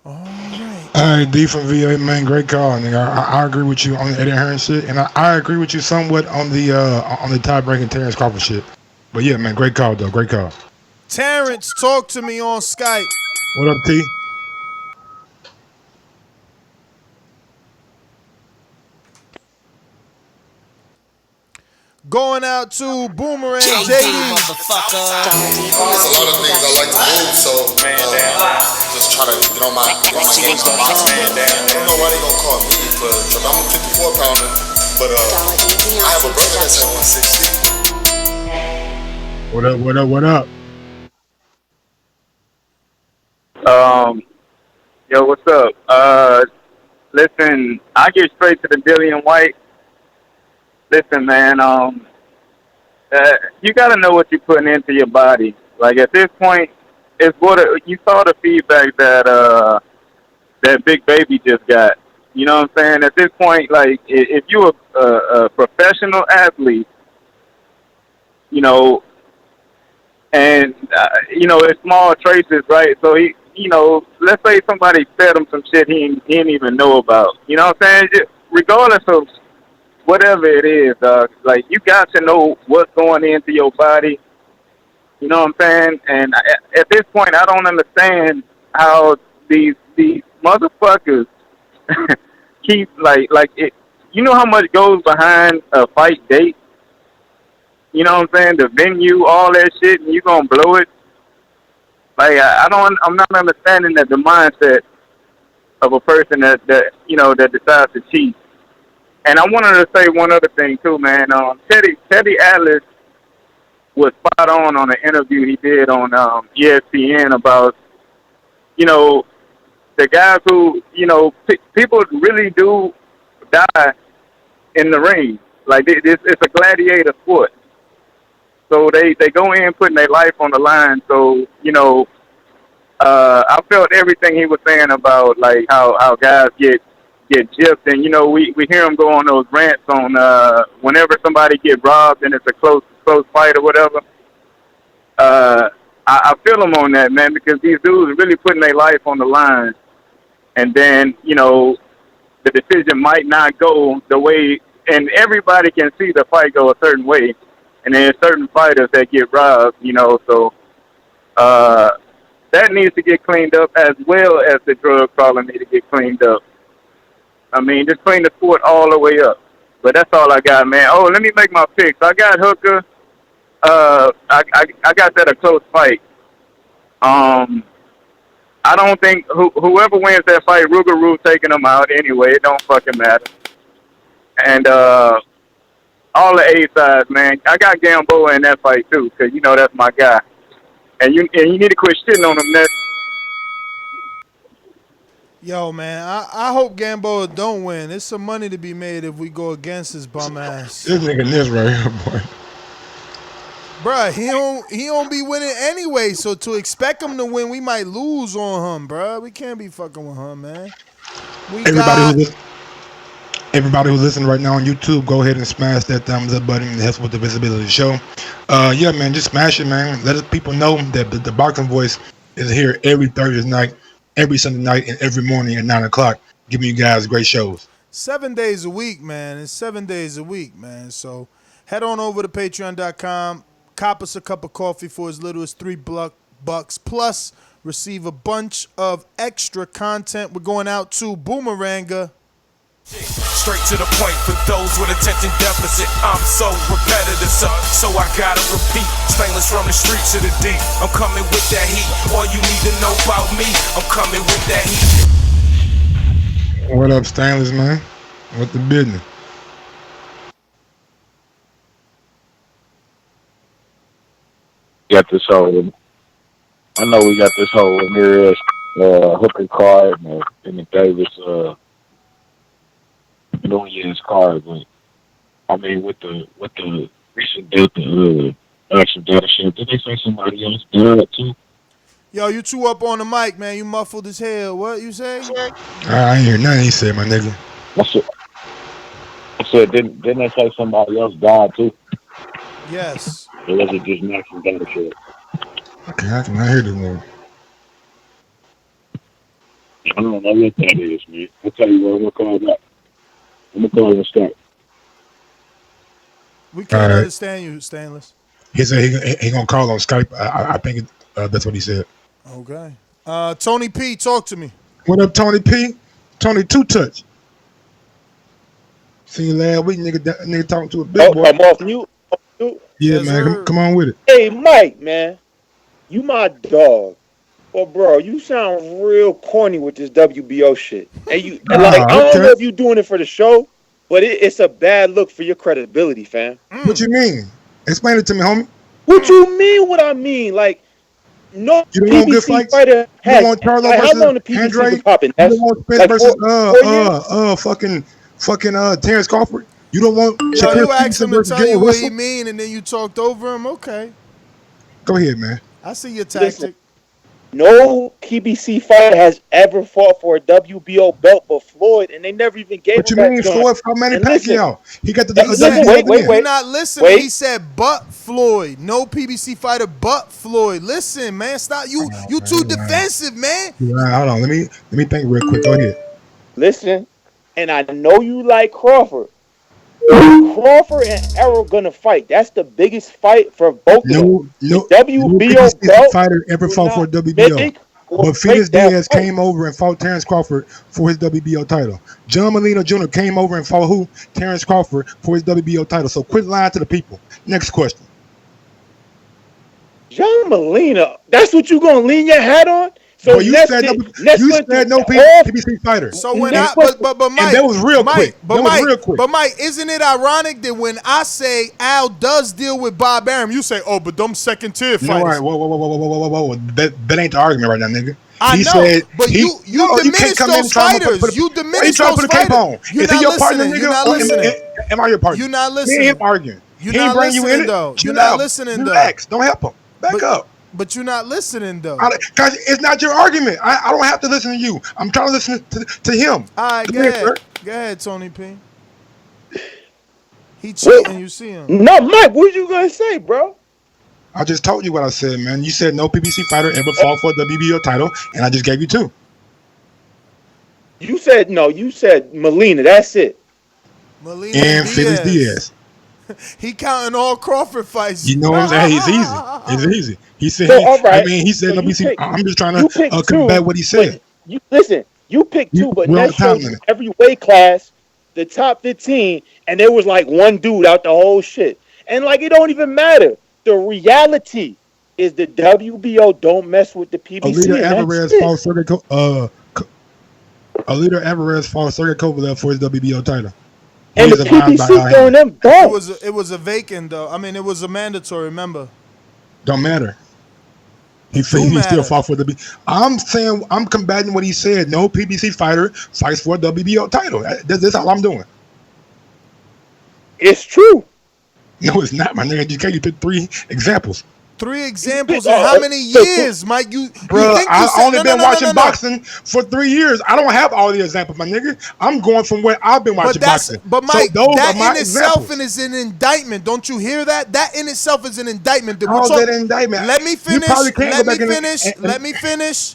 All right. All right, D from VA, man, great call, nigga. I agree with you on the Eddie Hearn shit, and I agree with you somewhat on the top-ranking Terrence Crawford shit. But yeah, man, great call though, great call. Terrence, talk to me on Skype. What up, T? Going out to Boomerang JD. There's a lot of things I like to move, so just try to get on my game to box. I don't know why they gonna call me, but I'm a 54 pounder. But I have a brother that's at 160. What up? What up? What up? Yo, what's up? Listen, I get straight to the Dillian White. Listen, man, you got to know what you're putting into your body. Like, at this point, it's what you saw the feedback that that Big Baby just got. You know what I'm saying? At this point, like, if you're a professional athlete, you know, and, you know, it's small traces, right? So, he, you know, let's say somebody fed him some shit he didn't even know about. You know what I'm saying? Just, regardless of whatever it is, like, you got to know what's going into your body. You know what I'm saying? And at this point, I don't understand how these motherfuckers keep, like it. You know how much goes behind a fight date? You know what I'm saying? The venue, all that shit, and you gonna blow it? Like, I'm not understanding that the mindset of a person that you know, that decides to cheat. And I wanted to say one other thing too, man. Teddy Atlas was spot on an interview he did on ESPN about, you know, the guys who, you know, people really do die in the ring. Like, it's a gladiator sport. So they go in putting their life on the line. So, you know, I felt everything he was saying about, like, how guys get gypped, and, you know, we hear him go on those rants on whenever somebody get robbed and it's a close fight or whatever. I feel him on that, man, because these dudes are really putting their life on the line, and then, you know, the decision might not go the way, and everybody can see the fight go a certain way, and then certain fighters that get robbed, you know, so that needs to get cleaned up, as well as the drug problem need to get cleaned up. I mean, just clean the sport all the way up. But that's all I got, man. Oh, let me make my picks. I got Hooker. I got that a close fight. I don't think whoever wins that fight, Rougarou taking him out anyway. It don't fucking matter. And all the A sides, man. I got Gamboa in that fight too, because, you know, that's my guy. And you need to quit shitting on him next. Yo, man, I hope Gamboa don't win. There's some money to be made if we go against his bum ass. This nigga this right here, boy. Bruh, he don't be winning anyway, so to expect him to win, we might lose on him, bruh. We can't be fucking with him, man. Everybody who's listening right now on YouTube, go ahead and smash that thumbs up button. It helps with the visibility of the show. Yeah, man, just smash it, man. Let people know that the Boxing Voice is here every Thursday night, every Sunday night, and every morning at 9 o'clock, giving you guys great shows. 7 days a week, man. It's 7 days a week, man. So head on over to patreon.com. Cop us a cup of coffee for as little as $3 plus. Receive a bunch of extra content. We're going out to Boomeranga. Straight to the point for those with attention deficit. I'm so repetitive, so I gotta repeat. Stainless from the street to the deep. I'm coming with that heat. All you need to know about me, I'm coming with that heat. What up, Stainless, man? What the business? Got this whole. I know we got this whole Ramirez Hooker card and the Davis Nunez card, but I mean with the recent Delta action data shit, did they say somebody else died too? Yo, you two up on the mic, man. You muffled as hell. What you say? I ain't hear nothing he said, my nigga. I said, didn't they say somebody else died too? Yes. Or was it just natural data shit? Okay, I cannot hear this nigga. I don't know what that is, man. I'll tell you what, we'll call that. I'm gonna call and start. We can't understand you, Stainless. He said he gonna call on Skype. I think That's what he said. Okay. Tony P, talk to me. What up, Tony P? Tony Two Touch. See you last week, nigga talking to a big boy. I'm off mute. Yeah, Yes, man, sir. come on with it. Hey, Mike, man, you my dog. Well, bro, you sound real corny with this WBO shit. And you and like, I don't know if you doing it for the show, but it's a bad look for your credibility, fam. What you mean? Explain it to me, homie. What you mean? What I mean? Like, no You don't want good PBC fights? fighter You has. don't want Charlo Like, how versus long the PBC Andre? was popping? You That's don't want Spence like versus 4 years? fucking Terrence Crawford? You don't want Yo, Shakur you asked Stevenson him to versus tell Gary you what he Russell? mean, and then you talked over him. Okay. Go ahead, man. I see your tactic. No PBC fighter has ever fought for a WBO belt but Floyd, and they never even gave What you him that mean, joint. Floyd fought Manny And listen, Pacquiao? He got the listen, WBO win. You're not listening. wait. He said but Floyd. No PBC fighter but Floyd. Listen, man. Stop. You too defensive, man. Right, hold on. Let me think real quick. Go ahead. Listen, and I know you like Crawford. Crawford and Errol gonna fight. That's the biggest fight for both of them. No WBO PBC belt fighter ever fought for a make WBO. or But Felix break that Diaz fight. came over and fought Terrence Crawford for his WBO title. John Molina Jr. came over and fought who? Terrence Crawford for his WBO title. So quit lying to the people. Next question. John Molina. That's what you gonna lean your hat on? So Well, you next said no, next you went said to no off- PBC fighter. So when And- but Mike, and that was real Mike, quick. But That was Mike, real quick. But Mike, isn't it ironic that when I say Al does deal with Bob Arum, you say, oh, but them second tier No, fighters. all right, whoa. That ain't the argument right now, nigga. I He know, said but he- you no, you diminish can't come in those and try to fighters. put a- You Why you diminish trying to those put a cape fighters. on? You're Is he not your partner, listening. nigga? You're not Or listening. am I your partner? You're not Me and listening. him arguing. You're He not ain't bring you in listening, it. though. Chill You're not out. listening, though. Relax. Don't help him. Back up. But you're not listening, though. Because it's not your argument. I don't have to listen to you. I'm trying to listen to him. All right, Come go here, ahead. sir. Go ahead, Tony P. He cheating, you see him. No, Mike, what you gonna say, bro? I just told you what I said, man. You said no PBC fighter ever fought for the WBO title, and I just gave you two. You said no. You said Molina. That's it. Molina And Felix Diaz. He counting all Crawford fights. You know what I'm saying? It's easy. It's easy. He said. So, all right. I mean, he said So no you PBC. pick- I'm just trying you to pick two, combat what he said. You listen. You picked two, but we're on that time shows you limit. every weight class, the top 15, and there was like one dude out the whole shit. And like it don't even matter. The reality is the WBO don't mess with the PBC. Alida and that's Alvarez it. fought Alida Alvarez fought Sergey Kovalev for his WBO title. And He the is abided by PBC our throwing hand. them It bones. was a vacant though. I mean, it was a mandatory. Remember? Don't matter. He still fought for the. I'm saying I'm combating what he said. No PBC fighter fights for a WBO title. That's all I'm doing. It's true. No, it's not, my nigga. You can't pick three examples. 3 examples in how many years, Mike? You Bro, think you I said, only no, been no, no, watching no, no. boxing for 3 years. I don't have all the examples, my nigga. I'm going from where I've been watching boxing. But Mike, so those that are my in itself examples. is an indictment. Don't you hear that? That in itself is an indictment. That How's we're that talking- an indictment? Let me You finish. probably can't Let go me back and- finish. Let me finish.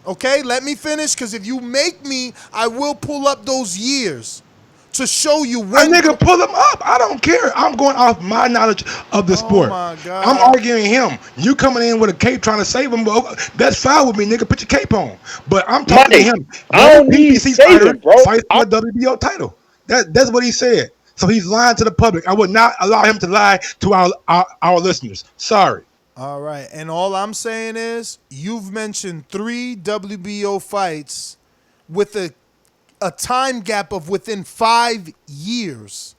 Okay, let me finish. Because if you make me, I will pull up those years to show you My when. nigga, pull him up. I don't care. I'm going off my knowledge of the sport. my God. I'm arguing him. You coming in with a cape trying to save him. Well, that's fine with me, nigga. Put your cape on. But I'm talking to him. I don't need PBC saving, fighter bro. fights for a WBO title. That's what he said. So he's lying to the public. I would not allow him to lie to our listeners. Sorry. All right, and all I'm saying is you've mentioned 3 WBO fights with a time gap of within 5 years.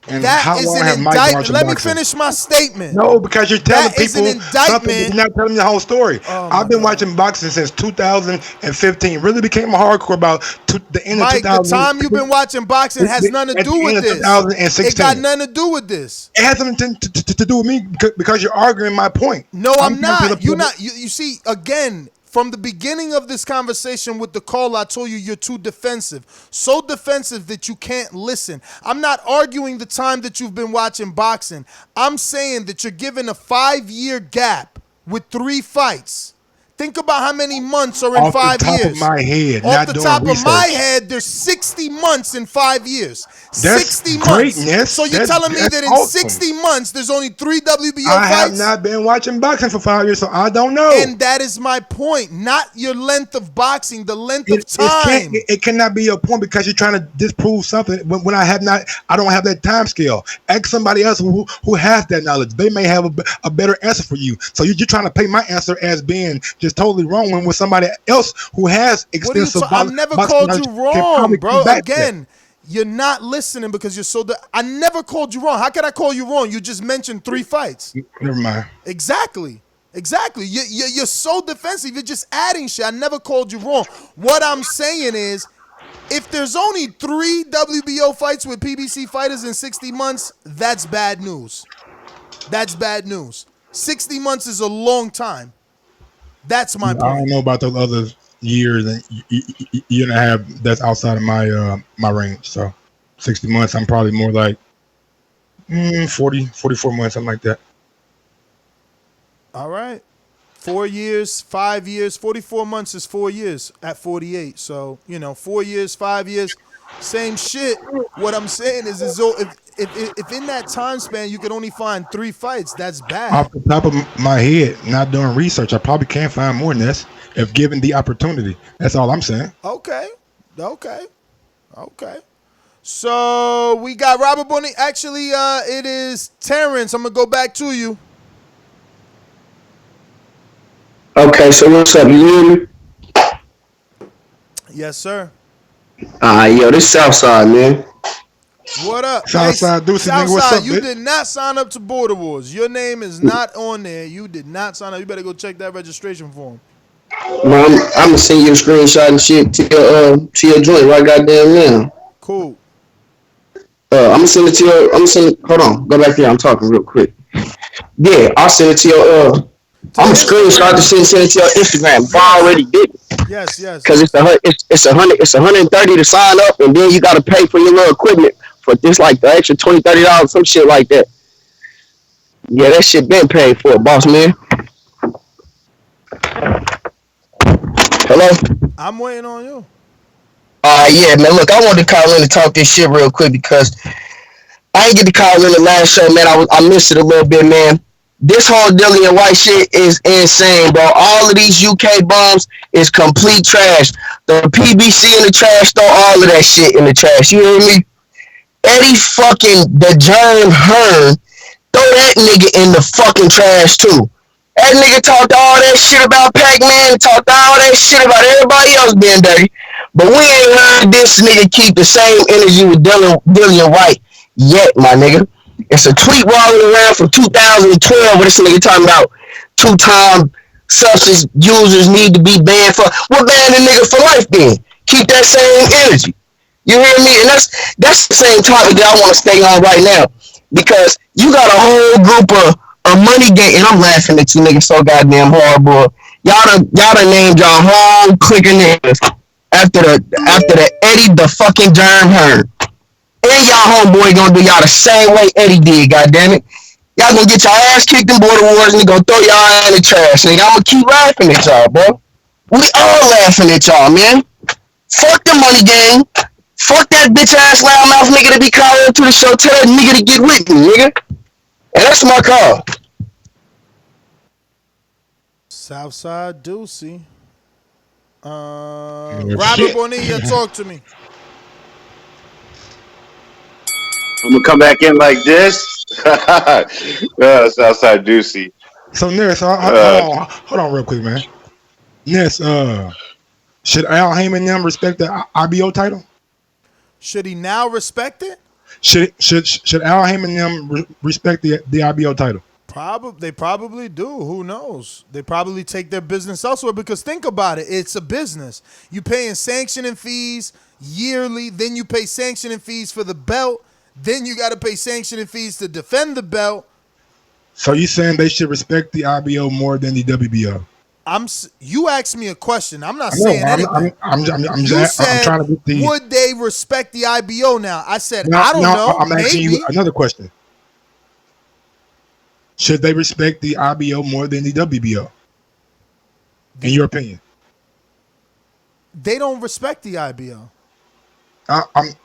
And That how is long an have Mike indictment. watched Let me boxing? finish my statement. No, because you're telling That is an people something, but indictment. you're not telling me the whole story. Oh, I've been watching boxing since 2015. Really became a hardcore about the end of Mike, 2000. the time you've been watching boxing has nothing to At do the with end of this. 2016. It got nothing to do with this. It has something to do with me because you're arguing my point. No, I'm trying to not. You're not. You see, again, from the beginning of this conversation with the call, I told you you're too defensive. So defensive that you can't listen. I'm not arguing the time that you've been watching boxing. I'm saying that you're given a 5-year gap with 3 fights. Think about how many months are in Off the 5 top years. of my head, Off not the doing top of my research. head, there's 60 months in 5 years. That's 60 greatness. months. So you're telling me that in awesome. 60 months, there's only 3 WBO I fights? have not been watching boxing for 5 years, so I don't know. And that is my point. Not your length of boxing, the length of time. It cannot be your point because you're trying to disprove something when I don't have that time scale. Ask somebody else who has that knowledge. They may have a better answer for you. So you're trying to paint my answer as being just totally wrong when with somebody else who has extensive I've never called you wrong, bro. Again, you're not listening because you're so... I never called you wrong. How could I call you wrong? You just mentioned 3 fights. Never mind. Exactly. You're so defensive. You're just adding shit. I never called you wrong. What I'm saying is, if there's only 3 WBO fights with PBC fighters in 60 months, that's bad news. That's bad news. 60 months is a long time. That's my point. I don't know about those other years and year and a half. That's outside of my range. So 60 months, I'm probably more like 40, 44 months, something like that. All right. 4 years, 5 years, 44 months is 4 years at 48. So, 4 years, 5 years, same shit. What I'm saying is if in that time span you can only find 3 fights, that's bad. Off the top of my head, not doing research, I probably can't find more than this if given the opportunity. That's all I'm saying. Okay. So we got Robert Bonnie. Actually, it is Terrence. I'm going to go back to you. Okay, so what's up? You hear me? Yes, sir. Yo, this Southside, man. What up? Southside, Deuce, Southside, nigga, what's up, you bitch? did not sign up to Border Wars. Your name is not on there. You did not sign up. You better go check that registration form. Well, I'm gonna send you a screenshot and shit to your joint right goddamn now. Cool. I'm gonna send it to your. Hold on, go back there. I'm talking real quick. Yeah, I'll send it to your. I'm gonna screenshot to send it to your Instagram. I already did it. Yes. Because it's $130 to sign up, and then you gotta pay for your little equipment for this, like the extra $20-$30, some shit like that. Yeah, that shit been paid for, boss man. Hello? I'm waiting on you. Yeah, man. Look, I wanted to call in and talk this shit real quick because I ain't get to call in the last show, man. I missed it a little bit, man. This whole Dillian White shit is insane, bro. All of these UK bums is complete trash. The PBC in the trash, throw all of that shit in the trash. You hear me? Eddie fucking the Germ Hearn, throw that nigga in the fucking trash too. That nigga talked all that shit about Pac-Man, talked all that shit about everybody else being dirty. But we ain't heard this nigga keep the same energy with Dillian White yet, my nigga. It's a tweet rolling around from 2012 where this nigga talking about 2-time substance users need to be banned for. What ban the nigga for life then? Keep that same energy. You hear me? And that's the same topic that I want to stay on right now. Because you got a whole group of money game, and I'm laughing at you niggas so goddamn hard, boy. Y'all done named y'all whole clique of niggas after the Eddie the fucking Germ Hearn. And y'all homeboy gonna do y'all the same way Eddie did, goddammit. Y'all gonna get y'all ass kicked in Border Wars and they gonna throw y'all in the trash. Nigga, I'ma keep laughing at y'all, bro. We all laughing at y'all, man. Fuck the money gang. Fuck that bitch ass loudmouth nigga to be calling to the show. Tell that nigga to get with me, nigga. And that's my call. Southside Deucey. Robert Bonilla, talk to me. I'm gonna come back in like this. Southside Deucey. So Ness, hold on real quick, man. Ness, should Al Heyman them respect the IBO title? Should he now respect it? Should Al Heyman them respect the IBO title? They probably do. Who knows? They probably take their business elsewhere because think about it. It's a business. You paying sanctioning fees yearly, then you pay sanctioning fees for the belt, then you got to pay sanctioning fees to defend the belt. So you saying they should respect the IBO more than the WBO? You asked me a question. I'm not saying anything. I'm trying to get the. Would they respect the IBO now? I said I don't know. I'm asking you another question. Should they respect the IBO more than the WBO? In your opinion? They don't respect the IBO. I'm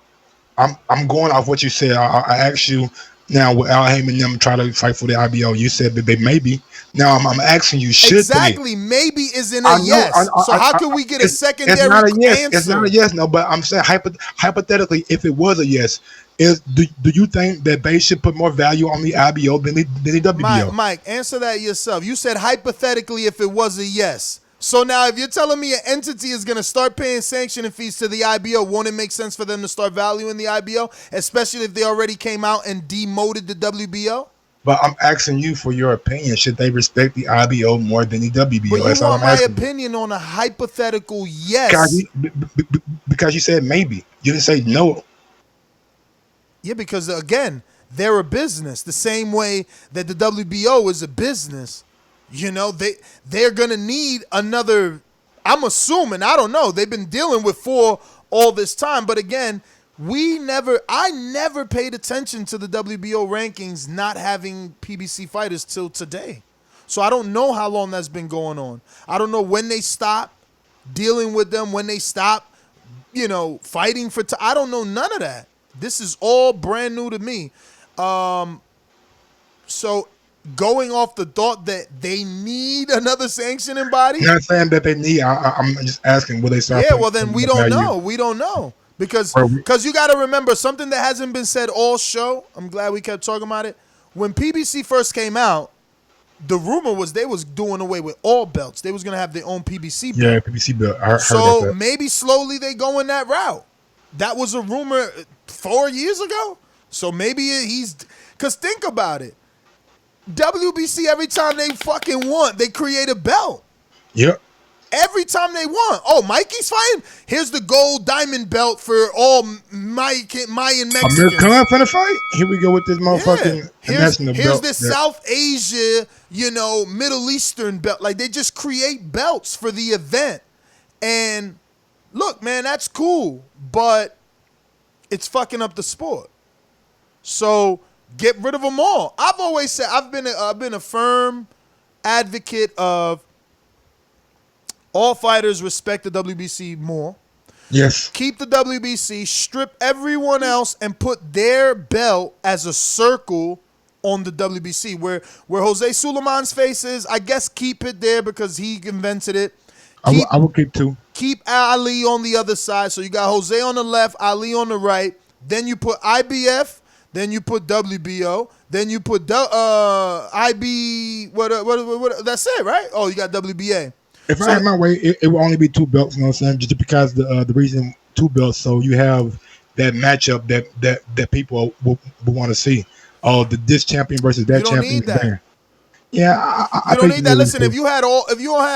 I'm going off what you said. I asked you now, will Al Haymon and them try to fight for the IBO? You said that they maybe. Now I'm asking you, should exactly, they? Maybe isn't a yes. So how can we get a secondary it's not a yes. answer? It's not a yes. No, but I'm saying hypothetically, if it was a yes, do you think that they should put more value on the IBO than the WBO? Mike, answer that yourself. You said hypothetically if it was a yes. So now if you're telling me an entity is going to start paying sanctioning fees to the IBO, won't it make sense for them to start valuing the IBO, especially if they already came out and demoted the WBO? But I'm asking you for your opinion. Should they respect the IBO more than the WBO? But you want my opinion on a hypothetical yes. Because you said maybe. You didn't say no. Yeah, because again, they're a business. The same way that the WBO is a business. You know, they're going to need another, I'm assuming, I don't know. They've been dealing with 4 all this time. But again, I never paid attention to the WBO rankings not having PBC fighters till today. So I don't know how long that's been going on. I don't know when they stopped dealing with them, when they stopped, fighting for I don't know none of that. This is all brand new to me. So going off the thought that they need another sanctioning body? I'm not saying that they need. I'm just asking, will they start? Yeah, well then we don't know. We don't know. Because you got to remember something that hasn't been said all show. I'm glad we kept talking about it. When PBC first came out, the rumor was they was doing away with all belts. They was going to have their own PBC belt. Yeah, PBC belt. I heard so about that. Maybe slowly they go in that route. That was a rumor 4 years ago. So maybe he's... Because think about it. WBC, every time they fucking want, they create a belt. Yep. Every time they want. Oh, Mikey's fighting? Here's the gold diamond belt for all Mayan Mexicans. Amir Khan finna fight? Here we go with this motherfucking national belt. Here's the South Asia, Middle Eastern belt. Like, they just create belts for the event. And look, man, that's cool, but it's fucking up the sport. So get rid of them all. I've always said I've been a firm advocate of all fighters respect the WBC more. Yes. Keep the WBC, strip everyone else, and put their belt as a circle on the WBC. Where Jose Sulaiman's face is, I guess keep it there because he invented it. I will keep 2. Keep Ali on the other side. So you got Jose on the left, Ali on the right. Then you put IBF. Then you put WBO. Then you put IB. What? That's it, right? Oh, you got WBA. If I had my way, it will only be 2 belts. You know what I'm saying? Just because the reason 2 belts, so you have that matchup that people will want to see. Oh, this champion versus that champion. You don't need that. Yeah, I don't need that. Listen, if you had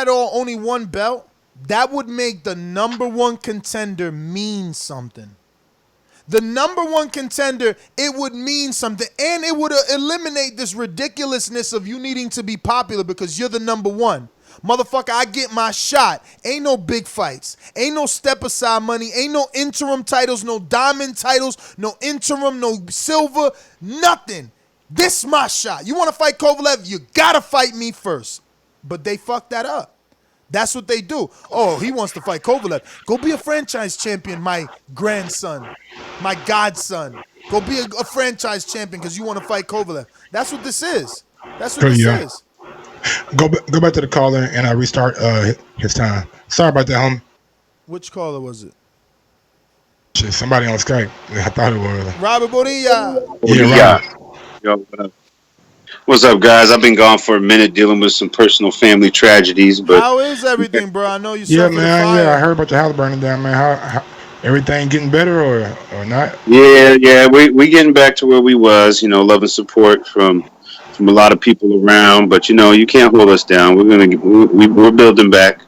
only 1 belt, that would make the number 1 contender mean something. The number 1 contender, it would mean something, and it would eliminate this ridiculousness of you needing to be popular because you're the number 1. Motherfucker, I get my shot. Ain't no big fights. Ain't no step aside money. Ain't no interim titles, no diamond titles, no interim, no silver, nothing. This my shot. You want to fight Kovalev? You got to fight me first. But they fucked that up. That's what they do. Oh, he wants to fight Kovalev. Go be a franchise champion, my grandson, my godson. Go be a franchise champion because you want to fight Kovalev. That's what this is. That's what this is. Go back to the caller and I restart his time. Sorry about that, homie. Which caller was it? Shit, somebody on Skype. I thought it was Robert Bonilla. Yeah, Robert. Yo, what up? What's up, guys? I've been gone for a minute dealing with some personal family tragedies, but how is everything, bro? I know you. Yeah, man. Yeah, I heard about your house burning down, man. How everything getting better or not? Yeah. We getting back to where we was. Love and support from a lot of people around, but you can't hold us down. We're building back.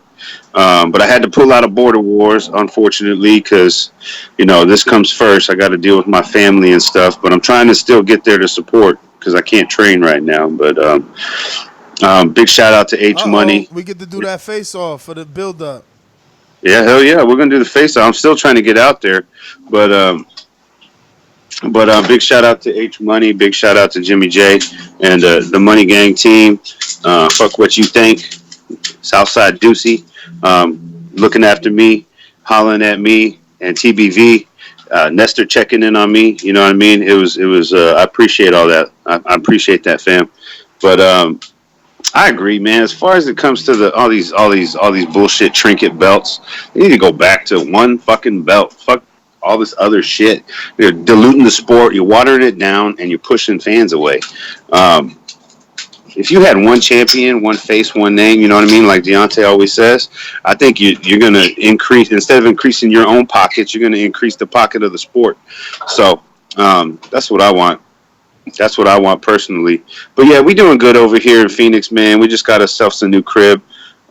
But I had to pull out of Border Wars, unfortunately, because this comes first. I got to deal with my family and stuff, but I'm trying to still get there to support because I can't train right now. But big shout out to H Money. We get to do that face off for the build up. Yeah, hell yeah, we're gonna do the face off. I'm still trying to get out there, but big shout out to H Money, big shout out to Jimmy J and the Money Gang team. Fuck what you think, Southside Deucey, looking after me, hollering at me, and TBV. Nestor checking in on me. You know what I mean? It was. I appreciate all that. I appreciate that, fam. But I agree, man. As far as it comes to all these bullshit trinket belts, they need to go back to one fucking belt. Fuck all this other shit. You're diluting the sport. You're watering it down, and you're pushing fans away. If you had one champion, one face, one name, you know what I mean? Like Deontay always says, I think you're going to increase, instead of increasing your own pockets, you're going to increase the pocket of the sport. So that's what I want. That's what I want personally. But yeah, we doing good over here in Phoenix, man. We just got ourselves a new crib.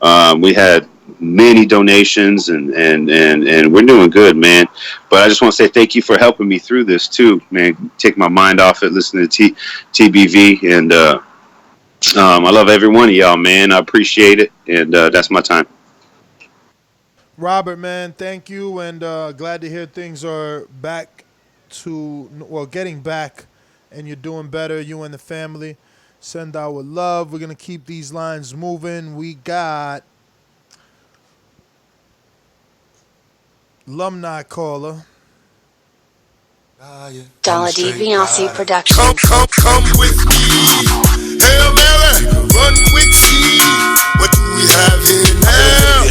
We had many donations and we're doing good, man. But I just want to say thank you for helping me through this too, man. Take my mind off it, listening to TBV, and I love every one of y'all, man. I appreciate it, and that's my time. Robert, man, thank you, and glad to hear things are back to, well, getting back, and you're doing better, you and the family. Send our love. We're going to keep these lines moving. We got alumni caller. Dollar DiBiase Productions. Come with me. Hail Mary, run quick, see what do we have here now?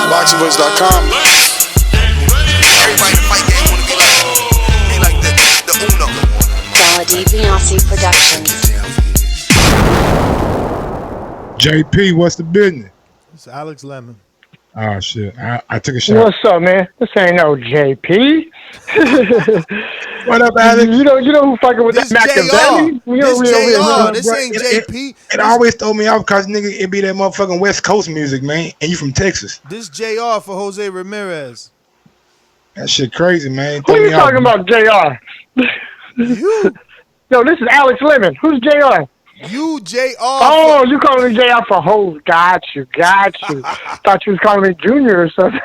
BoxingVoice.com. Everybody in the fight game wanna be like the Uno. Dollar DiBiase Productions. JP, what's the business? It's Alex Lemon. Oh shit! I took a shot. What's up, man? This ain't no JP. What up, Alex? You know who fucking with This that Machiavelli? This ain't JP. It always throw me off because nigga, it be that motherfucking West Coast music, man. And you from Texas? This JR for Jose Ramirez. That shit crazy, man. Who you talking about, JR? You. No, this is Alex Lemon. Who's JR? You, JR. Oh, you calling me JR for Ho? Got you. Thought you was calling me Junior or something.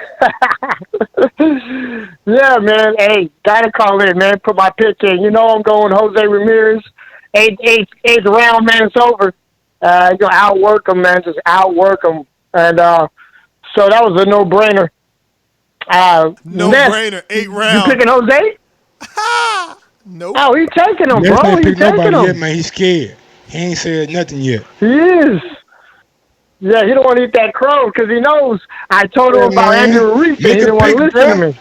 Yeah, man. Hey, gotta call in, man. Put my pick in. You know I'm going Jose Ramirez. Eighth round, man. It's over. You're gonna outwork him, man. Just outwork him. And so that was a no-brainer. No-brainer. 8 rounds. You picking Jose? Nope. Oh, he taking him, bro. He taking him. Yet, man. He's scared. He ain't said nothing yet. He is. Yeah, he don't want to eat that crow because he knows I told him about Andrew Reese and he didn't want to listen to me.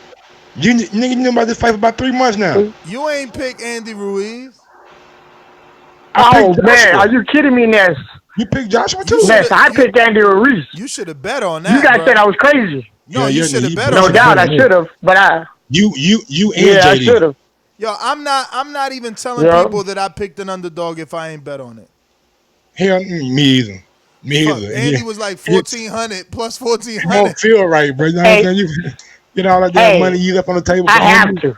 You nigga knew about this fight for about 3 months now. You ain't pick Andy Ruiz. Oh, man. Are you kidding me, Ness? You picked Joshua, too? Ness, I picked Andy Ruiz. You should have bet on that, You guys said I was crazy. No, you should have bet on that. No doubt I should have, but You and yeah, JD. I should have. Yo, I'm not even telling people that I picked an underdog if I ain't bet on it. Hell, me either. Andy was like 1,400 plus 1,400. It won't feel right, bro. You know what I'm saying? You get all that damn money used up on the table. I have to.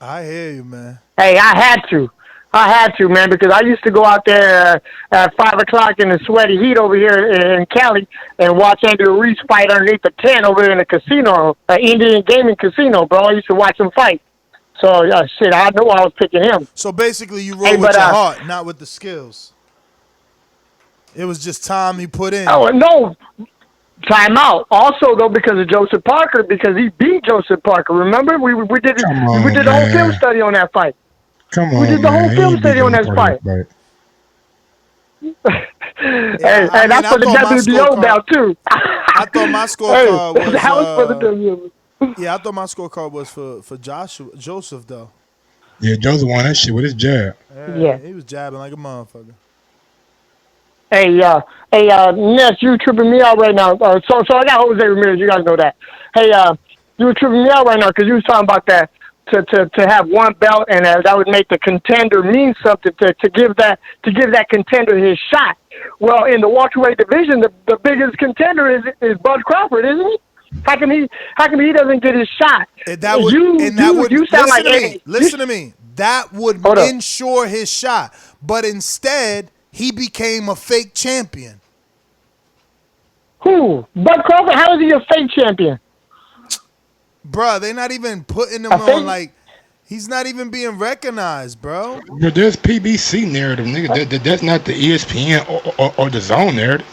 I hear you, man. Hey, I had to, man, because I used to go out there at 5 o'clock in the sweaty heat over here in Cali and watch Andrew Reese fight underneath the tent over there in the casino, Indian gaming casino, bro. I used to watch him fight. So, shit, I know I was picking him. So, basically, you roll with your heart, not with the skills. It was just time you put in. Oh, no. Time out. Also, though, because of Joseph Parker, because he beat Joseph Parker. Remember? We did the whole film study on that fight. Come on, we did the whole film study on that fight. And that's for the WBO belt, too. I thought my scorecard was... That was for the WBO. Yeah, I thought my scorecard was for Joseph, though. Yeah, Joseph won that shit with his jab. Yeah. He was jabbing like a motherfucker. Hey, Ness, you tripping me out right now. So I got Jose Ramirez. You guys know that. Hey, you were tripping me out right now because you was talking about that to have one belt and that would make the contender mean something to give that contender his shot. Well, in the welterweight division, the biggest contender is Bud Crawford, isn't he? How come he doesn't get his shot? You sound like listen to me. That would ensure his shot, but instead he became a fake champion. Who? Bud Crawford? How is he a fake champion? Bruh, they're not even putting him on like he's not even being recognized, bro. But there's PBC narrative, nigga. That's not the ESPN or the Zone narrative.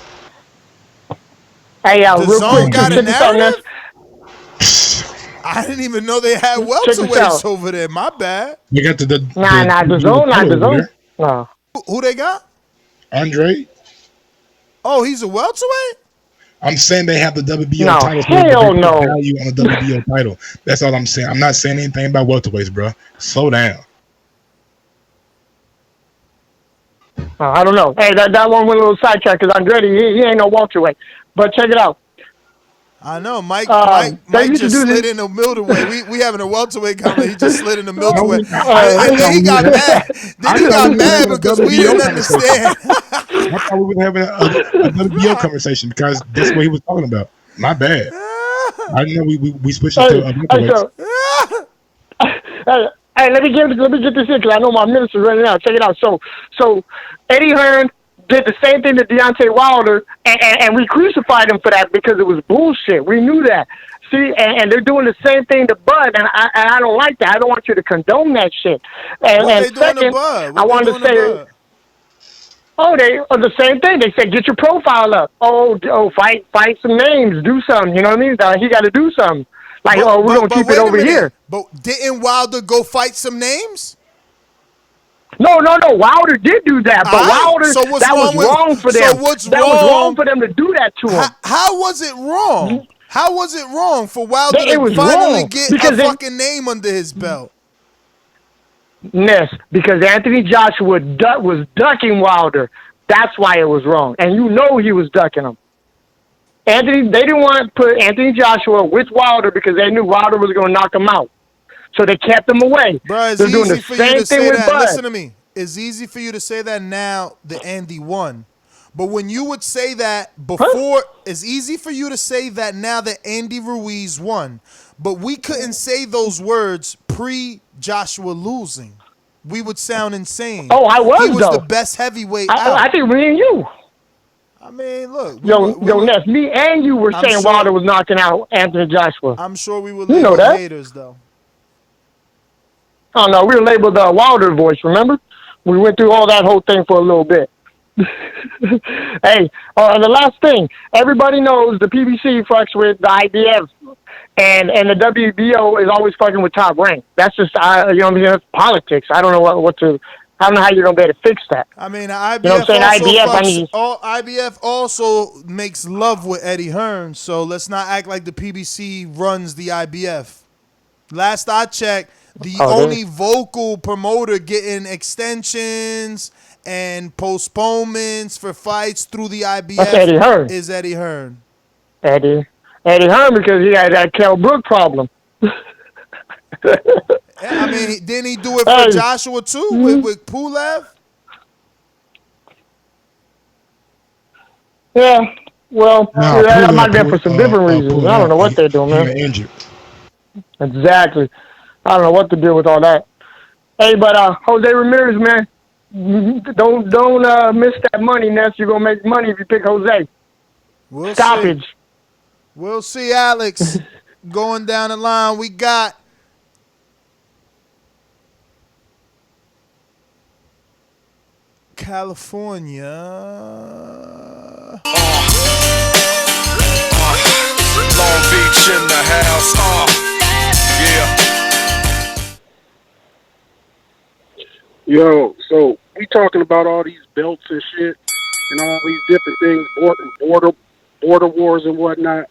Hey, the real Zone quick, got a narrative? I didn't even know they had Check this welterweights out. over there. My bad. You got the Nah, the zone, not the zone. No. Who they got? Andre. Oh, he's a welterweight? I'm saying they have the WBO No, title. hell They put no. value on the WBO title. That's all I'm saying. I'm not saying anything about welterweights, bro. Slow down. I don't know. Hey, that one went a little sidetrack because Andretti, he ain't no welterweight. But check it out. I know. Mike they used to just do slid this- in the middleweight. We having a welterweight comment. He just slid in the middleweight. I And then he got mad. Then he got mad because we didn't understand. I thought we were having a WBO conversation because that's what he was talking about. My bad. I didn't know we switched it to welterweights. Hey, let me get this in because I know my minutes are running out. Check it out. So Eddie Hearn did the same thing to Deontay Wilder, and we crucified him for that because it was bullshit. We knew that. See, and they're doing the same thing to Bud, and I don't like that. I don't want you to condone that shit. And What they doing second, to Bud? I wanted to say, they are the same thing. They said get your profile up. Fight some names, do something. You know what I mean? He got to do something. Like, we're gonna keep it over here. But didn't Wilder go fight some names? No. Wilder did do that, but Wilder, so what's that was wrong for them. So what's that wrong? was wrong for them to do that to him. How was it wrong? How was it wrong for Wilder It to was finally wrong get because a fucking name under his belt? Yes, because Anthony Joshua was ducking Wilder. That's why it was wrong, and you know he was ducking him. They didn't want to put Anthony Joshua with Wilder because they knew Wilder was going to knock him out. So they kept him away. Bro, it's They're doing easy the for you same to say thing with that. Bud. Listen to me. It's easy for you to say that now that Andy won. But when you would say that before, it's easy for you to say that now that Andy Ruiz won. But we couldn't say those words pre-Joshua losing. We would sound insane. Oh, I was, He was though. the best heavyweight I think me and you. I mean, look. Ness, me and you were saying Wilder was knocking out Anthony Joshua. I'm sure we were You know that. haters, though. Oh, no, we were labeled the Wilder voice, remember? We went through all that whole thing for a little bit. Hey, the last thing, everybody knows the PBC fucks with the IBF, and the WBO is always fucking with Top Rank. That's just, you know what I mean, that's politics. I don't know I don't know how you're going to be able to fix that. I mean, IBF, you know what I'm saying? IBF also makes love with Eddie Hearn, so let's not act like the PBC runs the IBF. Last I checked, the only vocal promoter getting extensions and postponements for fights through the IBF That's Eddie Hearn. is Eddie Hearn. Eddie Hearn, because he had that Kell Brook problem. I mean, didn't he do it for Joshua too with Pulev? Yeah, well, that might be for some different reasons. I don't know what they're doing, man. Injured. Exactly. I don't know what to do with all that. Hey, but Jose Ramirez, man, don't miss that money, Ness. You're gonna make money if you pick Jose. Stoppage. We'll see, Alex. Going down the line, we got California. Long Beach in the house. Yeah. Yo, so we talking about all these belts and shit and all these different things, border wars and whatnot.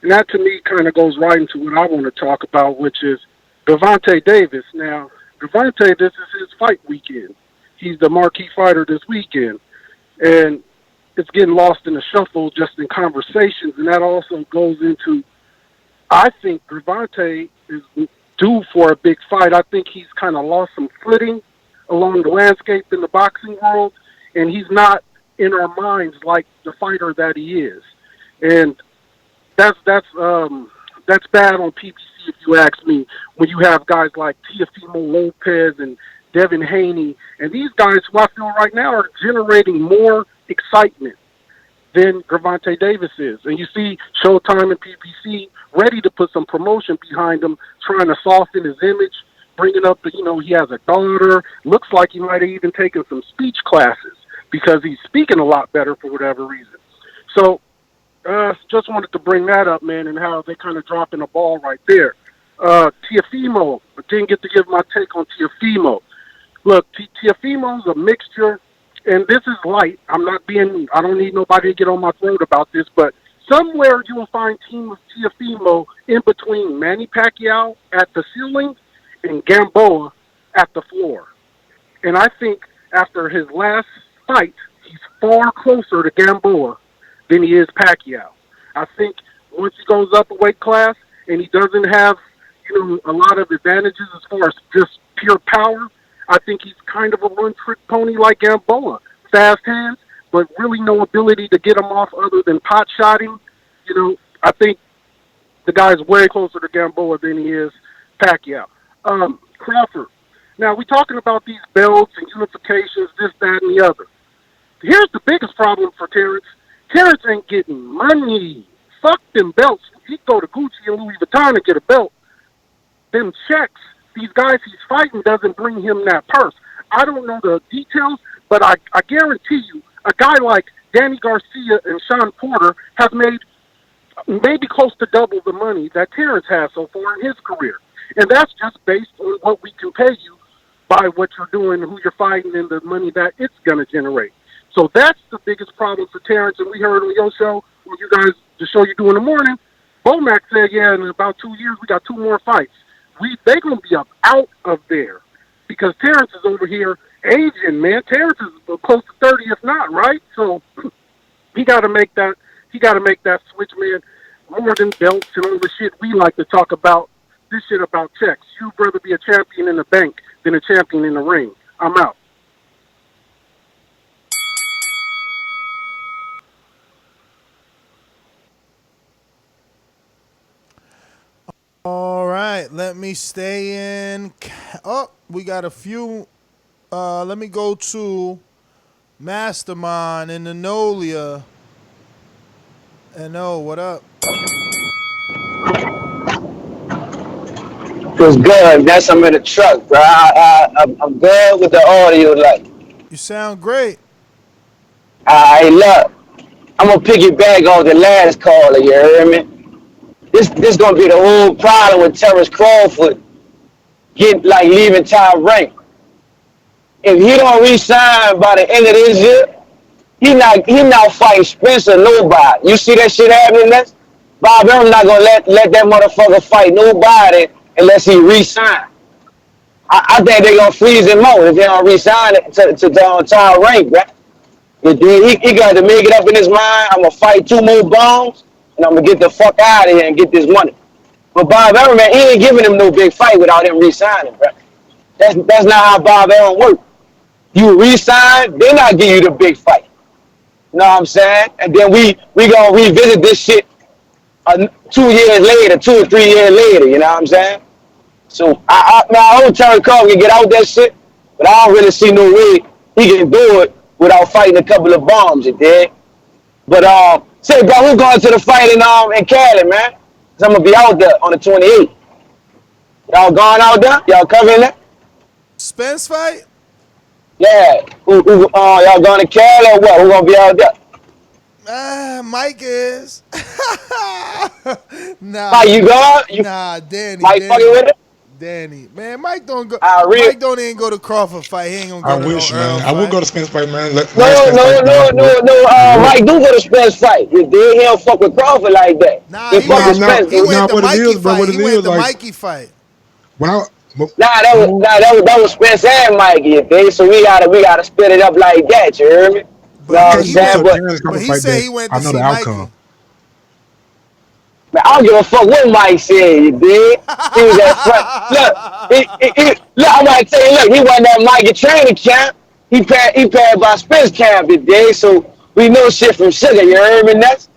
And that to me kind of goes right into what I want to talk about, which is Gervonta Davis. Now, Gervonta, this is his fight weekend. He's the marquee fighter this weekend. And it's getting lost in the shuffle just in conversations. And that also goes into, I think Gervonta is due for a big fight. I think he's kind of lost some footing along the landscape in the boxing world. And he's not in our minds like the fighter that he is. And that's bad on PBC, if you ask me, when you have guys like Teofimo Lopez and Devin Haney, and these guys who I feel right now are generating more excitement than Gervonta Davis is. And you see Showtime and PBC ready to put some promotion behind him, trying to soften his image, bringing up that, he has a daughter. Looks like he might have even taken some speech classes because he's speaking a lot better for whatever reason. So, just wanted to bring that up, man, and how they kind of dropping the ball right there. Teofimo. I didn't get to give my take on Teofimo. Look, Teofimo's a mixture, and this is light. I don't need nobody to get on my throat about this, but somewhere you will find Teofimo in between Manny Pacquiao at the ceiling and Gamboa at the floor. And I think after his last fight, he's far closer to Gamboa than he is Pacquiao. I think once he goes up a weight class and he doesn't have, a lot of advantages as far as just pure power, I think he's kind of a one-trick pony like Gamboa. Fast hands, but really no ability to get him off other than pot shotting. I think the guy's way closer to Gamboa than he is Pacquiao. Crawford. Now, we're talking about these belts and unifications, this, that, and the other. Here's the biggest problem for Terrence. Terrence ain't getting money. Fuck them belts. He'd go to Gucci and Louis Vuitton and get a belt. Them checks, these guys he's fighting doesn't bring him that purse. I don't know the details, but I guarantee you, a guy like Danny Garcia and Sean Porter have made maybe close to double the money that Terrence has so far in his career. And that's just based on what we can pay you by what you're doing, who you're fighting, and the money that it's going to generate. So that's the biggest problem for Terrence. And we heard on your show, or you guys, the show you do in the morning, Bomac said, yeah, in about 2 years, we got 2 more fights. They going to be up out of there because Terrence is over here aging, man. Terrence is close to 30, if not, right? So he got to make that. He got to make that switch, man. More than belts and all the shit we like to talk about. This shit about checks. You'd rather be a champion in the bank than a champion in the ring. I'm out. All right, let me stay in. Oh, we got a few. Let me go to Mastermind in Nolia. And what up? It's good. That's I'm in the truck, bro. I'm good with the audio. Like, you sound great. Hey, look, I'm gonna piggyback off the last caller. You heard me? This gonna be the whole problem with Terrence Crawford leaving Tyrone. If he don't resign by the end of this year, he not fighting Spencer nobody. You see that shit happening next? Bob Arum not gonna let that motherfucker fight nobody unless he resign. I think they gonna freeze him out if they don't resign it to Tyrone, right? He got to make it up in his mind. I'm gonna fight 2 more bombs and I'm gonna get the fuck out of here and get this money. But Bob Arum, man, he ain't giving him no big fight without him resigning, bro. That's not how Bob Arum works. You resign, then I give you the big fight. You know what I'm saying? And then we gonna revisit this shit 2 years later, 2 or 3 years later. You know what I'm saying? So I hope Terrence Crawford can get out that shit, but I don't really see no way he can do it without fighting a couple of bombs. You dig? But say, bro, who's going to the fight in Cali, man? Cause I'm gonna be out there on the 28th. Y'all going out there? Y'all covering that? Spence fight? Yeah. Y'all going to Cali or what? Who gonna be out there? Mike is. Nah. Mike, you going? Nah, Danny. Mike fucking with it? Danny. Man, Mike don't go. Really? Mike don't even go to Crawford fight. He ain't gonna go I to wish, no man. Earl I would fight. go to Spence fight, man. No. Mike do go to Spence fight. You did. He don't fuck with Crawford like that. Nah, he fuck with Spence. He went to what it Mikey is, bro, fight. what it He went is, to like- Mikey fight. That was Spence and Mikey, you dig? So we gotta split it up like that. You heard me? Know what I'm saying? But he said he went to see Mikey. Man, I don't give a fuck what Mike said, you dig? He was at front. Look, I'm about to tell you, look, he wasn't at Mikey training camp. He passed by Spence camp, you dig? So we know shit from Sugar, you heard me, Nuts?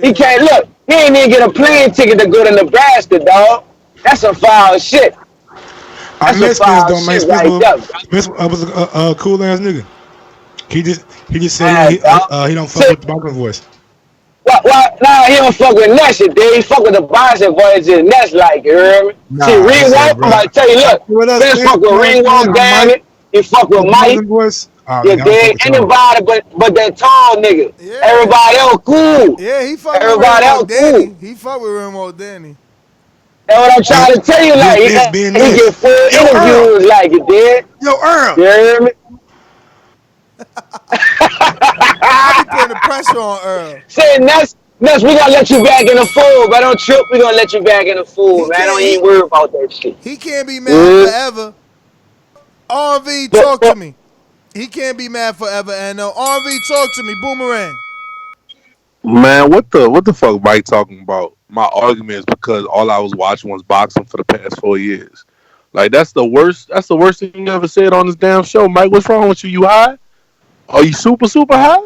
He can't, look, he ain't even get a plane ticket to go to Nebraska, dog. That's some foul shit. I met Spence though, man. Spence was a cool ass nigga. He just said he don't fuck with the boxing voice. Nah, he don't fuck with Ness, you dig? He fuck with the boxing voice and Ness like, you heard me? Nah, see, Ringwalk, I'm about to tell you, look, Spence fuck with Ringwalk, damn it. He fuck with Mike. You dig? Anybody but that tall nigga. Yeah. Everybody else cool. Yeah, he fuck Everybody with else Danny. cool. He fuck with Remo Danny. That's what I'm trying to tell you. Like, This being he this. get full Yo, Earl. interviews like it did. Yo, Earl. You hear me? I be putting the pressure on Earl. Saying Nuts, we gonna let you back in the fold, but don't trip. We gonna let you back in the fold, man. Don't even worry about that shit. He can't be mad forever. RV, talk to me. He can't be mad forever. And RV, talk to me. Boomerang. Man, what the fuck Mike talking about? My argument is because all I was watching was boxing for the past 4 years. Like that's the worst thing you ever said on this damn show. Mike, what's wrong with you? You high? Are you super high?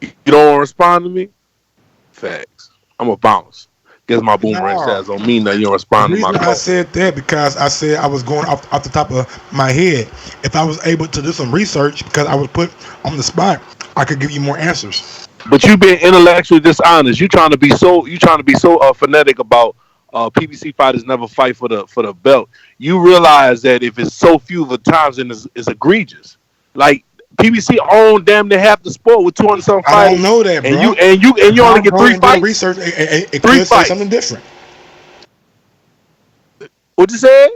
You don't want to respond to me? Facts. I'm a bounce. Guess my boomerang says don't mean that you don't respond to my call. I said that because I said I was going off the top of my head. If I was able to do some research, because I was put on the spot, I could give you more answers. But you being intellectually dishonest. You trying to be so phonetic about PBC fighters never fight for the belt. You realize that if it's so few of the times, then it's egregious. Like PBC own damn near half the sport with 200-something fighters. I don't know that, bro. And you only get 3 fights. Research, it three could fights. say something different. What you said?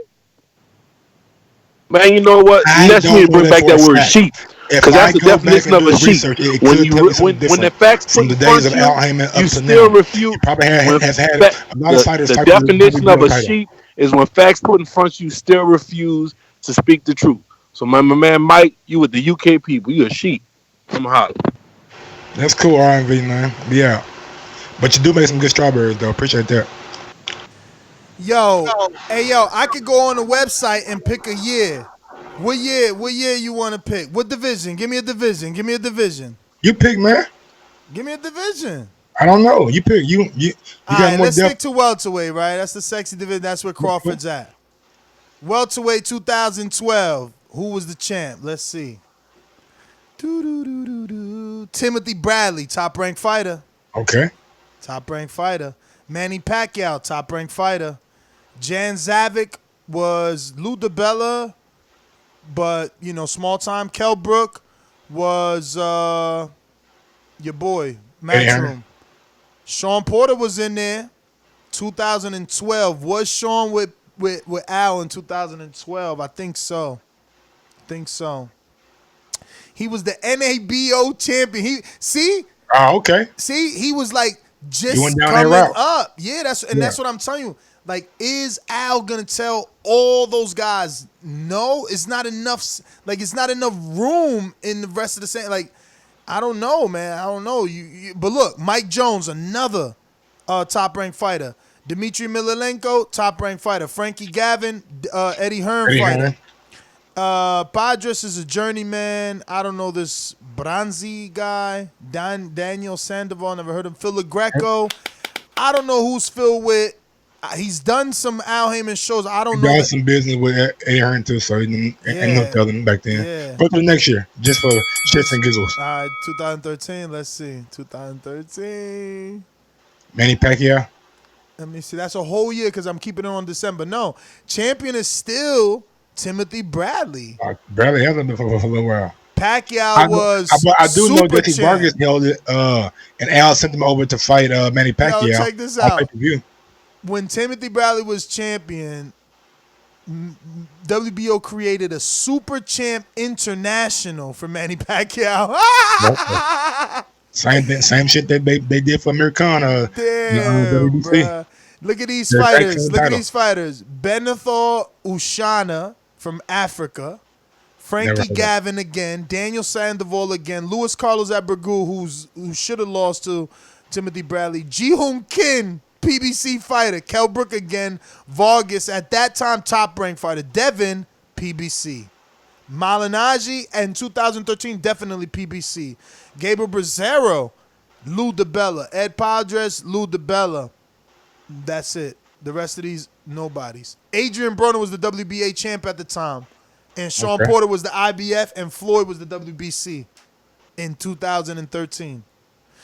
Man, you know what? Let's bring back that word sheep. Because that's the definition of a sheep. When the facts put in front of you, you still refuse. Probably has had a lot of fighters. The definition of a sheep is when facts put in front of you, still refuse to speak the truth. So my man Mike, you with the UK people, you a sheep. I'm holler. That's cool, R&V, man. Yeah. But you do make some good strawberries, though. Appreciate that. Yo, I could go on the website and pick a year. What year you want to pick? What division? Give me a division. You pick, man. Give me a division. I don't know. You pick. You All got right, more let's depth. stick to welterweight, right? That's the sexy division. That's where Crawford's at. Welterweight 2012. Who was the champ? Let's see. Timothy Bradley, top-ranked fighter. Okay. Top-ranked fighter. Manny Pacquiao, top-ranked fighter. Jan Zavic was Lou DiBella, but, small time. Kell Brook was your boy, Matchroom. Sean Porter was in there. 2012. Was Sean with Al in 2012? I think so. He was the NABO champion. Okay. See, he was like just down coming that route. up. Yeah, that's what I'm telling you. Like, is Al gonna tell all those guys no? It's not enough. Like, it's not enough room in the rest of the same. Like, I don't know, man. I don't know. But look, Mike Jones, another top-ranked fighter. Dmitry Milelenko, top-ranked fighter. Frankie Gavin, Eddie Hearn fighter. Padres is a journeyman. I don't know this Branzi guy. Daniel Sandoval, never heard of him. Phil LaGreco. I don't know who's Phil with. He's done some Al Heyman shows. I don't know. He done some business with Eddie Hearn too, so he ain't no telling back then. Yeah. Go to the next year, just for shits and giggles. All right, 2013. Let's see. 2013. Manny Pacquiao. Let me see. That's a whole year because I'm keeping it on December. No, champion is still Timothy Bradley. Bradley hasn't been for a little while. Pacquiao was I do know super Jesse champ. Vargas held it, and Al sent him over to fight Manny Pacquiao. Yo, check this out. When Timothy Bradley was champion, WBO created a Super Champ International for Manny Pacquiao. Same shit that they did for Americana. Damn, bruh. Look at these fighters. Benathor Ushana from Africa. Frankie Gavin again. Daniel Sandoval again. Luis Carlos Abregu, who should have lost to Timothy Bradley. Ji-Hoon Kim, PBC fighter. Kell Brook again. Vargas, at that time, top-ranked fighter. Devin, PBC. Malinaji, and 2013, definitely PBC. Gabriel Brazzero, Lou DiBella. Ed Padres, Lou DiBella. That's it. The rest of these, nobodies. Adrian Broner was the WBA champ at the time. And Sean Porter was the IBF, and Floyd was the WBC in 2013.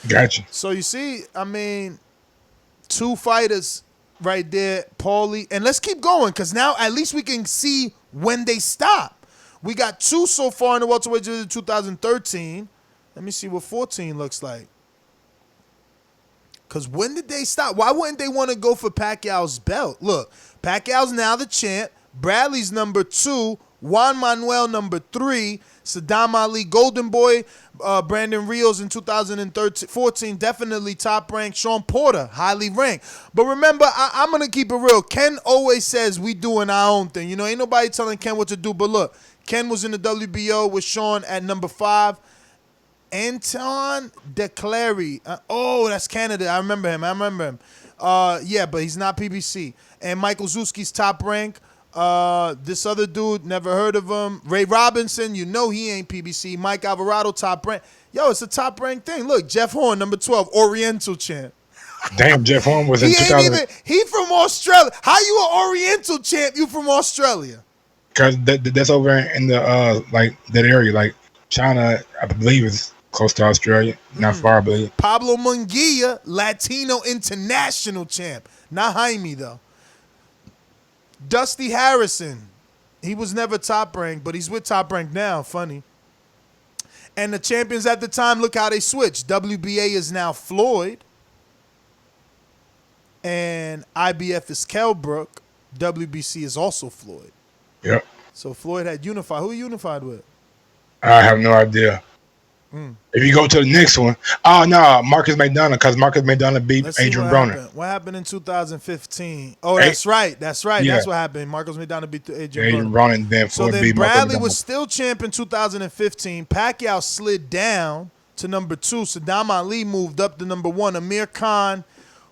Gotcha. So you see, I mean, 2 fighters right there, Paulie. And let's keep going, because now at least we can see when they stop. We got 2 so far in the welterweight division in 2013. Let me see what 14 looks like. Because when did they stop? Why wouldn't they want to go for Pacquiao's belt? Look, Pacquiao's now the champ. Bradley's number 2. Juan Manuel number 3. Saddam Ali, Golden Boy, Brandon Rios in 2014, definitely top ranked. Sean Porter, highly ranked. But remember, I'm going to keep it real. Ken always says we doing our own thing. You know, ain't nobody telling Ken what to do. But look, Ken was in the WBO with Sean at number 5. Anton DeClary. That's Canada. I remember him. Yeah, but he's not PBC. And Michael Zuski's top rank. This other dude, never heard of him. Ray Robinson, you know he ain't PBC. Mike Alvarado, top rank. Yo, it's a top rank thing. Look, Jeff Horn, number 12, Oriental champ. Damn, Jeff Horn was in 2000. He from Australia. How you an Oriental champ? You from Australia? Because that's over in the like that area, like China, I believe is close to Australia, not far, I believe. Pablo Munguia, Latino international champ. Not Jaime, though. Dusty Harrison. He was never top ranked, but he's with top rank now. Funny. And the champions at the time, look how they switched. WBA is now Floyd. And IBF is Kelbrook. WBC is also Floyd. Yep. So Floyd had unified. Who he unified with? I have no idea. If you go to the next one, Marcus McDonough, because Marcus McDonough beat Adrian Broner. What happened in 2015? Oh, that's right. Yeah. That's what happened. Marcus McDonough beat Adrian Broner. Then so then Bradley was still champ in 2015. Pacquiao slid down to number 2. Saddam Ali moved up to number 1. Amir Khan,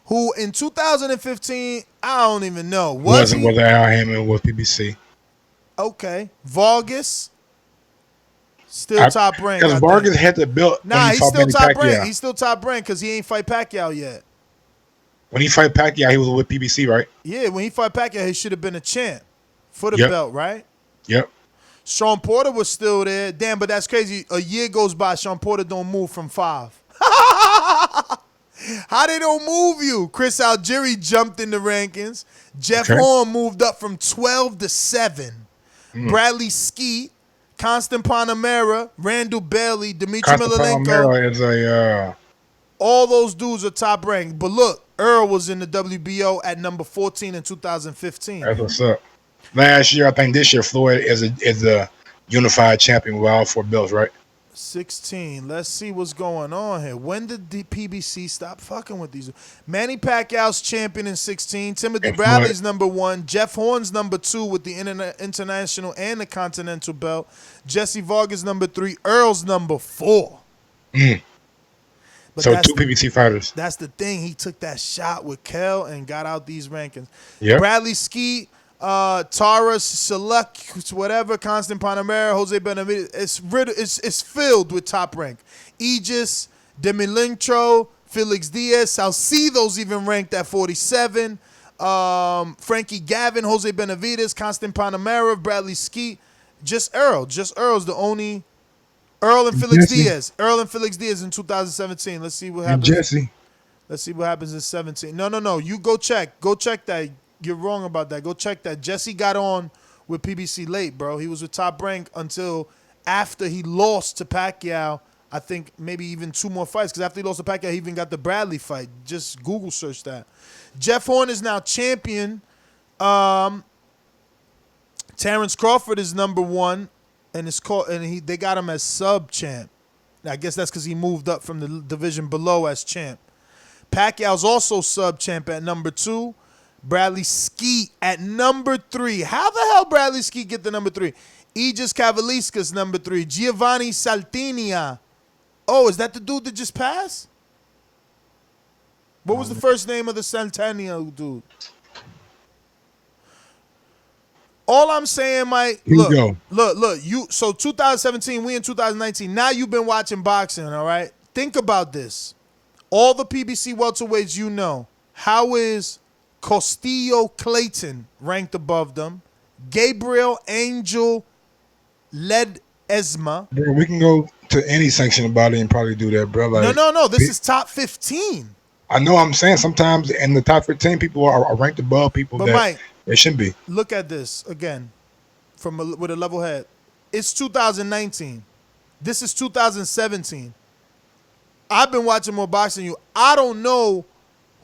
who in 2015, I don't even know. Wasn't Al Hammond with PBC. Okay. Vargas. Still top ranked. Because Vargas had the belt. Nah, he's still top ranked. He's still top ranked because he ain't fight Pacquiao yet. When he fight Pacquiao, he was with PBC, right? Yeah, when he fought Pacquiao, he should have been a champ for the belt, right? Yep. Sean Porter was still there. Damn, but that's crazy. A year goes by, Sean Porter don't move from 5. How they don't move you? Chris Algieri jumped in the rankings. Jeff Horn moved up from 12 to 7. Bradley Skeet, Constant Panamera, Randall Bailey, Dimitri Milelenko. Is all those dudes are top ranked. But look, Earl was in the WBO at number 14 in 2015. That's what's up. Last year, I think this year, Floyd is a unified champion with all 4 belts, right? 16. Let's see what's going on here. When did the PBC stop fucking with these? Manny Pacquiao's champion in 16. Timothy Bradley's number 1. Jeff Horn's number 2 with the international and the continental belt. Jesse Vargas number 3. Earl's number 4. So 2 PBC fighters. That's the thing. He took that shot with Kel and got out these rankings. Yep. Bradley Skeet, Taurus, Select, whatever, Constant Panamera, Jose Benavidez. It's filled with top rank. Aegis, Demilintro, Felix Diaz, Salcido's even ranked at 47. Frankie Gavin, Jose Benavidez, Constant Panamera, Bradley Skeet. Just Earl. Just Earl's the only. Earl and Felix Diaz. Earl and Felix Diaz in 2017. Let's see what happens. Jesse. Let's see what happens in 17. No. You go check. Go check that. You're wrong about that. Go check that. Jesse got on with PBC late, bro. He was with top rank until after he lost to Pacquiao. I think maybe even 2 more fights, because after he lost to Pacquiao, he even got the Bradley fight. Just Google search that. Jeff Horn is now champion. Terrence Crawford is number 1, and they got him as sub champ. I guess that's because he moved up from the division below as champ. Pacquiao's also sub champ at number 2. Bradley Skeet at number 3. How the hell Bradley Skeet get the number 3? Aegis Kavaliskas number 3. Giovanni Saltinia. Oh, is that the dude that just passed? What was the first name of the Saltinia dude? All I'm saying, Mike, look. So 2017, we in 2019. Now you've been watching boxing, all right? Think about this. All the PBC welterweights you know. How is Castillo Clayton ranked above them? Gabriel Angel Ledesma. Bro, we can go to any sanctioned body and probably do that, bro. Like, no. This is top 15. I know. I'm saying sometimes in the top 15, people are ranked above people that Mike, they shouldn't be. Look at this again, with a level head. It's 2019. This is 2017. I've been watching more boxing than you. I don't know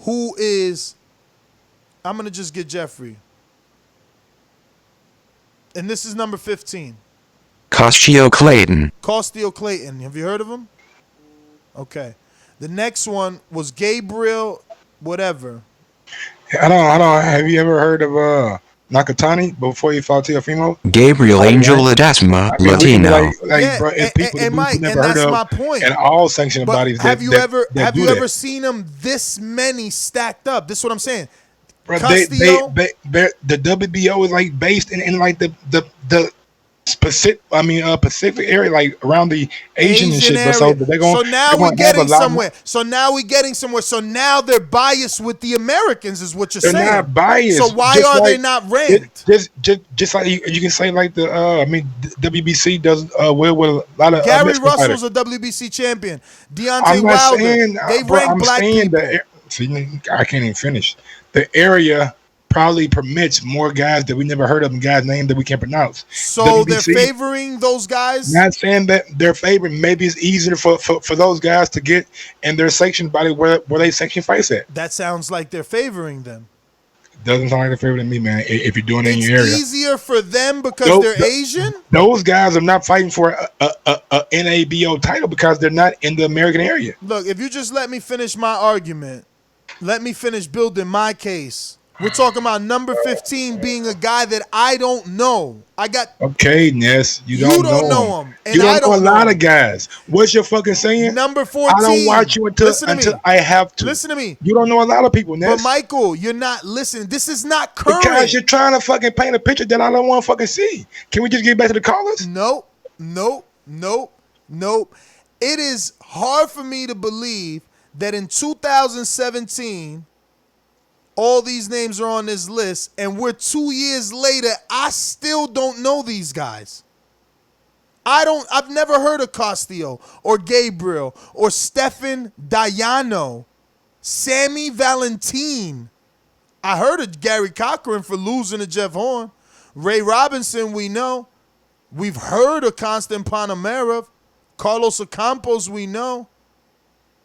who is, I'm going to just get Jeffrey. And this is number 15. Costio Clayton. Costio Clayton. Have you heard of him? Okay. The next one was Gabriel whatever. I don't. Have you ever heard of Nakatani before he fought Teofimo? Gabriel Angel Ledesma, Latino. Bro, it's people and Mike, never and heard that's of, my point. and all sanctioned bodies. Have you that ever seen them this many stacked up? This is what I'm saying. Bro, Castillo, the WBO is like based in like the Pacific, Pacific area, like around the Asian and shit. But so they're going. So now we're getting somewhere. So now they're biased with the Americans, is what you're saying. They're not biased. So why are they not ranked? Just like you can say like the WBC does well with a lot of Gary Mexican Russell's fighters. a WBC champion. Deontay Wilder. They rank black people. I can't even finish. The area probably permits more guys that we never heard of and guys' names that we can't pronounce. So WBC, they're favoring those guys? Not saying that they're favoring. Maybe it's easier for those guys to get in their sanctioned body where they sanction fights at. That sounds like they're favoring them. Doesn't sound like they're favoring me, man. If you're doing it in your area. It's easier for them because they're Asian? Those guys are not fighting for a NABO title because they're not in the American area. Look, if you just let me finish my argument, let me finish building my case. We're talking about number 15 being a guy that I don't know. Okay, Ness, you don't know him. And you I don't know a lot of guys. What's your fucking saying? Number 14. I don't watch you until I have to. Listen to me. You don't know a lot of people, Ness. But Michael, you're not listening. This is not current. Because you're trying to fucking paint a picture that I don't want to fucking see. Can we just get back to the callers? Nope. It is hard for me to believe that in 2017, all these names are on this list, and we're 2 years later, I still don't know these guys. I've never heard of Castillo or Gabriel or Stefan Diano, Sammy Valentin. I heard of Gary Cochran for losing to Jeff Horn. Ray Robinson, we know. We've heard of Constant Panamerov. Carlos Ocampos, we know.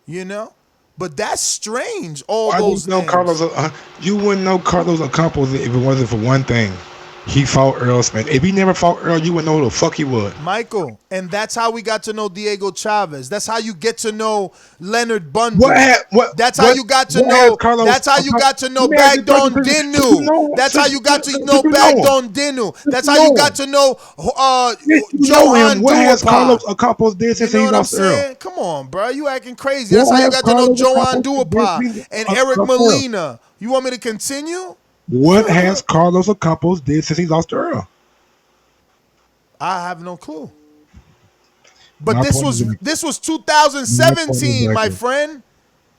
You know? But that's strange, all those names. You wouldn't know Carlos Ocampos if it wasn't for one thing. He fought Earl Smith. If he never fought Earl, you wouldn't know who the fuck he was. Michael, and that's how we got to know Diego Chavez. That's how you get to know Leonard Bundle. That's how you got to know Bagdon Dinu. That's how you got to know Bagdon Dinu. That's how you got to know Johan What has Carlos Duhapa. Ocampos did since You know he what I'm lost Earl? saying? Come on, bro. You acting crazy. That's how you got to know Johan Duhapa and Eric Molina. You want me to continue? What has Carlos Ocampos did since he lost to Earl? I have no clue. But this was 2017, my friend.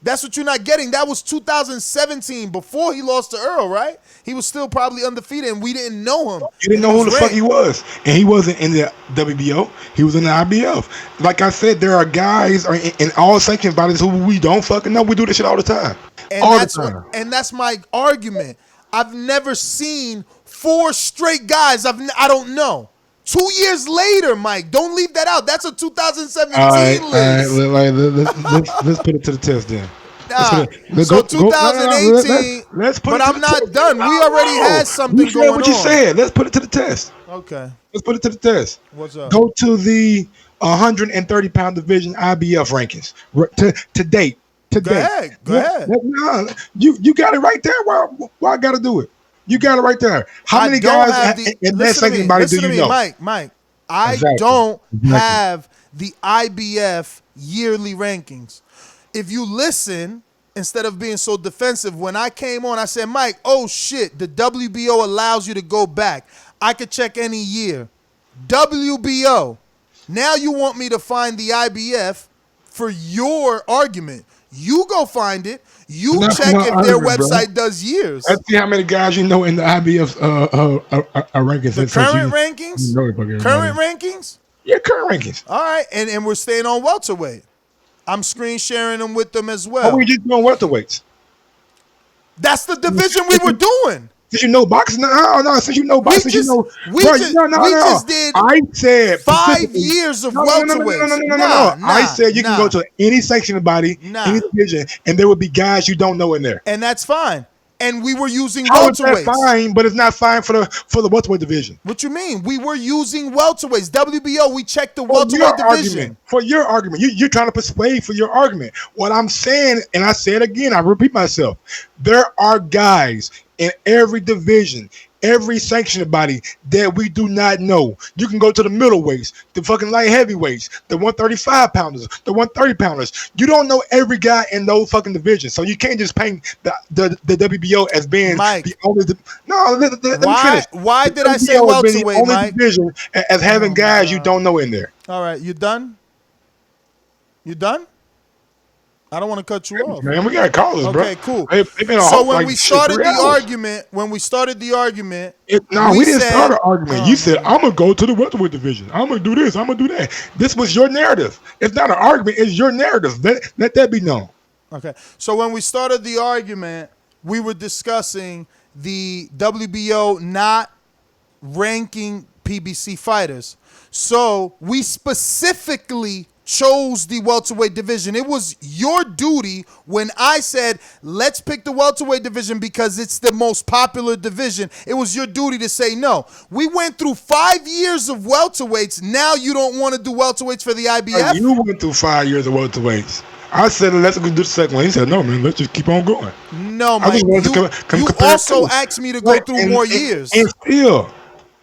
That's what you're not getting. That was 2017, before he lost to Earl, right? He was still probably undefeated, and we didn't know him. You didn't know who the fuck he was. And he wasn't in the WBO. He was in the IBF. Like I said, there are guys in all sanctioned bodies who we don't fucking know. We do this shit all the time. And that's my argument. I've never seen 4 straight guys I don't know. 2 years later, Mike. Don't leave that out. That's a 2017 list. Let's put it to the test then. So 2018. But I'm not done. We already had something going on. What you said. Let's put it to the test. Okay. Let's put it to the test. What's up? Go to the 130-pound division IBF rankings to date. Go ahead. You got it right there. Why I got to do it? You got it right there. How many guys in that second body do you know? Mike, I don't have the IBF yearly rankings. If you listen, instead of being so defensive, when I came on, I said, Mike, oh shit, the WBO allows you to go back. I could check any year. WBO. Now you want me to find the IBF for your argument. You go find it. You check if their website does years. Let's see how many guys you know in the IBF rankings. The current rankings? Current rankings? Yeah, current rankings. All right, and we're staying on welterweight. I'm screen sharing them with them as well. Oh, we just doing welterweights. That's the division we were doing. Since you know boxing, no. Since you know boxing, we just did I said 5 years of welterweights. No. I said you can go to any sanctioning body, any division, and there would be guys you don't know in there. And that's fine. And we were using How is welterweights. that fine, but it's not fine for the welterweight division. What you mean? We were using welterweights. WBO, we checked the welterweight division. For your argument. You're trying to persuade for your argument. What I'm saying, and I say it again, I repeat myself, there are guys in every division, every sanctioning body that we do not know. You can go to the middleweights, the fucking light heavyweights, the 135 pounders, the 130 pounders. You don't know every guy in those fucking divisions, so you can't just paint the WBO as being the only. Let me finish. Why did I say welterweight, only Mike? division as having guys you don't know in there. All right, you done? You done? I don't want to cut you off. Man, we got callers, bro. Okay, cool. So when we started the argument, we didn't start an argument. You said, I'm going to go to the welterweight division. I'm going to do this. I'm going to do that. This was your narrative. It's not an argument. It's your narrative. Let that be known. Okay. So when we started the argument, we were discussing the WBO not ranking PBC fighters. So we specifically chose the welterweight division. It was your duty when I said, let's pick the welterweight division because it's the most popular division. It was your duty to say no. We went through 5 years of welterweights. Now you don't want to do welterweights for the IBF? You went through 5 years of welterweights. I said, let's go do the second one. He said, no, man, let's just keep on going. No, Mike, you also asked me to go through more years.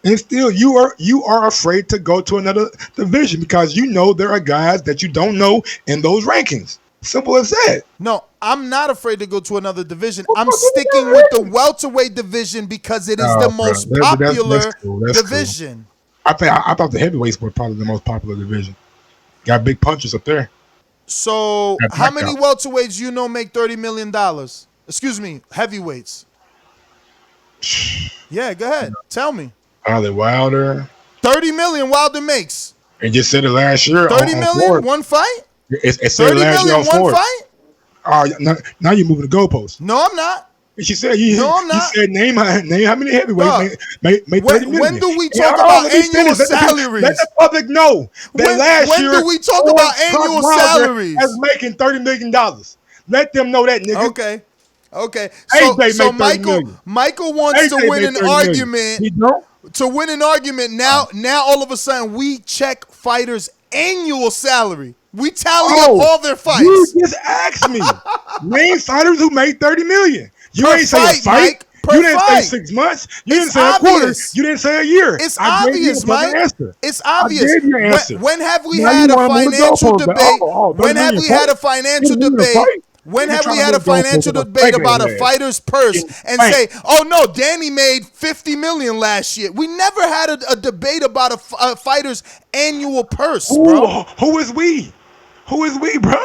And still, you are afraid to go to another division because you know there are guys that you don't know in those rankings. Simple as that. No, I'm not afraid to go to another division. I'm sticking with the welterweight division because it is the most popular division. Cool. I thought the heavyweights were probably the most popular division. Got big punches up there. So how many welterweights you know make $30 million? Excuse me, heavyweights. Yeah, go ahead. Tell me. Wilder. 30 million Wilder makes. It just said it last year. 30 million one fight? It said 30 last million year on one fight? Oh, now you're moving the goalposts. No, I'm not. She said no, I'm not. You said name how many heavyweights made 30 million. When do we talk about annual salaries? Let the public know that last year. When do we talk about annual salaries? As making $30 million. Let them know that, nigga. Okay. So Michael wants to win an argument. To win an argument, now all of a sudden we check fighters' annual salary. We tally up all their fights. You just asked me. Name fighters who made $30 million. You ain't say a fight. You didn't say 6 months. You didn't say a quarter. You didn't say a year. It's obvious, Mike. It's obvious. I gave you an answer. When have we had a financial debate? When have we had a financial debate? When have we had a financial debate about a fighter's purse and say, oh no, Danny made $50 million last year? We never had a debate about a fighter's annual purse, bro. Who is we? Who is we, bro?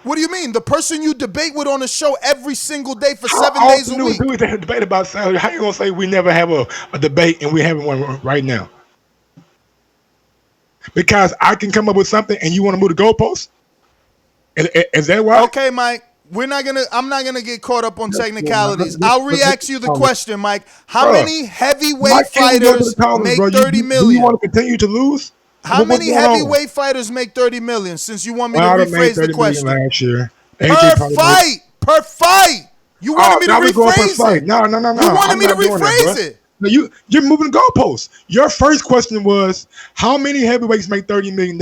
What do you mean? The person you debate with on the show every single day for 7 days a week. We debate about salary. How you gonna say we never have a debate and we having one right now? Because I can come up with something and you want to move the goalposts? Is that why? Okay, Mike. I'm not gonna get caught up on technicalities. I'll re-ask you the question, Mike. How many heavyweight fighters make $30 million? Do you want to continue to lose? How many heavyweight fighters make $30 million? Since you want me to rephrase the question. Last year. Per fight. You wanted me to rephrase it. No. You wanted me to rephrase it. No, you're moving the goalposts. Your first question was how many heavyweights make $30 million?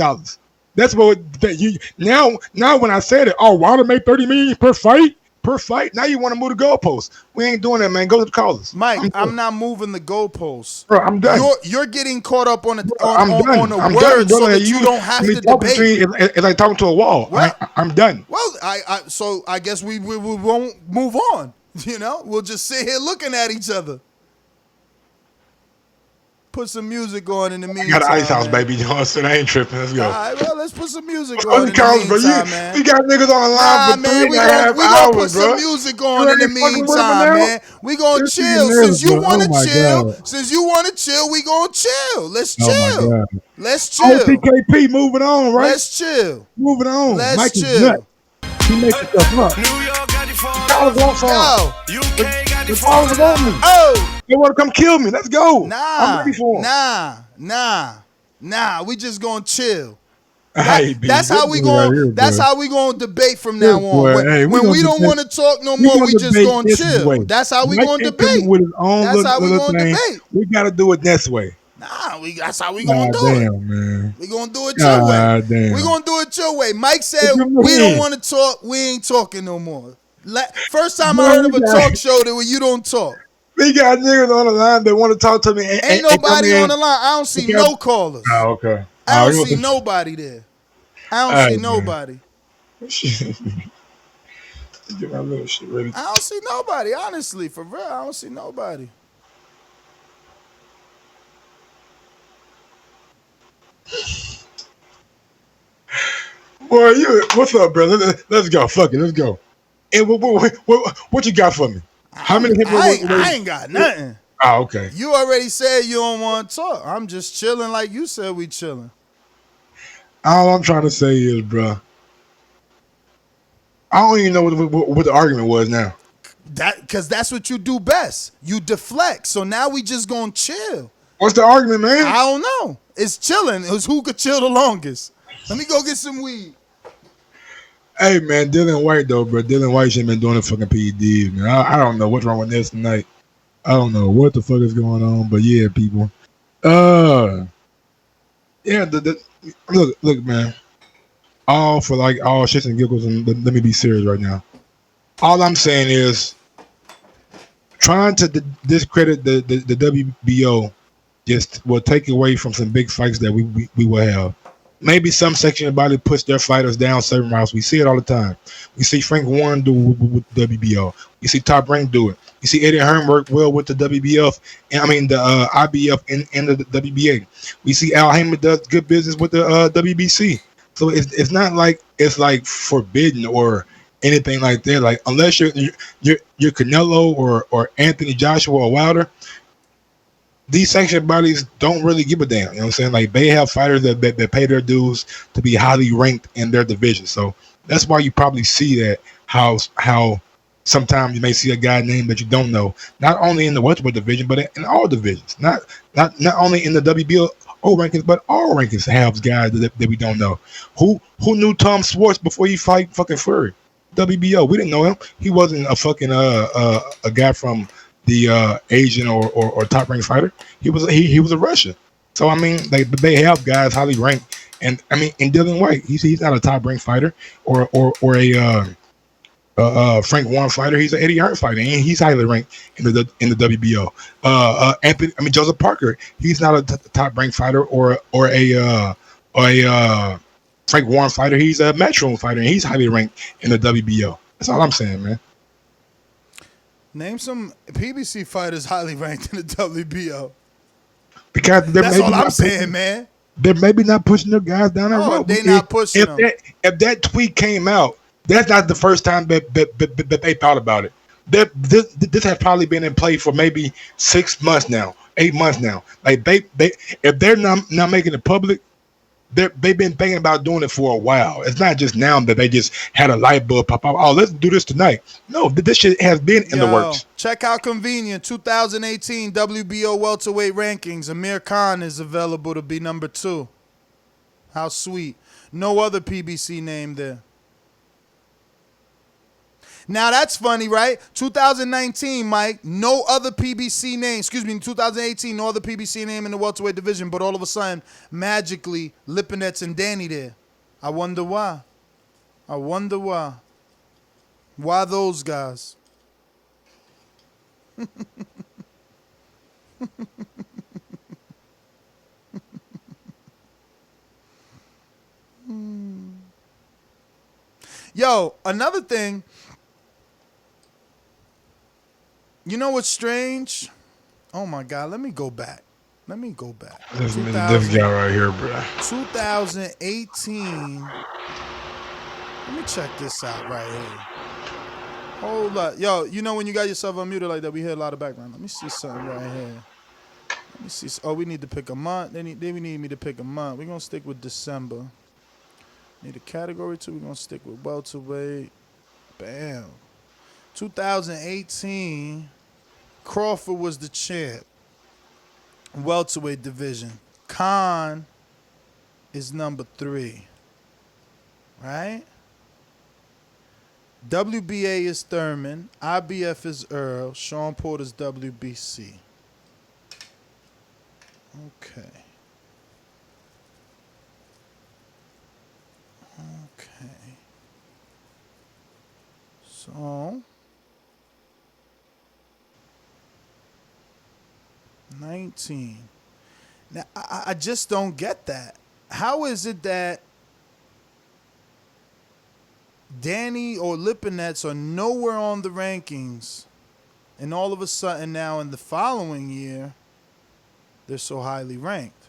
That's what you now when I said it, Wilder made $30 million per fight. Now you want to move the goalposts. We ain't doing that, man. Go to the callers. Mike, I'm not moving the goalposts. Bro, I'm done. You're getting caught up on a word done, so that you don't have to debate. It's like talking to a wall. Well, I'm done. Well, so I guess we won't move on. We'll just sit here looking at each other. Put some music on in the meantime. I got an ice house, baby. You know what I'm saying? I ain't tripping. Let's go. All right, well, let's put some music on in the meantime, man. You got niggas on the line for 3.5 hours, we gonna put some music on in the meantime, man. We gonna chill. Since you want to chill, we gonna chill. Let's chill. Let's chill. TKP moving on, right? Let's chill. Moving on. Let's chill. He makes stuff up. New York got the phone. Yo, UK got The ball is on me. Oh, they want to come kill me. Let's go. I'm ready for them. Nah. We just gonna chill. Hey, That's how we going. That's how we going to debate from now on. When we don't want to talk no more, we just going to chill. That's how we going to debate. With his own that's how we going to debate. We got to do it this way. Nah, that's how we going to do it. Man. We going to do it your way. We going to do it your way. Mike said we don't want to talk. We ain't talking no more. First time I heard of a talk show that where you don't talk. We got niggas on the line that want to talk to me. Ain't nobody on the line. I don't see no callers. Oh, okay. I don't see nobody there. I don't see nobody. Get my little shit ready. I don't see nobody. Honestly, for real, I don't see nobody. Boy, what's up, bro? Let's go. Fuck it, let's go. And what you got for me? How many people? I ain't got nothing. Oh, okay. You already said you don't want to talk. I'm just chilling like you said we chilling. All I'm trying to say is, bro, I don't even know what the argument was now. Because that's what you do best. You deflect. So now we just gonna chill. What's the argument, man? I don't know. It's chilling. It's who could chill the longest. Let me go get some weed. Hey, man, Dillian White, though, bro. Dillian White should have been doing the fucking PED'S, man. I don't know what's wrong with this tonight. I don't know what the fuck is going on, but yeah, people. Yeah, look, man. All shits and giggles, and let me be serious right now. All I'm saying is trying to discredit the WBO just will take away from some big fights that we will have. Maybe some section of the body push their fighters down certain routes. We see it all the time. We see Frank Warren do it with WBO. We see Top Rank do it. You see Eddie Hearn work well with the WBF, the IBF and the WBA. We see Al Heyman does good business with the WBC. So it's not like it's like forbidden or anything like that. Like unless you're Canelo or Anthony Joshua or Wilder, these sanctioned bodies don't really give a damn. You know what I'm saying? Like they have fighters that pay their dues to be highly ranked in their division. So that's why you probably see that how sometimes you may see a guy named that you don't know, not only in the welterweight division, but in all divisions. Not only in the WBO rankings, but all rankings have guys that we don't know. Who knew Tom Schwartz before he fight fucking Fury? WBO, we didn't know him. He wasn't a fucking a guy from the Asian or top ranked fighter. He was a Russian. So I mean, they have guys highly ranked, and I mean, in Dillian White, he's not a top ranked fighter or a Frank Warren fighter. He's an Eddie Hearn fighter, and he's highly ranked in the WBO. Joseph Parker, he's not a top ranked fighter or a Frank Warren fighter. He's a Matchroom fighter, and he's highly ranked in the WBO. That's all I'm saying, man. Name some PBC fighters highly ranked in the WBO. Because that's all I'm saying, man. They're maybe not pushing their guys down that road. They're not pushing them. If that tweet came out, that's not the first time that they thought about it. This has probably been in play for maybe 6 months now, 8 months now. Like they if they're not making it public, they've been thinking about doing it for a while. It's not just now that they just had a light bulb pop up. Oh, let's do this tonight. No, this shit has been in the works. Check out convenient 2018 WBO welterweight rankings. Amir Khan is available to be number 2. How sweet. No other PBC name there. Now that's funny, right? 2019, Mike, no other PBC name. 2018, no other PBC name in the welterweight division, but all of a sudden, magically, Lipinets and Danny there. I wonder why. Why those guys? Yo, another thing. You know what's strange? Oh my God, let me go back. This guy right here, bro. 2018. Let me check this out right here. Hold up. Yo, you know when you got yourself unmuted like that, we hear a lot of background. Let me see something right here. Let me see. Oh, we need to pick a month. They need me to pick a month. We're going to stick with December. Need a category 2. We're going to stick with welterweight. Bam. 2018. Crawford was the champ. Welterweight division. Khan is number 3. Right? WBA is Thurman. IBF is Earl. Sean Porter's WBC. Okay. So 19. Now I just don't get that. How is it that Danny or Lipinets are nowhere on the rankings, and all of a sudden now in the following year they're so highly ranked?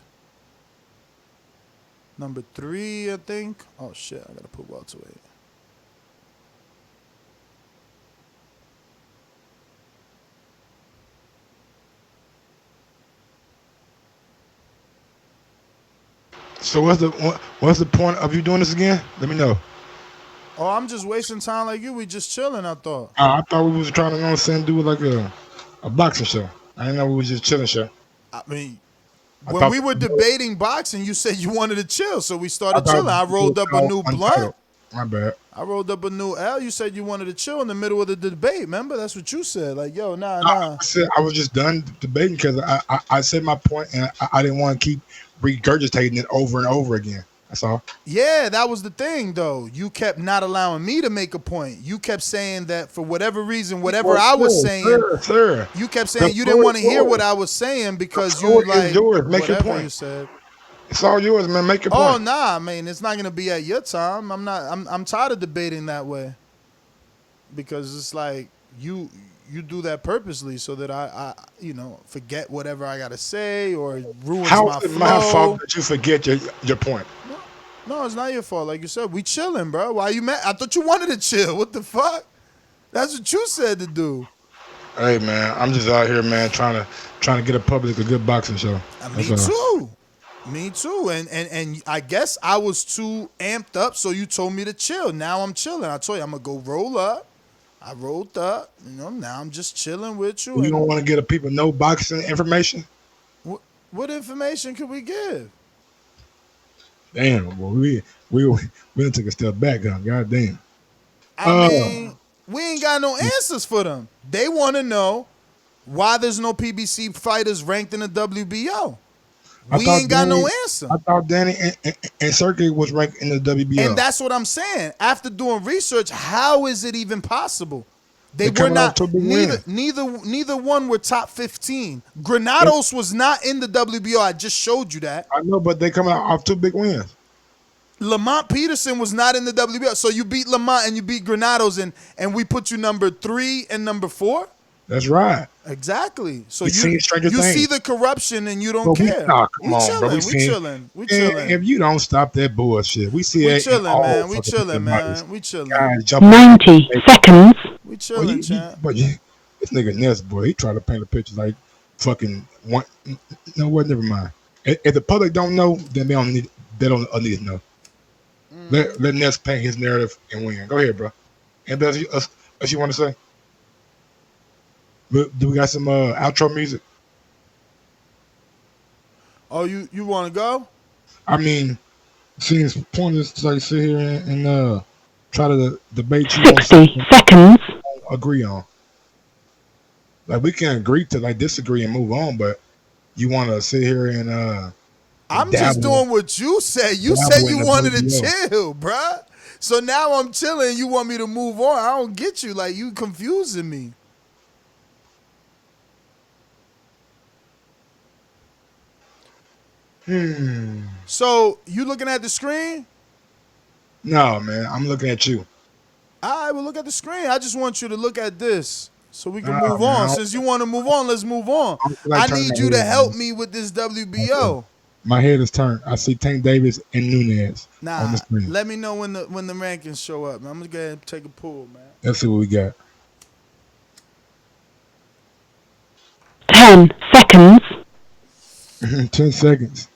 Number 3, I think. Oh shit, I gotta put welterweight. So what's the point of you doing this again? Let me know. Oh, I'm just wasting time like you. We just chilling, I thought. I thought we was trying to, you know what I'm saying, do like a boxing show. I didn't know we was just chilling show. I mean, when we were debating boxing, you said you wanted to chill, so we started chilling. I rolled up a new blunt. My bad. I rolled up a new L. You said you wanted to chill in the middle of the debate. Remember? That's what you said. Like, yo, nah. I said I was just done debating because I said my point and I didn't want to keep regurgitating it over and over again. That's all. Yeah, that was the thing, though. You kept not allowing me to make a point. You kept saying that for whatever reason, whatever I was saying, sir. You kept saying you didn't want to hear what I was saying because you like yours. Make your point. You said. It's all yours, man. Make your point. Oh nah, I mean it's not gonna be at your time. I'm tired of debating that way because it's like you do that purposely so that I forget whatever I gotta say or ruins my flow. How is it my fault that you forget your point? No, it's not your fault. Like you said, we chilling, bro. Why you mad? I thought you wanted to chill. What the fuck? That's what you said to do. Hey man, I'm just out here, man, trying to get a public a good boxing show. Me too. And I guess I was too amped up, so you told me to chill. Now I'm chilling. I told you I'm gonna go roll up. I rolled up. Now I'm just chilling with you. You don't want to get the people no boxing information? What information could we give? Damn, well, we done took a step back, huh? God damn. I mean, we ain't got no answers for them. They want to know why there's no PBC fighters ranked in the WBO. We ain't got no answer. I thought Danny and Sergey was ranked in the WBO. And that's what I'm saying. After doing research, how is it even possible? They were not. Neither one were top 15. Granados was not in the WBO. I just showed you that. I know, but they come out off 2 big wins. Lamont Peterson was not in the WBO. So you beat Lamont and you beat Granados, and we put you number 3 and number 4. That's right. Exactly. So you see the corruption and you don't care. We chilling. If you don't stop that bullshit, we see it. We chilling, man. 90 seconds. We chilling, champ. But this nigga Ness, boy, he tried to paint a picture like fucking one. No, what? Never mind. If the public don't know, then they don't need to know. Let Ness paint his narrative and win. Go ahead, bro. And else you want to say? Do we got some outro music? Oh, you want to go? I mean, seems pointless to like sit here and try to debate you 60 seconds. Agree on. Like we can agree to like disagree and move on, but you want to sit here and I'm just doing what you said. You said you wanted to chill, bruh. So now I'm chilling. You want me to move on? I don't get you. Like you confusing me. So you looking at the screen? No, man. I'm looking at you. All right, well, look at the screen. I just want you to look at this so we can move on. Since you want to move on, let's move on. I need you to help me with this WBO. My head is turned. I see Tank Davis and Nunez on the screen. Let me know when the rankings show up, man. I'm going to go ahead and take a pull, man. Let's see what we got. 10 seconds. 10 seconds.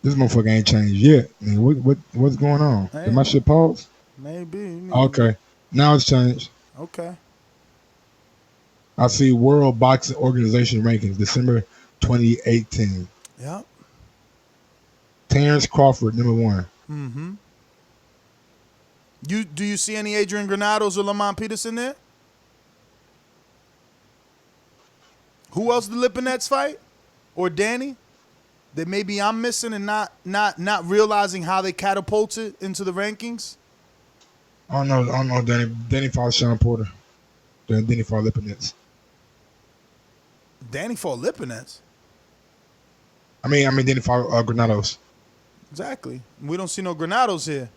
This motherfucker ain't changed yet. Man, what's going on? Did my shit pause? Maybe. Okay. Now it's changed. Okay. I see World Boxing Organization rankings, December 2018. Yeah. Terrence Crawford, number 1. Mm-hmm. Do you see any Adrian Granados or Lamont Peterson there? Who else did Lipinets fight? Or Danny? That maybe I'm missing and not realizing how they catapulted into the rankings? I don't know. Danny fought Sean Porter. Then Danny fought Lipinets. Danny fought Lipinets? I mean Danny fought Granados. Exactly. We don't see no Granados here.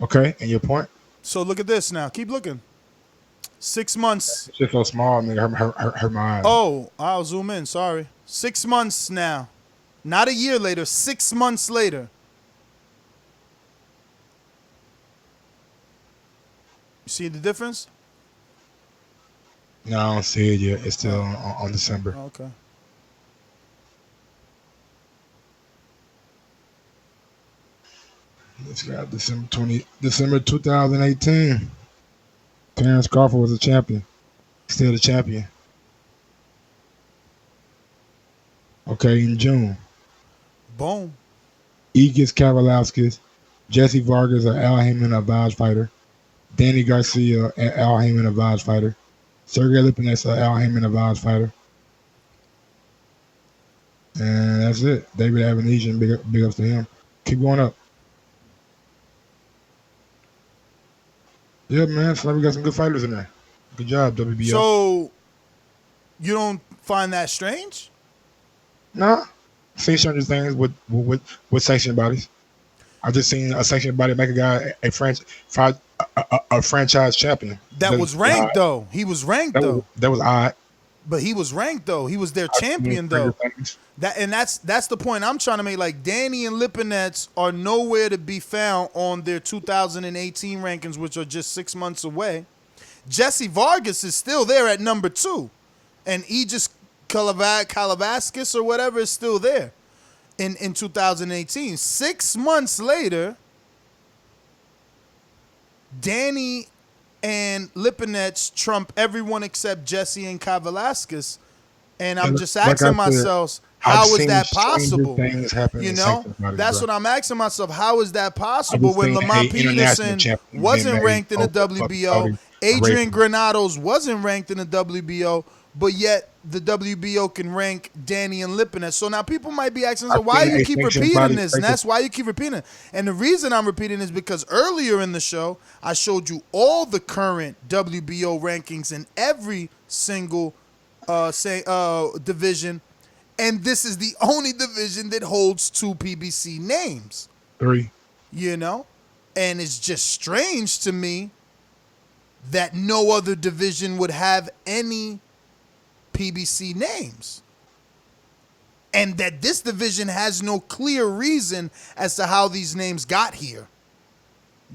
Okay, and your point? So look at this now. Keep looking. 6 months. It's just so small, nigga. Hurt my eyes. Oh, I'll zoom in. Sorry. 6 months now. Not a year later. 6 months later. You see the difference? No, I don't see it yet. It's still on December. Okay. It's got December 2018. Terrence Crawford was a champion. Still the champion. Okay, in June. Boom. Egis Kavalauskas, Jesse Vargas, an Al Heyman, a Vaz fighter. Danny Garcia, an Al Heyman, a Vaz fighter. Sergey Lipinets, an Al Heyman, a Vaz fighter. And that's it. David Avanesian, big ups to him. Keep going up. Yeah, man. So we got some good fighters in there. Good job, WBO. So, you don't find that strange? Nah. Seen stranger things with sanctioned bodies. I just seen a sanctioned body make a guy a franchise champion. That was ranked, though. He was ranked, though. That was odd. But he was ranked, though. He was their champion, though. That's the point I'm trying to make. Like, Danny and Lipinets are nowhere to be found on their 2018 rankings, which are just 6 months away. Jesse Vargas is still there at number 2. And Aegis Kalavaskis or whatever is still there in 2018. 6 months later, Danny and Lipinets trump everyone except Jesse and Kavalauskas. And I'm just asking myself, how is that possible? You know, that's what I'm asking myself. How is that possible when Lamont Peterson wasn't ranked in the WBO? Adrian Granados wasn't ranked in the WBO, but yet the WBO can rank Danny and Lipinets. So now people might be asking, so why do you keep repeating this? And that's why you keep repeating it. And the reason I'm repeating is because earlier in the show, I showed you all the current WBO rankings in every single division. And this is the only division that holds 2 PBC names. 3. You know? And it's just strange to me that no other division would have any PBC names. And that this division has no clear reason as to how these names got here.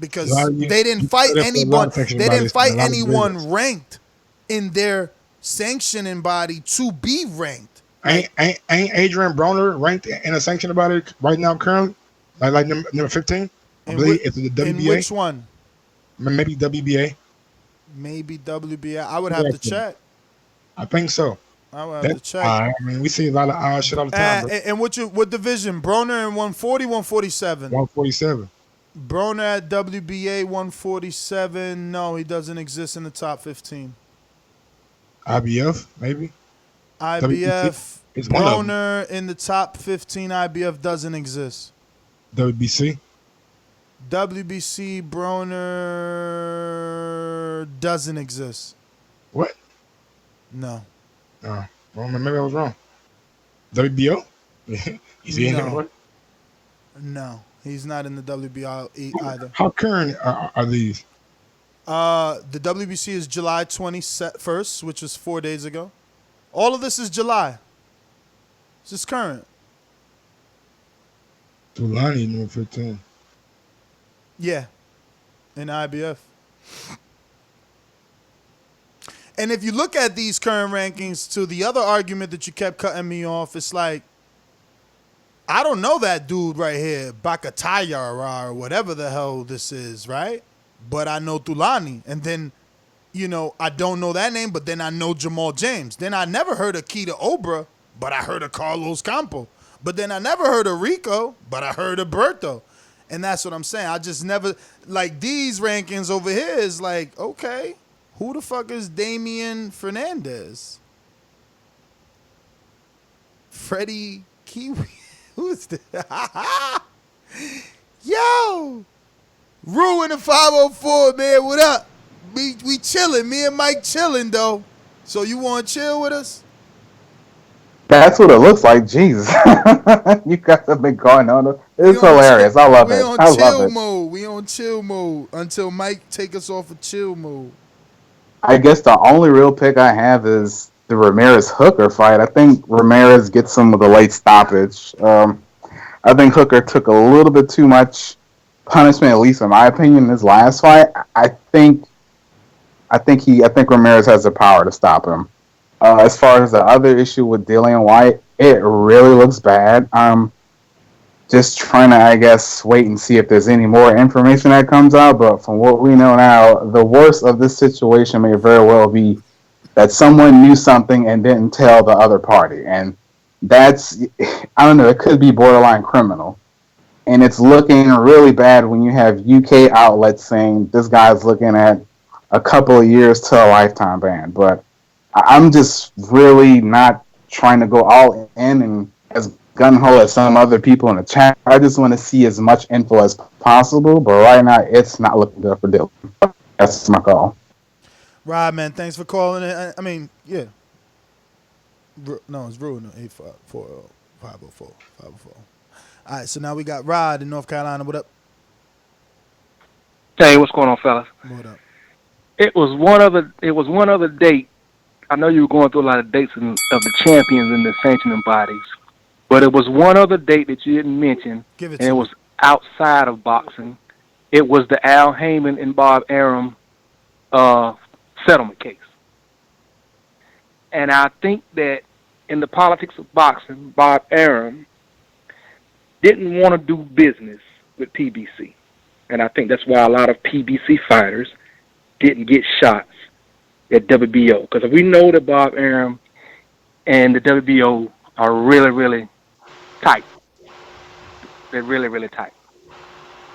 Because they didn't fight anyone. They didn't fight anyone ranked in their sanctioning body to be ranked. Ain't Adrian Broner ranked in a sanctioning body right now currently? Like number 15? I believe it's the WBA. In which one? Maybe WBA. Maybe WBA. I would have to check. I think so. I would have to check. I mean, we see a lot of odd shit all the time. And what division? Broner in 140, 147? 147. Broner at WBA 147. No, he doesn't exist in the top 15. IBF, maybe? IBF. Broner in the top 15. IBF doesn't exist. WBC? WBC Broner doesn't exist. What? No. Well, maybe I was wrong. WBO? Is he in there? No, he's not in the WBO either. How current are these? The WBC is July 21st, which was 4 days ago. All of this is July. This is current. Tulani, number 15. Yeah, in IBF. And if you look at these current rankings, to the other argument that you kept cutting me off, it's like, I don't know that dude right here, Bakataya or whatever the hell this is, right? But I know Tulani. And then I don't know that name, but then I know Jamal James. Then I never heard of Keita Obra, but I heard of Carlos Campo. But then I never heard of Rico, but I heard of Berto. And that's what I'm saying. I just never, like, these rankings over here is like, okay, who the fuck is Damian Fernandez? Freddy Kiwi. Who's that? Yo! Rue in the 504, man. What up? We chilling. Me and Mike chilling, though. So you want to chill with us? That's what it looks like. Jesus. You guys have been going on. It's hilarious. I love it. I love it. Mode. We on chill mode until Mike take us off of chill mode. I guess the only real pick I have is the Ramirez Hooker fight. I think Ramirez gets some of the late stoppage. I think Hooker took a little bit too much punishment, at least in my opinion, in his last fight. I think Ramirez has the power to stop him. As far as the other issue with Dillian White, it really looks bad. Just trying to, I guess, wait and see if there's any more information that comes out. But from what we know now, the worst of this situation may very well be that someone knew something and didn't tell the other party. And that's, I don't know, it could be borderline criminal. And it's looking really bad when you have UK outlets saying this guy's looking at a couple of years to a lifetime ban. But I'm just really not trying to go all in and as gung-ho as some other people in the chat. I just want to see as much info as possible, but right now it's not looking good for Dylan. That's my call. Rod, man, thanks for calling in. I mean, yeah. No, it's Rue. No, 504. All right, so now we got Rod in North Carolina. What up? Hey, what's going on, fellas? What up? It was one other date. I know you were going through a lot of dates of the champions and the sanctioning bodies, but it was one other date that you didn't mention, and it was outside of boxing. It was the Al Heyman and Bob Arum settlement case. And I think that in the politics of boxing, Bob Arum didn't want to do business with PBC. And I think that's why a lot of PBC fighters didn't get shots at WBO. Because we know that Bob Arum and the WBO are really, really tight. They're really, really tight.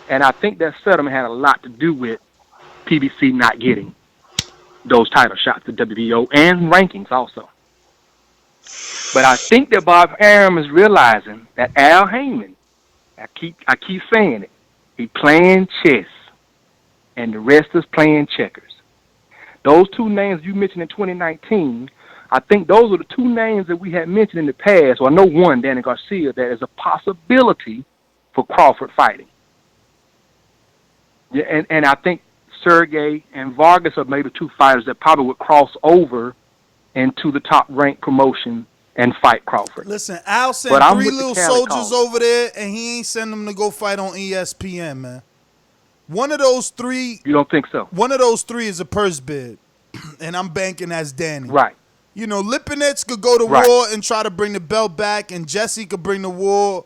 And I think that settlement had a lot to do with PBC not getting those title shots at WBO and rankings also. But I think that Bob Arum is realizing that Al Heyman, I keep saying it, he playing chess, and the rest is playing checkers. Those two names you mentioned in 2019, I think those are the two names that we had mentioned in the past. Well, I know one, Danny Garcia, that is a possibility for Crawford fighting. Yeah, and I think Sergey and Vargas are maybe two fighters that probably would cross over into the top-ranked promotion and fight Crawford. Listen, Al sent 3 little soldiers over there, and he ain't send them to go fight on ESPN, man. One of those 3... You don't think so? One of those 3 is a purse bid, and I'm banking as Danny. Right. You know, Lipinets could go to war and try to bring the belt back, and Jesse could bring the war,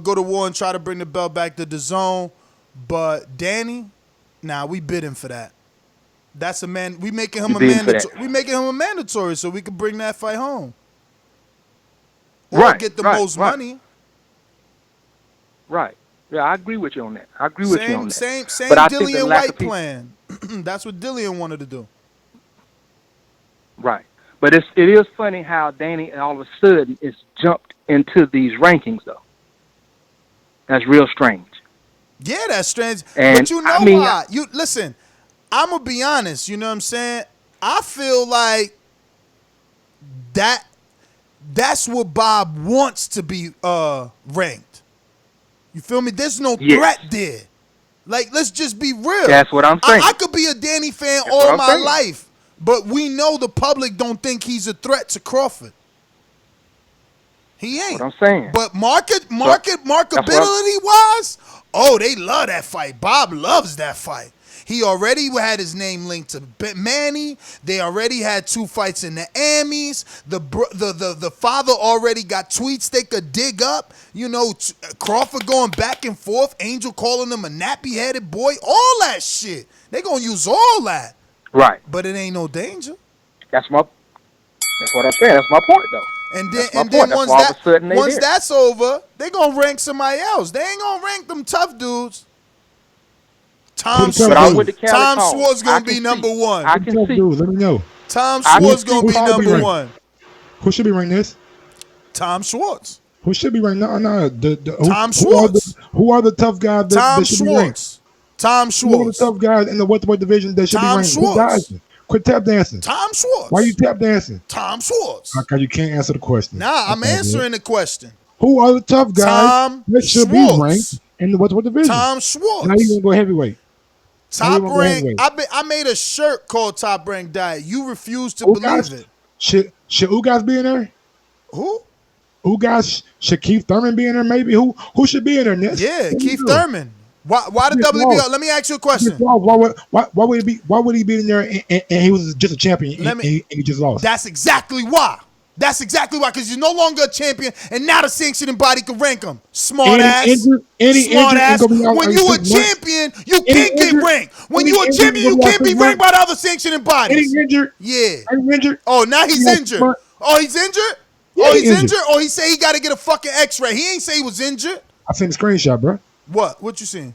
go to war and try to bring the belt back to DAZN. But Danny, we bidding for that. That's a man. We making him a mandatory. We making him a mandatory so we can bring that fight home. Or get the most money. Right. Yeah, I agree with you on that. Same Dillian White plan. That's what Dillian wanted to do. Right. But it is funny how Danny all of a sudden is jumped into these rankings, though. That's real strange. Yeah, that's strange. And but you know why? Listen, I'm going to be honest. You know what I'm saying? I feel like that's what Bob wants to be ranked. You feel me? There's no threat there. Like, let's just be real. That's what I'm saying. I could be a Danny fan all my life, but we know the public don't think he's a threat to Crawford. He ain't. That's what I'm saying. But marketability-wise, they love that fight. Bob loves that fight. He already had his name linked to Manny. They already had 2 fights in the Emmys. The father already got tweets they could dig up. Crawford going back and forth. Angel calling him a nappy-headed boy. All that shit. They going to use all that. Right. But it ain't no danger. That's what I'm saying. That's my point, though. And then once that's over, they gonna rank somebody else. They ain't gonna rank them tough dudes. Tom Schwartz gonna be number one. I can see. Let me know. Tom Schwartz gonna be number one. Who should be ranked this? Tom Schwartz. Who should be ranked? No. Tom Schwartz. Who are the tough guys that should be ranked? Tom Schwartz. Who are the tough guys in the welterweight division that should be ranked? Schwartz. Quit tap dancing. Tom Schwartz. Why you tap dancing? Tom Schwartz. Because you can't answer the question. Nah, I'm answering the question. Who are the tough guys that should be ranked in the welterweight division? Tom Schwartz. Now you gonna go heavyweight. Top rank. I made a shirt called Top Rank Diet. You refuse to believe it. Should Ugas be in there? Who? Ugas, should Keith Thurman be in there? Maybe who should be in there? Ness? Yeah, Keith Thurman. Why the WBO? Let me ask you a question. Why would he be in there and he was just a champion and he just lost? That's exactly why. Because you're no longer a champion, and now the sanctioning body can rank him. Smart ass. When you a champion, you can't get ranked. When you a champion, you can't be ranked by the other sanctioning bodies. Injured. Yeah. Injured. Oh, now he's injured. Oh, he's injured? Yeah, he's injured? Or he say he got to get a fucking x-ray. He ain't say he was injured. I seen the screenshot, bro. What you seen?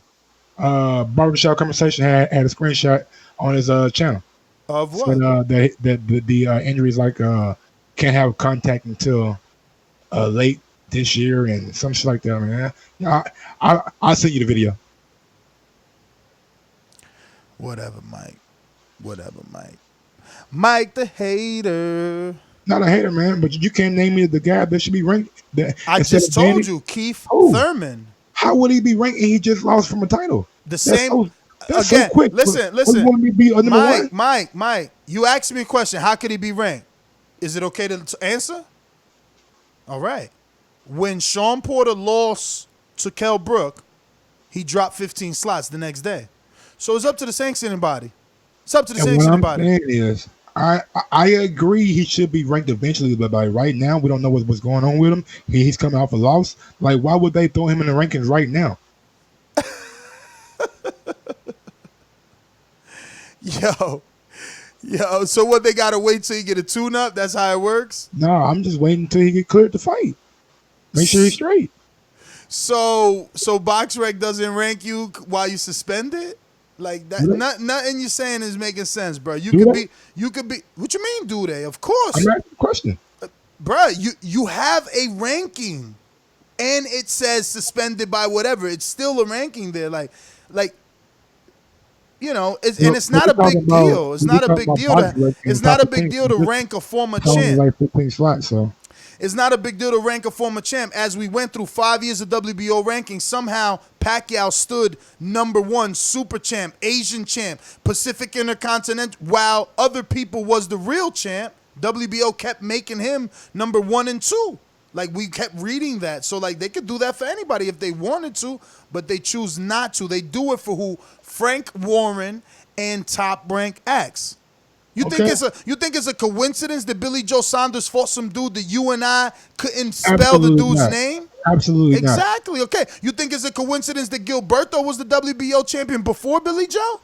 Barbershop Conversation had a screenshot on his channel. Of what? So, the injuries can't have contact until late this year and some shit like that, man. I'll send you the video. Whatever, Mike. Mike the hater. Not a hater, man, but you can't name me the guy that should be ranked. I just told you, Keith Thurman. How would he be ranked and he just lost from a title? That's again, so quick. Listen. Mike, you asked me a question. How could he be ranked? Is it okay to answer? All right. When Sean Porter lost to Kell Brook, he dropped 15 slots the next day. So it's up to the sanctioning body. What I'm saying is, I agree he should be ranked eventually, but right now we don't know what's going on with him. He's coming off a loss. Like, why would they throw him in the rankings right now? Yo, so what, they gotta wait till you get a tune-up? That's how it works? No, I'm just waiting until he get cleared to fight. Make sure he's straight. So BoxRec doesn't rank you while you suspended? Like that, nothing you're saying is making sense, bro. You could be. What you mean, do they? Of course. I'm asking a question, bro. You have a ranking, and it says suspended by whatever. It's still a ranking there, like, you know. It's not a big deal. It's not a big deal. It's not a big deal to rank a former champ. Like 15 slots, so. It's not a big deal to rank a former champ. As we went through 5 years of WBO rankings, somehow Pacquiao stood number one, super champ, Asian champ, Pacific Intercontinental, while other people was the real champ. WBO kept making him number 1 and 2. Like, we kept reading that. So, like, they could do that for anybody if they wanted to, but they choose not to. They do it for who? Frank Warren and Top Rank X. You think it's a coincidence that Billy Joe Saunders fought some dude that you and I couldn't spell the dude's name? Absolutely not. Exactly. Okay. You think it's a coincidence that Gilberto was the WBO champion before Billy Joe?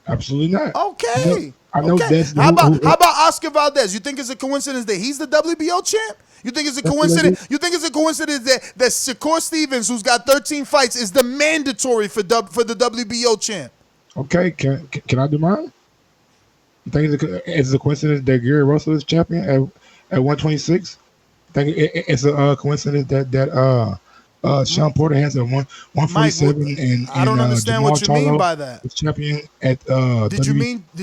Absolutely not. Okay. I know that's how about Oscar Valdez? You think it's a coincidence that he's the WBO champ? You think it's a coincidence? You think it's a coincidence that Shakur Stevens, who's got 13 fights, is the mandatory for the WBO champ? Okay. Can I do mine? You think it's a coincidence that Gary Russell is champion at 126? I think it's a coincidence that Sean Porter has at 147 and I don't understand Jamal what you mean by that. Is champion at Did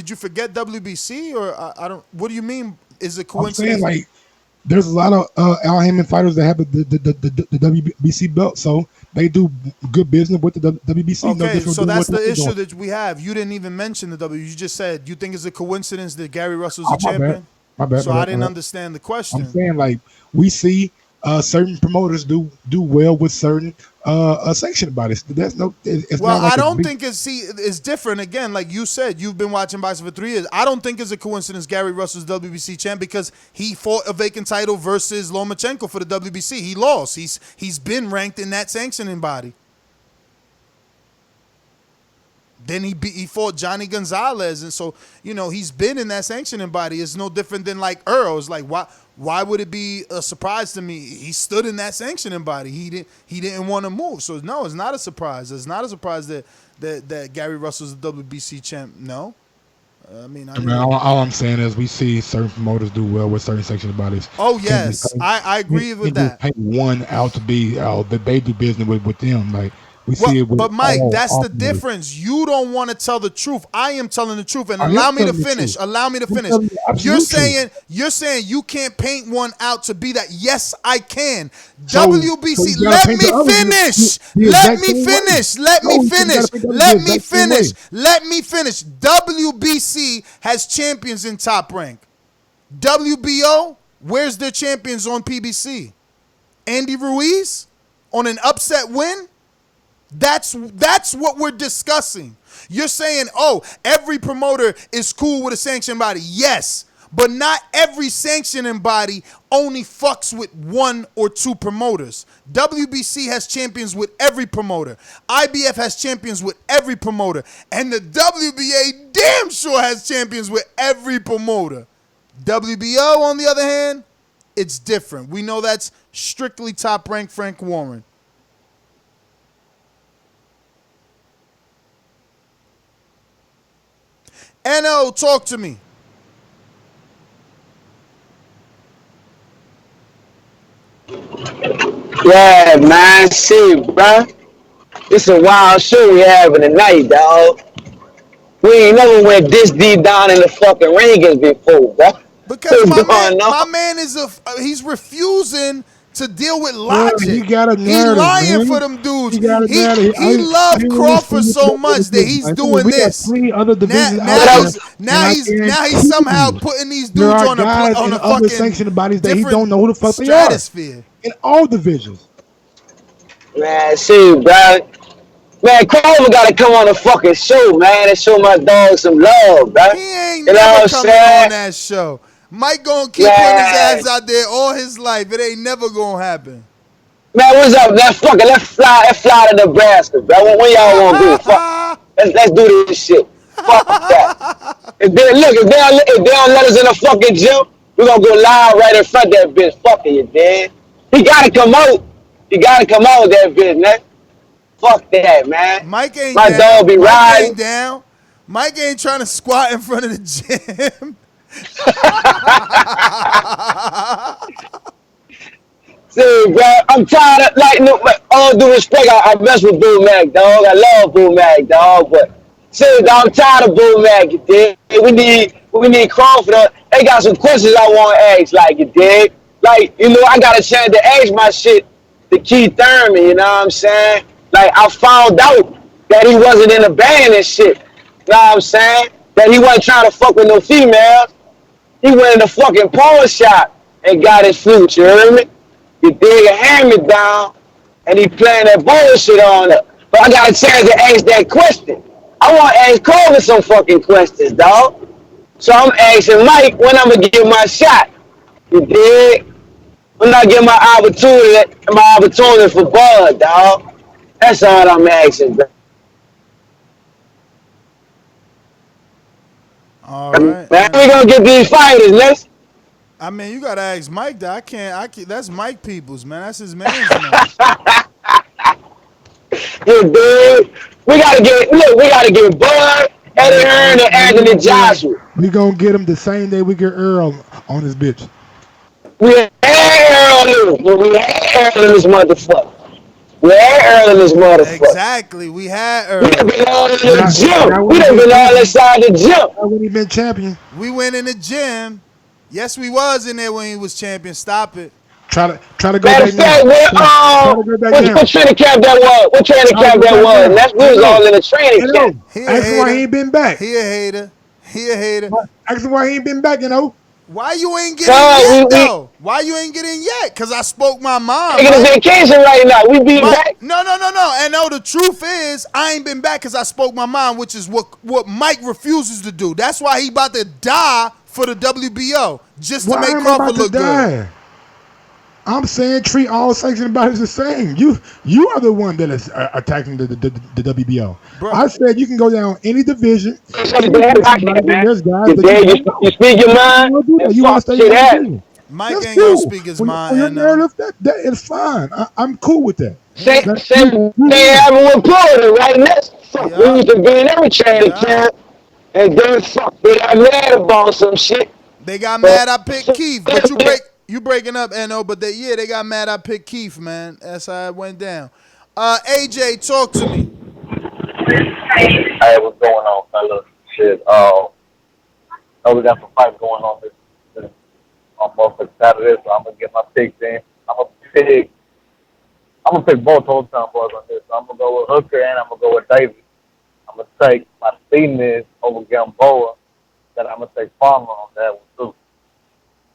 you forget WBC or I don't? What do you mean? Is it coincidence? I'm saying, like, there's a lot of Al Haymon fighters that have the WBC belt, so they do good business with the WBC. Okay, so that's the issue that we have. You didn't even mention the W. You just said you think it's a coincidence that Gary Russell's a champion. My bad. So I didn't understand the question. I'm saying, like, we see certain promoters do well with certain sanctioned bodies. That's no. It's well, not like I don't think it's different. Again, like you said, you've been watching boxing for 3 years. I don't think it's a coincidence Gary Russell's WBC champ because he fought a vacant title versus Lomachenko for the WBC. He lost. He's been ranked in that sanctioning body. Then he fought Johnny Gonzalez, and so he's been in that sanctioning body. It's no different than like Earl. It's like why would it be a surprise to me? He stood in that sanctioning body. He didn't want to move. So no, it's not a surprise. It's not a surprise that Gary Russell's the WBC champ. No. I mean, all I'm saying is we see certain promoters do well with certain sanctioning bodies. Oh yes, I agree with that. Pay one out to be that they do business with them. Like we see it. But Mike, that's the difference. You don't want to tell the truth. I am telling the truth, and allow me to finish. Allow me to finish. You're saying you can't paint one out to be that. Yes, I can. WBC. Let me finish. Let me finish. Let me finish. Let me finish. Let me finish. WBC has champions in Top Rank. WBO, where's their champions on PBC? Andy Ruiz on an upset win? That's what we're discussing. You're saying, oh, every promoter is cool with a sanctioning body. Yes, but not every sanctioning body only fucks with one or two promoters. WBC has champions with every promoter. IBF has champions with every promoter. And the WBA damn sure has champions with every promoter. WBO, on the other hand, it's different. We know that's strictly Top Rank Frank Warren. NO, talk to me. Yeah, man, shit, bro. It's a wild show we having tonight, dog. We ain't never went this deep down in the fucking ring before, bro. Because my man is he's refusing to deal with logic. He got a narrative, he's lying man. for them dudes. He loved Crawford so much that he's doing this. Now he's somehow putting these dudes on a fucking sanctioned bodies that he don't know who the fuck stratosphere. They are in all divisions. Man, shit, bro. Man, Crawford gotta come on the fucking show, man, and show my dog some love, bro. He ain't never coming on that show. Mike gonna keep putting his ass out there all his life. It ain't never gonna happen. Man, what's up? Let's fly to Nebraska, bro. When y'all wanna do? Fuck. Let's do this shit. Fuck that. If they don't let us in the fucking gym, we gonna go live right in front of that bitch. Fuck it, you dead. He gotta come out. He gotta come out with that bitch, man. Fuck that, man. Mike ain't my down. dog be Mike riding. Ain't down. Mike ain't trying to squat in front of the gym. See, bro, I'm tired of, all due respect, I mess with Bull Mac, dog. I love Bull Mac, dog, but see, dog, I'm tired of Bull Mac, you dig? We need Crawford. They got some questions I want to ask, like, you dig? Like, I got a chance to ask my shit to Keith Thurman, you know what I'm saying? Like, I found out that he wasn't in a band and shit, you know what I'm saying? That he wasn't trying to fuck with no females. He went in the fucking pawn shop and got his flute, you heard me? You dig a hand down and he playing that bullshit on it. But I got a chance to ask that question. I want to ask Colvin some fucking questions, dog. So I'm asking Mike when I'm going to get my shot. You dig? When I get my opportunity for Bud, dog. That's all I'm asking, bro. All right. Now we gonna get these fighters, next. I mean, you gotta ask Mike that. I can't. That's Mike Peoples, man. That's his man's You dig? We gotta get Bud, Eddie Hearn, and Anthony Joshua. We gonna get him the same day we get Earl on his bitch. We had Earl in this motherfucker. We had Earl in this motherfucker. Exactly. We had Earl. We done been all in the gym. We done been all inside the gym. When he been champion. We went in the gym. Yes, we was in there when he was champion. Stop it. Try to go Matter of fact, what training camp that was? What training camp that was? We was all in the training camp. Ask him why he ain't been back. He a hater. Ask him why he ain't been back, Why you ain't getting yet, though? Why you ain't getting yet? Because I spoke my mind. Taking a vacation right now. We be back. No. And no, the truth is, I ain't been back because I spoke my mind, which is what Mike refuses to do. That's why he about to die for the WBO, just to make Crawford look good. I'm saying treat all sanctioned bodies the same. You are the one that is attacking the WBO. Bro. I said you can go down any division. There's you speak your mind. You want to stay in one division. Mike That's ain't gonna cool. speak his For mind. your And, narrative, that is fine. I'm cool with that. Same they having with Florida right next. Fuck, we used to be in every training camp, and then fuck, they got mad about some shit. They got mad I picked Keith, but you breaking up, No, but they got mad I picked Keith, man. That's how it went down. AJ, talk to me. Hey, what's going on, fellas? Shit, we got some fights going on this on motherfucking Saturday, so I'm gonna get my picks in. I'm gonna pick both whole time boys on this. So I'm gonna go with Hooker and I'm gonna go with Davis. I'm gonna take Martinez over Gamboa, then I'm gonna take Farmer on that one too.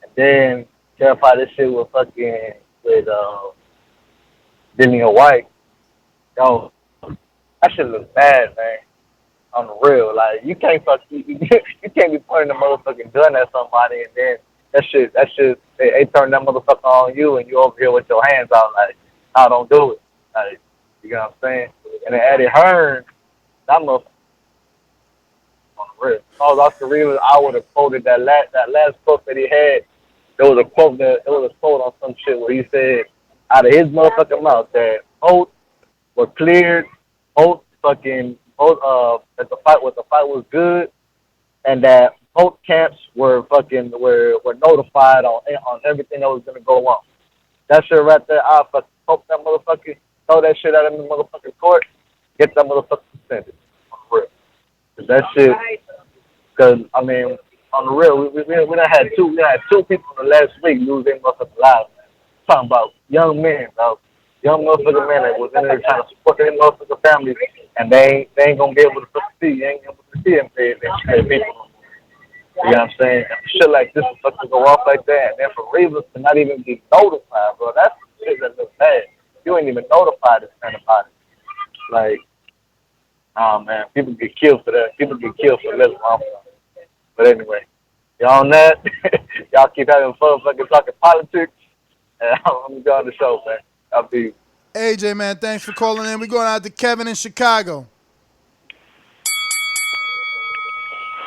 And then clarify this shit with Dillian White. Yo, that shit looks bad, man. On the real, like you can't you can't be pointing a motherfucking gun at somebody and then that shit they turn that motherfucker on you and you over here with your hands out like, I don't do it. Like, you know what I'm saying? And then Eddie Hearn, that motherfucker on the real. If I was Oscar Rivas, I would have quoted that last quote that he had. There was a quote on some shit where he said out of his motherfucking mouth that both were cleared, that the fight was good, and that both camps were notified on everything that was gonna go on. That shit right there, I fucking hope that motherfucker throw that shit out in the motherfucking court, get that motherfucker suspended. On the real, cause that shit. Cause I mean, on the real, we done had two people in the last week lose their motherfucking lives. Man. Talking about young men, dog. Young motherfucking men that was in there trying to support their motherfucking families, and they ain't gonna be able to see. You ain't gonna be able to see them pay people. You know what I'm saying? And shit like this is supposed to go off like that, and then for Rivas to not even be notified, bro, that's shit that looks bad. You ain't even notified this kind of body. Like, oh man, people get killed for that. People get killed for this. But anyway, y'all on that, y'all keep having fun fucking talking politics, and I'm gonna go on the show, man. I'll be. AJ, man, thanks for calling in. We're going out to Kevin in Chicago.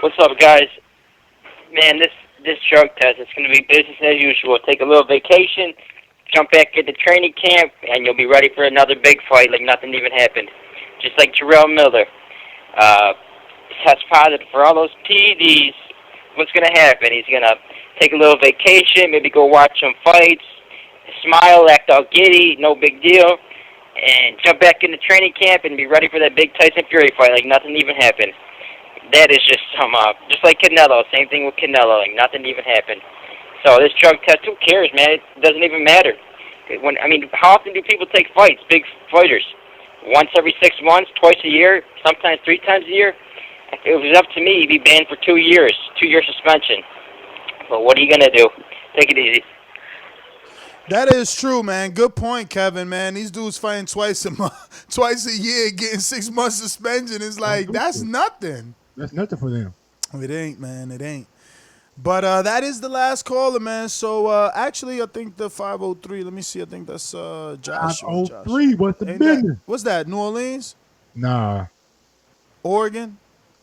What's up, guys? Man, this drug test, it's going to be business as usual. Take a little vacation, jump back into training camp, and you'll be ready for another big fight like nothing even happened. Just like Jezreel Miller. Test positive for all those PED'S. What's going to happen? He's going to take a little vacation, maybe go watch some fights, smile, act all giddy, no big deal, and jump back into training camp and be ready for that big Tyson Fury fight like nothing even happened. That is just just like Canelo, same thing with Canelo, like nothing even happened. So this drug test, who cares, man? It doesn't even matter. How often do people take fights, big fighters? Once every 6 months, twice a year, sometimes 3 times a year? If it was up to me, he'd be banned for 2 years, 2-year suspension. But what are you going to do? Take it easy. That is true, man. Good point, Kevin, man. These dudes fighting twice a year, getting 6 months suspension. It's like, that's nothing. That's nothing for them. It ain't, man. It ain't. But that is the last caller, man. So, actually, I think the 503, let me see. I think that's Joshua. 503, what's the business? What's that, New Orleans? Nah. Oregon?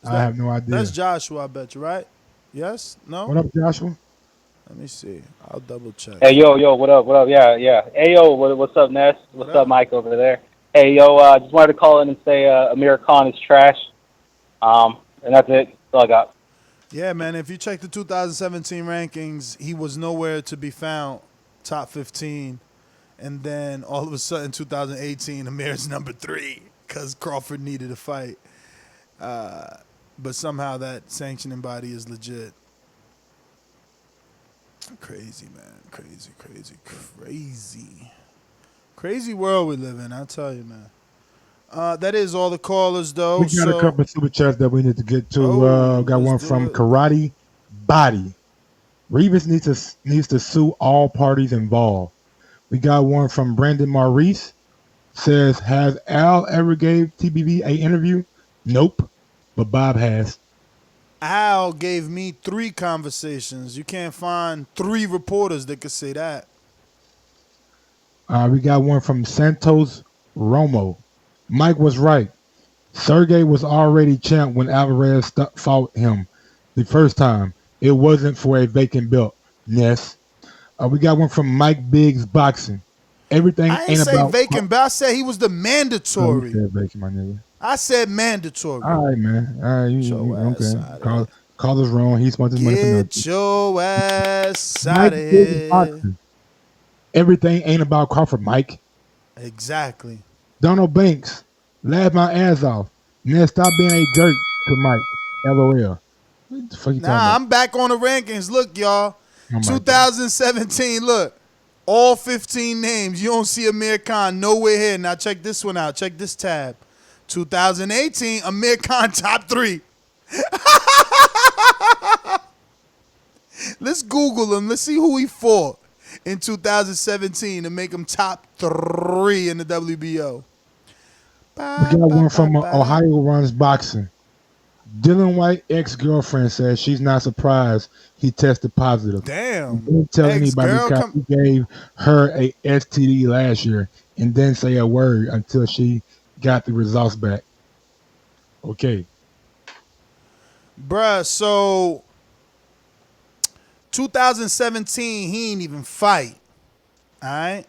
I have no idea. That's Joshua, I bet you, right? Yes? No? What up, Joshua? Let me see. I'll double check. Hey, yo, what up? Yeah. Hey, yo, what's up, Ness? What's up, Mike, over there? Hey, yo, just wanted to call in and say Amir Khan is trash. And that's it. That's all I got. Yeah, man, if you check the 2017 rankings, he was nowhere to be found, top 15. And then all of a sudden, 2018, Amir's number 3 because Crawford needed a fight. But somehow that sanctioning body is legit. Crazy, man. Crazy world we live in, I'll tell you, man. That is all the callers, though. We got a couple of super chats that we need to get to. Got one from Karate Body. Rivas needs to sue all parties involved. We got one from Brandon Maurice. Says, has Al ever gave TBV an interview? Nope, but Bob has. Al gave me 3 conversations. You can't find 3 reporters that could say that. We got one from Santos Romo. Mike was right. Sergey was already champ when Alvarez fought him the first time. It wasn't for a vacant belt. Yes. We got one from Mike Biggs Boxing. Everything I ain't ain't say about vacant, but I said he was the mandatory. said vacant, my nigga. I said mandatory. All right, man. All right, you okay? Call us wrong. He spent his money for nothing. Get your ass Mike out of Biggs here. Boxing. Everything ain't about Crawford, Mike. Exactly. Donald Banks. Laugh my ass off. Now stop being a jerk to Mike. LOL. What the fuck you talking about? I'm back on the rankings. Look, y'all. Oh 2017, look. All 15 names. You don't see Amir Khan nowhere here. Now check this one out. Check this tab. 2018, Amir Khan top 3. Let's Google him. Let's see who he fought in 2017 to make him top 3 in the WBO. We got one from Ohio Runs Boxing. Dillian White ex-girlfriend says she's not surprised he tested positive. Damn. Didn't tell anybody because he gave her a STD last year and didn't say a word until she got the results back. Okay. Bruh, so 2017, he ain't even fight. All right?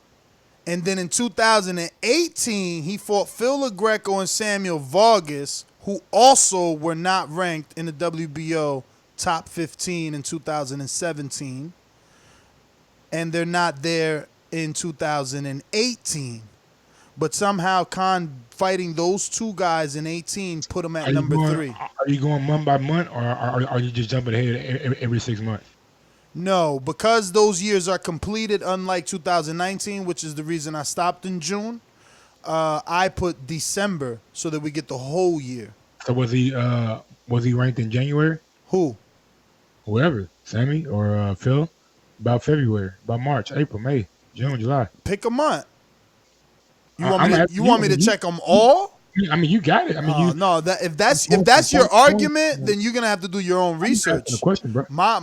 And then in 2018, he fought Phil LaGreco and Samuel Vargas, who also were not ranked in the WBO top 15 in 2017. And they're not there in 2018. But somehow Khan fighting those two guys in 18 put him at number 3. Are you going month by month, or are you just jumping ahead every 6 months? No, because those years are completed, unlike 2019, which is the reason I stopped in June. I put December so that we get the whole year. So was he ranked in January? Who? Whoever, Sammy or Phil. About February, about March, April, May, June, July. Pick a month. You want me to check them all? I mean, you got it. I mean, no. If that's your argument, then you're gonna have to do your own research. Question, bro. My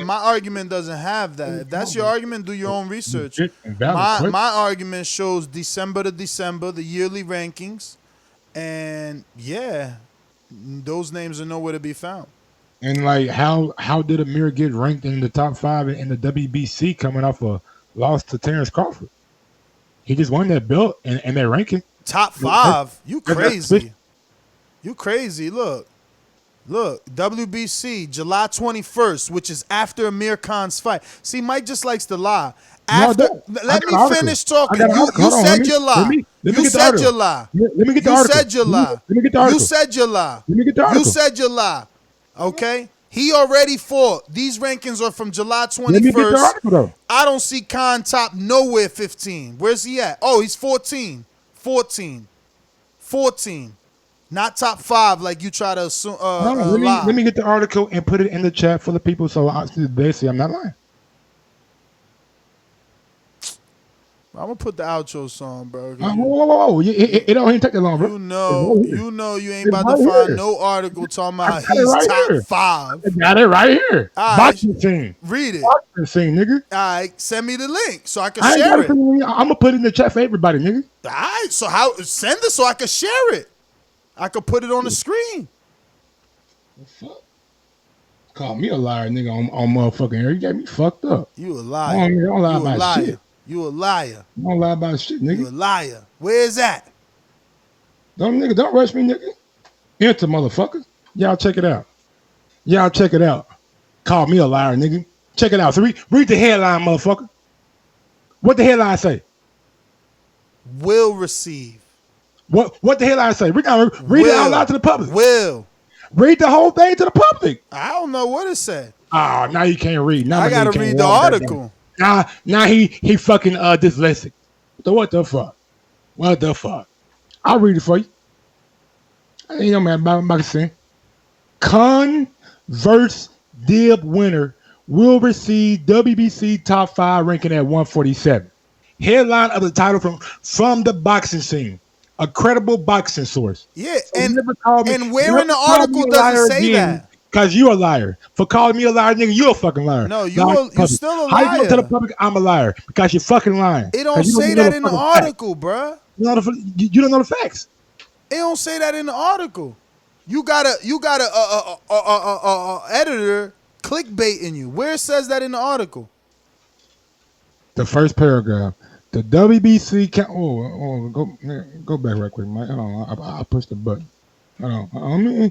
argument doesn't have that. If that's your argument, do your own research. My argument shows December to December, the yearly rankings, and yeah, those names are nowhere to be found. And like, how did Amir get ranked in the top 5 in the WBC coming off a loss to Terrence Crawford? He just won that belt and that ranking. Top 5? You crazy. You crazy. Look, WBC, July 21st, which is after Amir Khan's fight. See, Mike just likes to lie. Let me finish talking. You said your lie. You said your lie. Let me get the article. You said your lie. Let me get the article. You said your lie. Let me get the article. You said your lie. Okay? He already fought. These rankings are from July 21st. Let me get the article, though. I don't see Khan top nowhere 15. Where's he at? Oh, he's 14. 14. Not top 5 like you try to assume. Let me get the article and put it in the chat for the people so they see I'm not lying. I'm gonna put the outro song, bro. Whoa. It don't even take that long, bro. You know you ain't about to find no article talking about he's top 5. I got it right here. Boxing scene. Read it. Boxing scene, nigga. All right, send me the link so I can share it. I'm gonna put it in the chat for everybody, nigga. All right, so send it so I can share it. I could put it on the screen. Call me a liar, nigga, on motherfucking air. You got me fucked up. You a liar. Don't lie about shit. You a liar. Don't lie about shit, nigga. You a liar. Where is that? Don't rush me, nigga. Enter, motherfucker. Y'all check it out. Call me a liar, nigga. Check it out. So read the headline, motherfucker. What the headline say? Will receive. What the headline say? Read it out loud to the public. Will. Read the whole thing to the public. I don't know what it said. Oh, now you can't read. Now I gotta read the article. Now he fucking dyslexic. So what the fuck? What the fuck? I'll read it for you. You know, man, boxing. Khan versus Dib winner will receive WBC top 5 ranking at 147. Headline of the title from the boxing scene. A credible boxing source. Yeah, so and where in the article does it say that? Because you a liar. For calling me a liar, nigga, you a fucking liar. No, you still a How you gonna tell the liar. public I'm a liar? Because you're fucking lying. It don't say that in the article, bruh. You don't know the facts. It don't say that in the article. You got a editor clickbaiting you. Where says that in the article? The first paragraph. The WBC go back right quick, Mike. Hold on, I pushed the button. Hold on.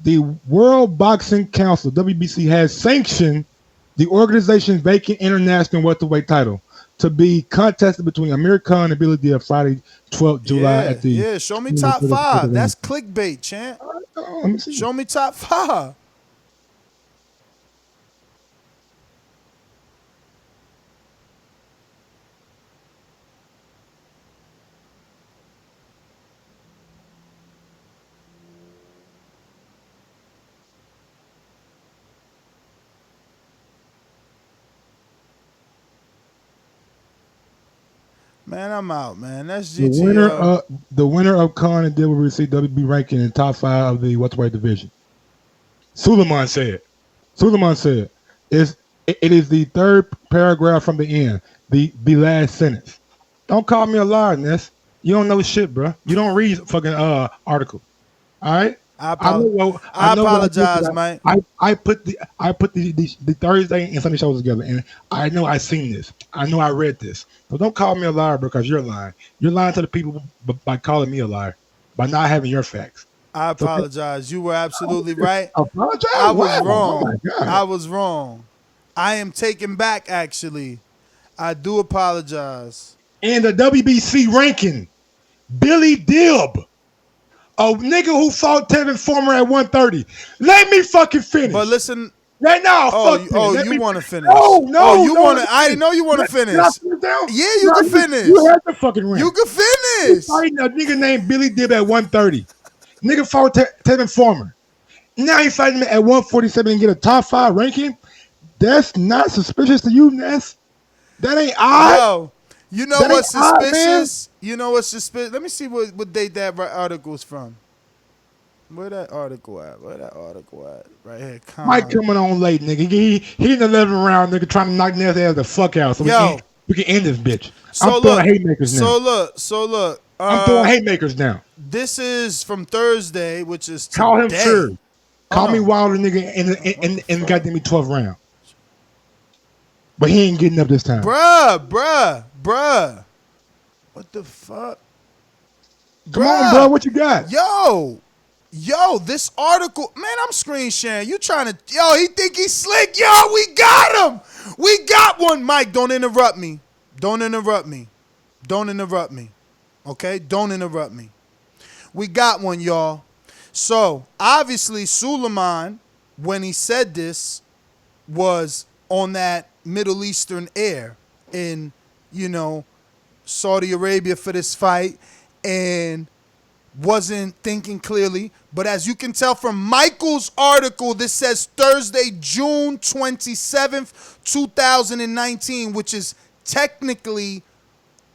The World Boxing Council (WBC) has sanctioned the organization's vacant international welterweight title to be contested between Amir Khan and Billy Dib Friday, 12th July at the. Show me top 5. That's clickbait, champ. Let me see. Show me top 5. Man, I'm out, man. That's GTO. The winner of Khan and Dib will receive WB ranking in top 5 of the welterweight division. Suleiman said, it is the third paragraph from the end, the last sentence. Don't call me a liar, Ness. You don't know shit, bro. You don't read fucking articles. All right. I apologize, man. I put the Thursday and Sunday shows together, and I know I seen this. I know I read this. So don't call me a liar because you're lying. You're lying to the people by calling me a liar, by not having your facts. I apologize. You were absolutely right. Apologize? I was wrong. Oh my God. I was wrong. I am taken back, actually. I do apologize. And the WBC ranking, Billy Dib. A nigga who fought Tevin Farmer at 130. Let me fucking finish. But listen. Right now, you want to finish? I didn't know you want to finish. Yeah, you can finish. You had the fucking ring. You can finish. Fighting a nigga named Billy Dib at 130. Nigga fought Tevin Farmer. Now he fighting at 147 and get a top 5 ranking. That's not suspicious to you, Ness. That ain't odd. Yo, you know what's suspicious? You know what's suspicious? Let me see what date that article's from. Where that article at? Right here. Mike coming on late, nigga. He in the 11th round, nigga, trying to knock Ness ass the fuck out so we can end this bitch. I'm throwing haymakers now. So look. I'm throwing haymakers now. This is from Thursday, which is today. Call him sure. Call me Wilder, nigga, and goddamn me 12th round. But he ain't getting up this time. Bruh. What the fuck? Come on, bro. What you got? Yo, this article, man, I'm screen sharing. You trying to, he think he's slick. Yo, we got him. We got one. Mike, don't interrupt me. Okay? Don't interrupt me. We got one, y'all. So, obviously, Suleiman, when he said this, was on that Middle Eastern air in, Saudi Arabia for this fight and wasn't thinking clearly. But as you can tell from Michael's article, this says Thursday, June 27th, 2019, which is technically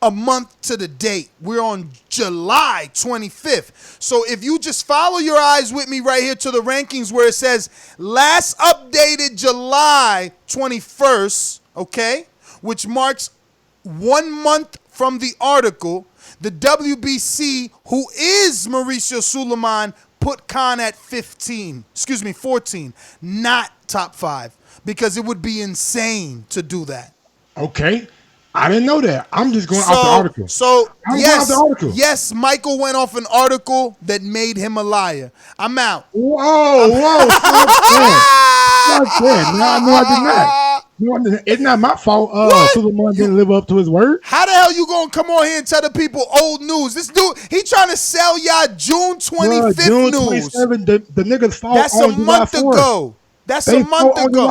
a month to the date. We're on July 25th. So if you just follow your eyes with me right here to the rankings where it says last updated July 21st, okay, which marks 1 month from the article, the WBC, who is Mauricio Suleiman, put Khan at 14, not top 5, because it would be insane to do that. Okay. I didn't know that. I'm just going off the article. Yes, Michael went off an article that made him a liar. I'm out. Whoa. Stop that. No, I did not. It's not my fault. Suleiman didn't live up to his word. How the hell you gonna come on here and tell the people old news? This dude, he trying to sell y'all June 25th June news. 27th, the niggas fought. That's a month ago. That's a month ago.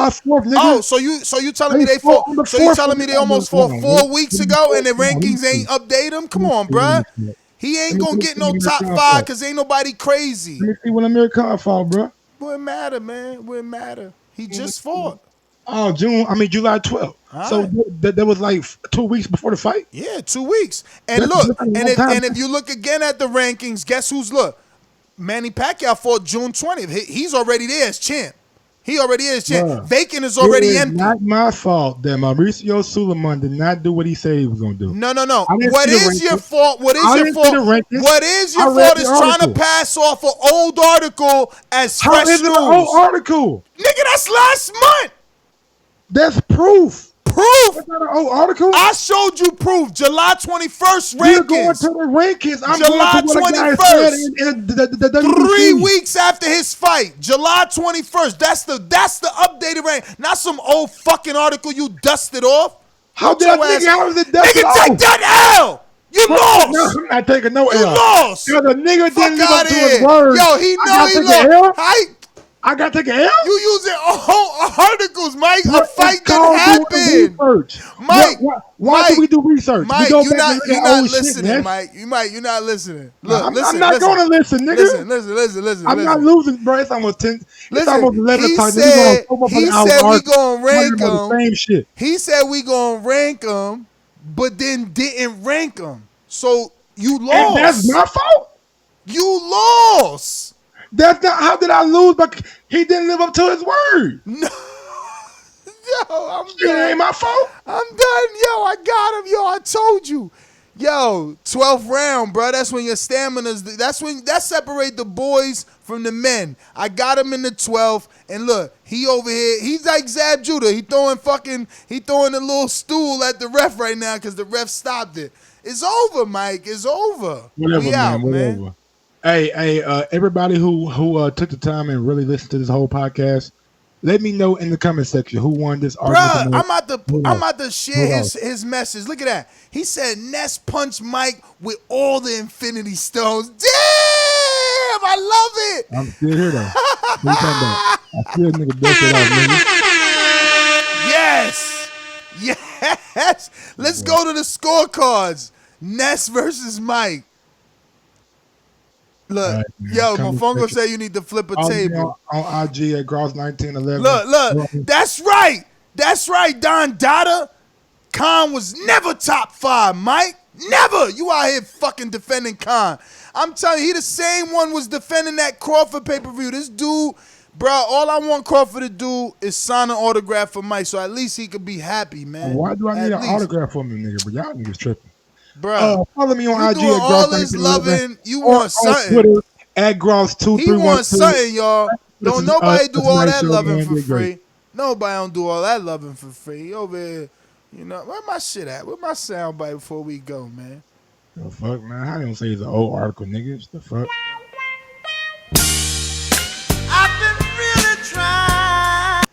Oh, so you telling me they fought? So you telling me they almost fought 4 weeks ago and the rankings ain't updated them? Come on, bruh. He ain't gonna get no top 5 because ain't nobody crazy. Let me see when Amir Khan fought, bruh. Wouldn't matter, man. Wouldn't matter. He just fought. Oh, July 12th. Right. So that was like 2 weeks before the fight? Yeah, 2 weeks. And look, if you look again at the rankings, guess who's Manny Pacquiao fought June 20th. He's already there as champ. He already is champ. Bruh, Vacant is already it is empty. not my fault that Mauricio Suleiman did not do what he said he was going to do. No. I didn't What see the is your rankings. fault? What is I your didn't see fault? the rankings. What is your I read fault the is trying to article. pass off an old article as How fresh is it news. an old article? Nigga, that's last month. That's proof. Proof. That's not an old article. I showed you proof. July 21st You're going rankings. to the rankings. I'm July going to what a guy 21st. said in the WBC. 3 weeks after his fight, July 21st. That's the updated rank. Not some old fucking article you dusted off. How did I think how was it dusted Nigga, off? take that L. You lost. No, I'm not taking no L. You lost. Yo, the nigga Fuck didn't live up outta to his here. word. Yo, he know I he gotta take lost. a L? I got to take an L? You using old articles, Mike. A fight didn't called happen. doing research. Mike, Why do we do research? Mike, we go you're back not, and look you're at not old listening, shit, man. Mike. You're not listening. Look, I'm listen. not going to listen, nigga. Listen. I'm not losing, bro. It's almost 10. It's almost 11 he o'clock. said we gonna gonna rank them. Same shit. He said we gonna rank them, but then didn't rank them. So you lost. And that's my fault. You lost. That's not. How did I lose? But he didn't live up to his word. No. Yo, I'm It done. ain't my fault. I'm done. Yo, I got him. Yo, I told you. Yo, 12th round, bro. That's when your stamina's. That separate the boys from the men. I got him in the 12th, and look, he over here. He's like Zab Judah. He throwing a little stool at the ref right now because the ref stopped it. It's over, Mike. It's over. Whatever, We man. out, Whatever. man. Hey, everybody who took the time and really listened to this whole podcast, let me know in the comment section who won this argument. Bruh, I'm about to share his message. Look at that. He said Ness punched Mike with all the Infinity Stones. Damn, I love it. I'm still here though. What you talking about? I still nigga dust it out, nigga. Yes. Let's go to the scorecards. Ness versus Mike. Look, Right, yo, Mofongo said you need to flip a table. On IG at Gross 1911. Look, that's right, Don Dada. Khan was never top 5, Mike. Never. You out here fucking defending Khan. I'm telling you, he the same one was defending that Crawford pay-per-view. This dude, bro, all I want Crawford to do is sign an autograph for Mike, so at least he could be happy, man. Why do I need At an least. autograph from him, nigga? But y'all niggas tripping. Bro, follow me on you IG doing at all Gross this 1911. loving. You want something. On Twitter at Gross2312. He wants something, y'all. Don't nobody do all that show, loving man. for Did great. free. Nobody don't do all that loving for free. He over here, you know, where my shit at? Where my soundbite before we go, man? The fuck, man? How you gonna say it's an old article, nigga? What the fuck? I've been really trying.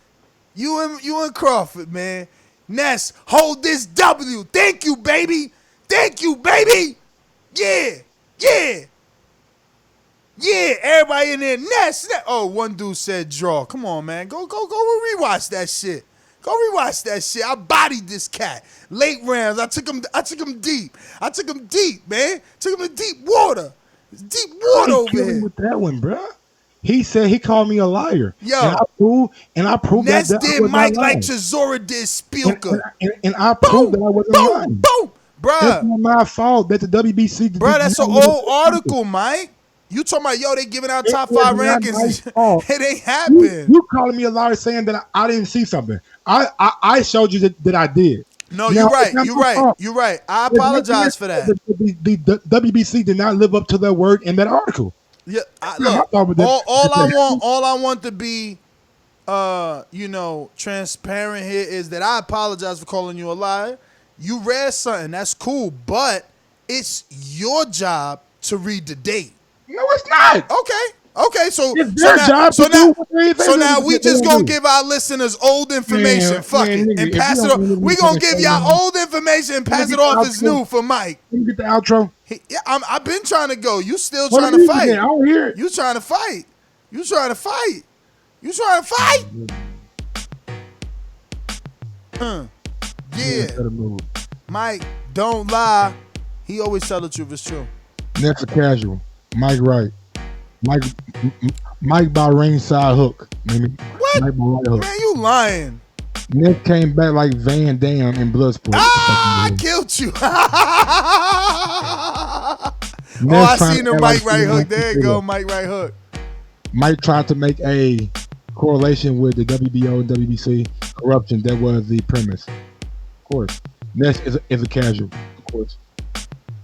You and Crawford, man. Ness, hold this W. Thank you, baby. Thank you, baby. Yeah. Everybody in there. Ness. Oh, one dude said draw. Come on, man. Go rewatch that shit. Go rewatch that shit. I bodied this cat. Late rounds. I took him deep. I took him deep, man. Took him to deep water. It's deep water over here. With that one, bro. He said he called me a liar. Yo. And I proved Ness that I did was Mike not like lying. Chisora did Spielka. And I proved that I wasn't lying. Boom. Bruh. That's not my fault that the WBC. Bro, that's an old article, Mike. You talking about, yo, they giving out top 5 rankings. It ain't happening. You calling me a liar saying that I didn't see something. I showed you that I did. No, Now, you're right. I apologize for that. The WBC did not live up to their word in that article. Yeah, look, all I want to be, transparent here is that I apologize for calling you a liar. You read something, that's cool, but it's your job to read the date. No, it's not. Okay, so it's their job to do what they so now do. we just gonna give our listeners old information. Fuck it, nigga, and if pass you it don't off. really We gonna want to give say y'all nothing. old information and pass Let it me get off the as outro. new for Mike. Let me get the outro. I've been trying to go. You still What trying the to music fight? at? I don't hear it. You trying to fight? You trying to fight? You trying to fight? Yeah. Mike, don't lie. He always tell the truth. It's true. Next a casual. Mike Wright. Mike by ringside hook. What? Mike by right hook. Man, you lying. Nick came back like Van Damme in Bloodsport. I killed you. I seen the Mike right hook. There you go, Mike right hook. Mike tried to make a correlation with the WBO and WBC corruption. That was the premise. Of course. Next is a casual, of course.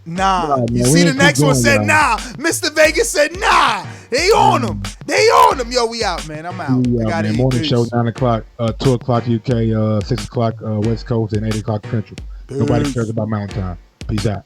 Nah. man, You we see the ain't next keep one going, said y'all. nah. Mr. Vegas said nah. They on them. They on them. Yo, we out, man. I'm out. I gotta man. eat. Morning Peace. show 9 o'clock, 2 o'clock UK, 6 o'clock West Coast, and 8 o'clock Central. Nobody cares about Mountain Time. Peace out.